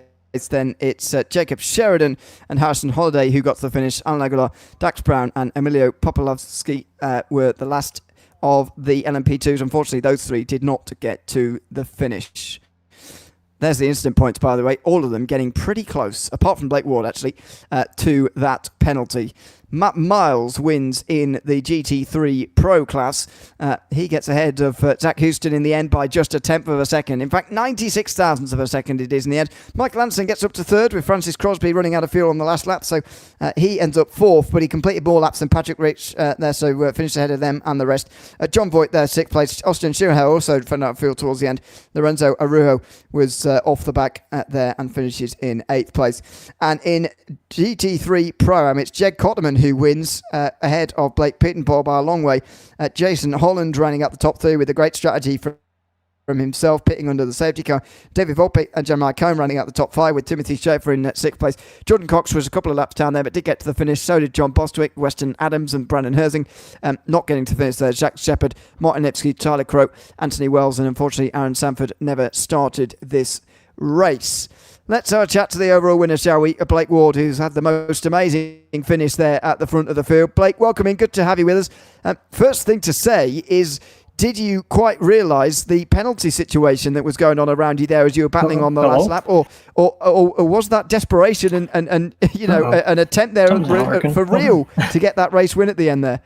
Then it's Jacob Sheridan and Harrison Holiday who got to the finish. Alan Aguilar, Dax Brown and Emilio Popolovsky were the last of the LMP2s. Unfortunately, those 3 did not get to the finish. There's the incident points, by the way. All of them getting pretty close, apart from Blake Ward, actually, to that penalty. Matt Miles wins in the GT3 Pro class. He gets ahead of Zach Houston in the end by just 1/10 of a second. In fact, 96 thousandths of a second it is in the end. Mike Lanson gets up to 3rd with Francis Crosby running out of fuel on the last lap, so he ends up 4th, but he completed more laps than Patrick Rich there, so finished ahead of them and the rest. John Voigt there, 6th place. Austin Schirrhauer also found out of fuel towards the end. Lorenzo Arujo was off the back there and finishes in 8th place. And in GT3 Pro-Am, it's Jed Cotterman Coleman, who wins ahead of Blake Pittenpaw by a long way. Jason Holland running up the top 3 with a great strategy from himself, pitting under the safety car. David Volpe and Jeremiah Cohn running out the top 5 with Timothy Schaefer in 6th place. Jordan Cox was a couple of laps down there but did get to the finish. So did John Bostwick, Weston Adams and Brandon Herzing. Not getting to finish there, Jack Shepard, Martin Lipsky, Tyler Crow, Anthony Wells, and unfortunately Aaron Sanford never started this race. Let's have a chat to the overall winner, shall we? Blake Ward, who's had the most amazing finish there at the front of the field. Blake, welcome in. Good to have you with us. First thing to say is, did you quite realise the penalty situation that was going on around you there as you were battling on the last lap, or was that desperation and an attempt there for real to get that race win at the end there?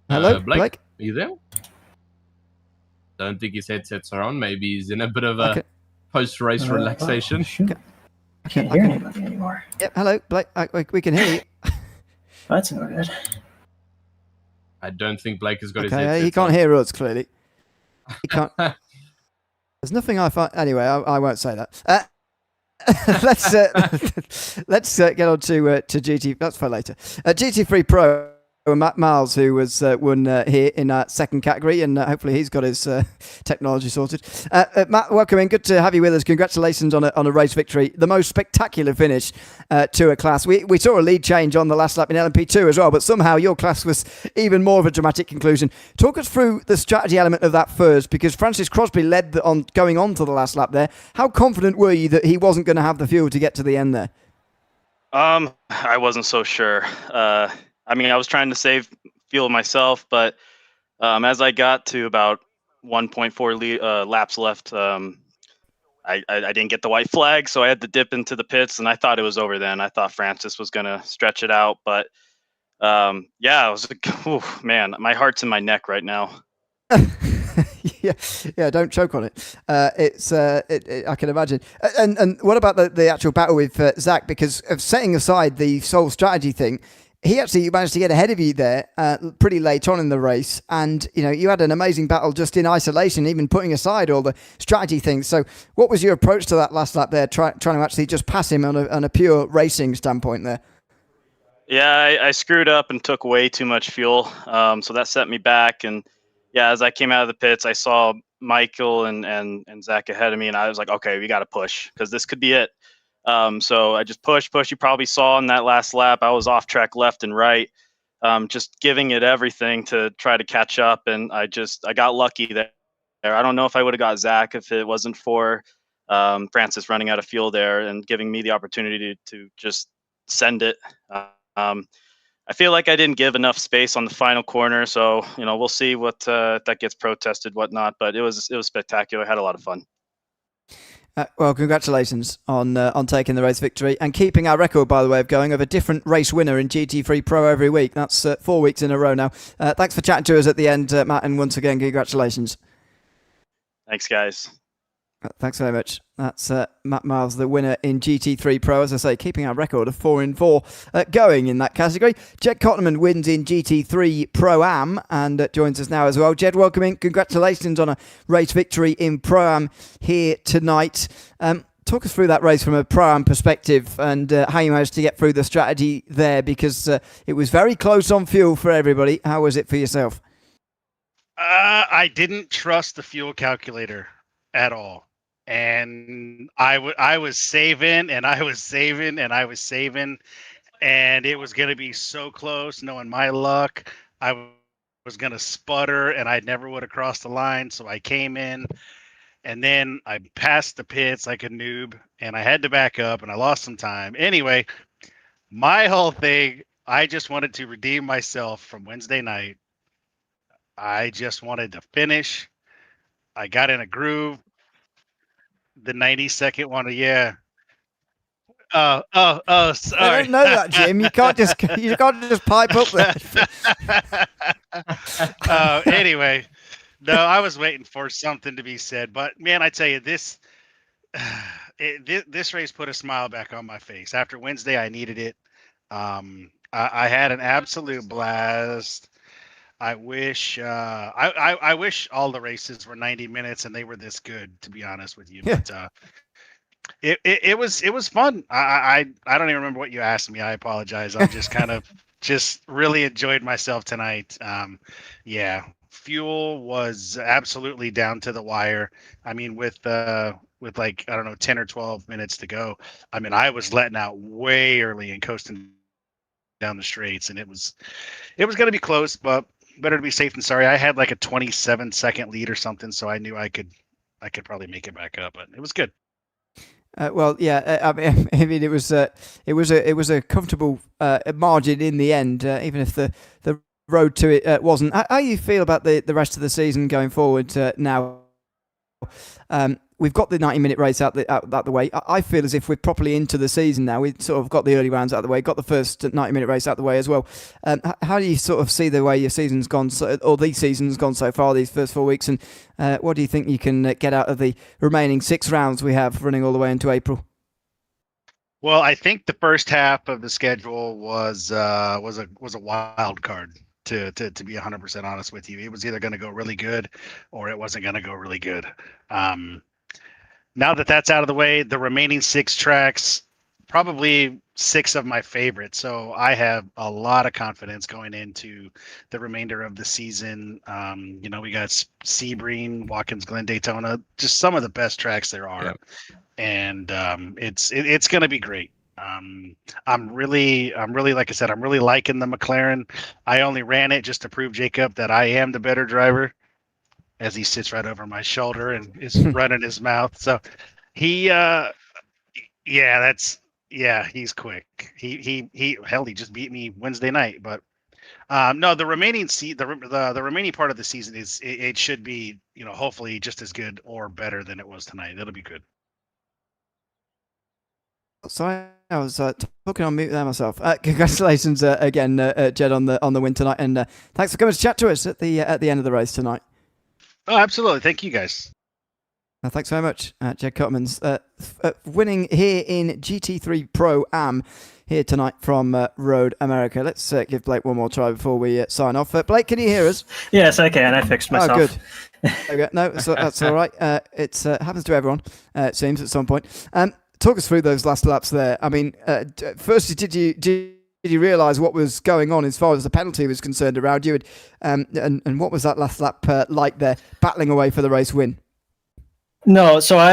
Hello, Blake? Are you there? Don't think his headsets are on. Maybe he's in a bit of a post-race relaxation. I can't hear anybody anymore. Yep. Hello, Blake. We can hear you. That's no good. I don't think Blake has got his headset. He can't hear us, clearly. He can't. There's nothing I find. Anyway, I won't say that. Let's get on to GT. That's for later. GT3 Pro. Matt Miles, who was won here in our second category, and hopefully he's got his technology sorted. Matt, welcome in. Good to have you with us. Congratulations on a race victory. The most spectacular finish to a class. We saw a lead change on the last lap in LMP2 as well, but somehow your class was even more of a dramatic conclusion. Talk us through the strategy element of that first, because Francis Crosby led going on to the last lap there. How confident were you that he wasn't going to have the fuel to get to the end there? I wasn't so sure. I was trying to save fuel myself, but as I got to about 1.4 laps left, I didn't get the white flag, so I had to dip into the pits, and I thought it was over then. I thought Francis was going to stretch it out, but it was like, man, my heart's in my neck right now. Yeah, don't choke on it. I can imagine. And what about the actual battle with Zach? Because of setting aside the sole strategy thing, he actually managed to get ahead of you there pretty late on in the race, and you had an amazing battle just in isolation, even putting aside all the strategy things. So what was your approach to that last lap there, trying to actually just pass him on a pure racing standpoint there? Yeah, I screwed up and took way too much fuel, so that set me back. And yeah, as I came out of the pits, I saw Michael and Zach ahead of me, and I was like, okay, we got to push because this could be it. So I just pushed. You probably saw in that last lap, I was off track left and right, just giving it everything to try to catch up. And I got lucky there. I don't know if I would have got Zach if it wasn't for Francis running out of fuel there and giving me the opportunity to just send it. I feel like I didn't give enough space on the final corner. So, we'll see what that gets protested, whatnot. But it was spectacular. I had a lot of fun. Well, congratulations on taking the race victory and keeping our record, by the way, of going of a different race winner in GT3 Pro every week. That's 4 weeks in a row now. Thanks for chatting to us at the end, Matt, and once again, congratulations. Thanks, guys. Thanks very much. That's Matt Miles, the winner in GT3 Pro, as I say, keeping our record of 4 in 4 going in that category. Jed Cotterman wins in GT3 Pro-Am and joins us now as well. Jed, welcome in. Congratulations on a race victory in Pro-Am here tonight. Talk us through that race from a Pro-Am perspective and how you managed to get through the strategy there, because it was very close on fuel for everybody. How was it for yourself? I didn't trust the fuel calculator at all. And I was saving, and I was saving, and I was saving, and it was going to be so close. Knowing my luck, I was going to sputter, and I never would have crossed the line. So I came in, and then I passed the pits like a noob, and I had to back up, and I lost some time. Anyway, my whole thing, I just wanted to redeem myself from Wednesday night. I just wanted to finish. I got in a groove. The 90-second one, yeah. Sorry. I don't know that, Jim. You can't just pipe up there. Anyway, no, I was waiting for something to be said, but man, I tell you, this race put a smile back on my face. After Wednesday, I needed it. I had an absolute blast. I wish I wish all the races were 90 minutes and they were this good, to be honest with you. Yeah. But It was fun. I don't even remember what you asked me. I apologize. I'm just kind of just really enjoyed myself tonight. Yeah, fuel was absolutely down to the wire. I mean, with like, I don't know, 10 or 12 minutes to go, I mean, I was letting out way early and coasting down the straights, and it was going to be close, but better to be safe than sorry. I had like a 27-second lead or something, so I knew I could probably make it back up, but it was good. Well, yeah. I mean, it was a comfortable margin in the end, even if the road to it wasn't. How do you feel about the rest of the season going forward now? We've got the 90-minute race out the way. I feel as if we're properly into the season now. We've sort of got the early rounds out the way, got the first 90-minute race out the way as well. How do you sort of see the way your season's gone, or the season's gone so far, these first 4 weeks, and what do you think you can get out of the remaining 6 rounds we have running all the way into April? Well, I think the first half of the schedule was a wild card. To be 100% honest with you, it was either going to go really good or it wasn't going to go really good. Now that that's out of the way, the remaining 6 tracks, probably 6 of my favorites. So I have a lot of confidence going into the remainder of the season. We got Sebring, Watkins Glen, Daytona, just some of the best tracks there are. Yep. And it's going to be great. I'm really, like I said, I'm really liking the McLaren. I only ran it just to prove Jacob that I am the better driver, as he sits right over my shoulder and is running his mouth. So he, he's quick. He just beat me Wednesday night, but no, the remaining the remaining part of the season it should be, hopefully just as good or better than it was tonight. It'll be good. Sorry, I was talking on mute there myself. Congratulations again, Jed, on the win tonight, and thanks for coming to chat to us at the end of the race tonight. Oh, absolutely! Thank you, guys. Thanks very much, Jed Cutmans, winning here in GT3 Pro Am here tonight from Road America. Let's give Blake one more try before we sign off. Blake, can you hear us? Yes, I can. I fixed myself. Oh, good. Okay. No, that's all right. It happens to everyone, it seems, at some point. Talk us through those last laps there. I mean, firstly, did you realise what was going on as far as the penalty was concerned around you? And what was that last lap like there, battling away for the race win? No, so I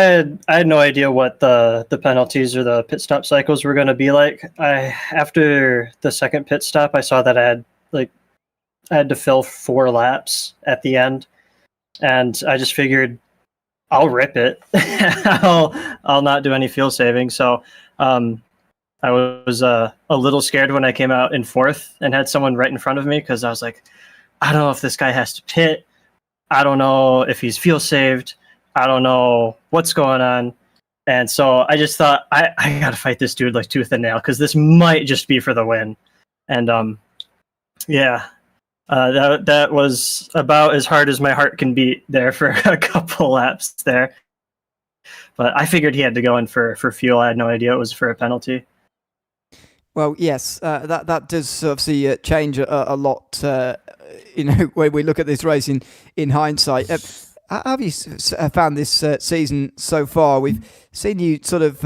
had no idea what the penalties or the pit stop cycles were going to be like. After the second pit stop, I saw that I had to fill 4 laps at the end, and I just figured I'll rip it. I'll not do any fuel saving. So I was a little scared when I came out in 4th and had someone right in front of me, because I was like, I don't know if this guy has to pit. I don't know if he's fuel saved. I don't know what's going on. And so I just thought, I got to fight this dude like tooth and nail, because this might just be for the win. And that was about as hard as my heart can beat there for a couple laps there. But I figured he had to go in for fuel. I had no idea it was for a penalty. Well, yes, that does obviously change a lot, when we look at this race in hindsight. How have you found this season so far? We've seen you sort of,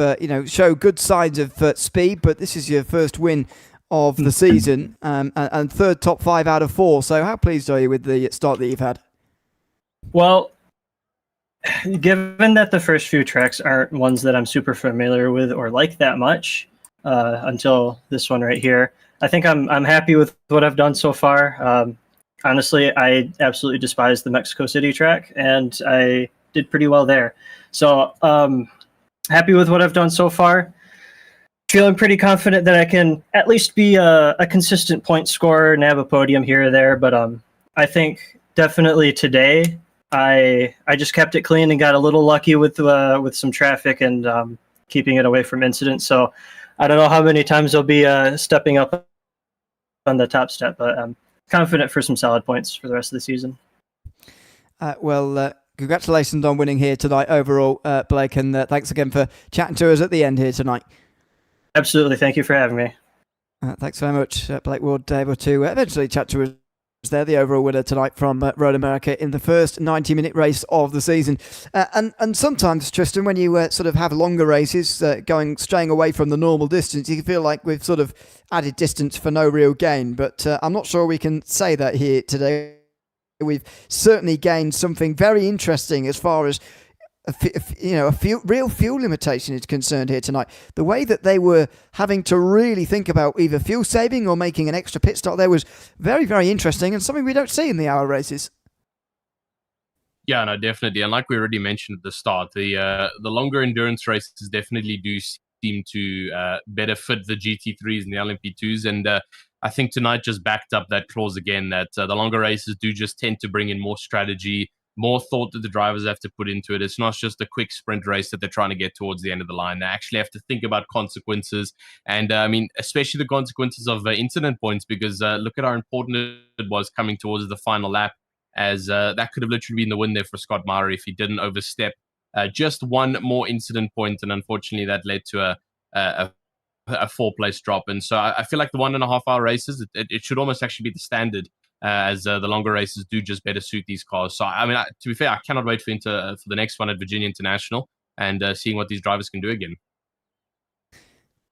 show good signs of speed, but this is your first win of the season, and third top 5 out of 4. So how pleased are you with the start that you've had? Well, given that the first few tracks aren't ones that I'm super familiar with or like that much, until this one right here, I think I'm happy with what I've done so far. Honestly, I absolutely despise the Mexico City track, and I did pretty well there. So happy with what I've done so far. Feeling pretty confident that I can at least be a consistent point scorer and have a podium here or there. But I think definitely today I just kept it clean and got a little lucky with some traffic and keeping it away from incidents. So I don't know how many times I'll be stepping up on the top step, but I'm confident for some solid points for the rest of the season. Congratulations on winning here tonight overall, Blake, and thanks again for chatting to us at the end here tonight. Absolutely. Thank you for having me. Thanks very much, Blake Ward, able to eventually chat to us They're the overall winner tonight from Road America in the first 90-minute race of the season. And sometimes, Tristan, when you sort of have longer races straying away from the normal distance, you can feel like we've sort of added distance for no real gain. But I'm not sure we can say that here today. We've certainly gained something very interesting as far as real fuel limitation is concerned here tonight. The way that they were having to really think about either fuel saving or making an extra pit stop there was very, very interesting and something we don't see in the hour races. Yeah, no, definitely. And like we already mentioned at the start, the longer endurance races definitely do seem to better fit the GT3s and the LMP2s. And I think tonight just backed up that clause again, that the longer races do just tend to bring in more strategy, more thought that the drivers have to put into it. It's not just a quick sprint race that they're trying to get towards the end of the line. They actually have to think about consequences. And I mean, especially the consequences of incident points, because look at how important it was coming towards the final lap, as that could have literally been the win there for Scott Maurer if he didn't overstep just one more incident point. And unfortunately, that led to a 4-place drop. And so I feel like the 1.5 hour races, it should almost actually be the standard, as the longer races do just better suit these cars. So, I mean, to be fair, I cannot wait for the next one at Virginia International and seeing what these drivers can do again.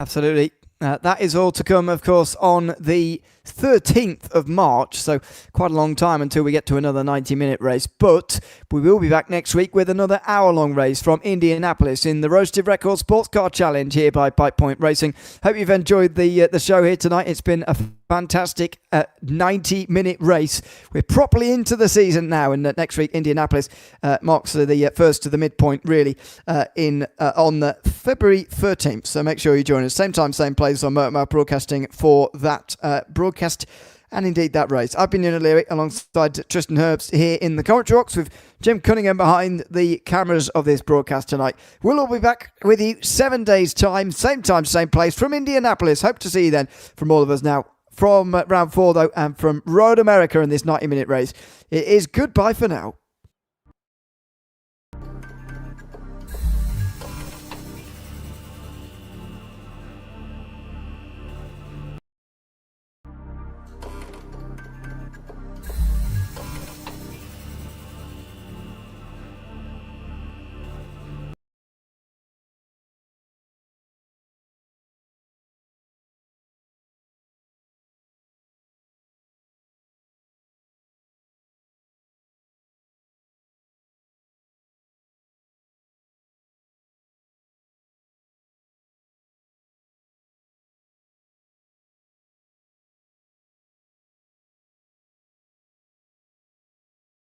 Absolutely. That is all to come, of course, on the 13th of March, so quite a long time until we get to another 90-minute race, but we will be back next week with another hour-long race from Indianapolis in the Roasted Record Sportscar Challenge here by Bitepoint Racing. Hope you've enjoyed the show here tonight. It's been a fantastic 90-minute race. We're properly into the season now, and next week Indianapolis marks the first to the midpoint, really, on February 13th, so make sure you join us. Same time, same place on Motor Mouth Broadcasting for that broadcast and indeed that race. I've been Ian O'Leary alongside Tristan Herbst here in the commentary box with Jim Cunningham behind the cameras of this broadcast tonight. We'll all be back with you 7 days' time, same place from Indianapolis. Hope to see you then from all of us now. From round 4 though, and from Road America in this 90-minute race, it is goodbye for now.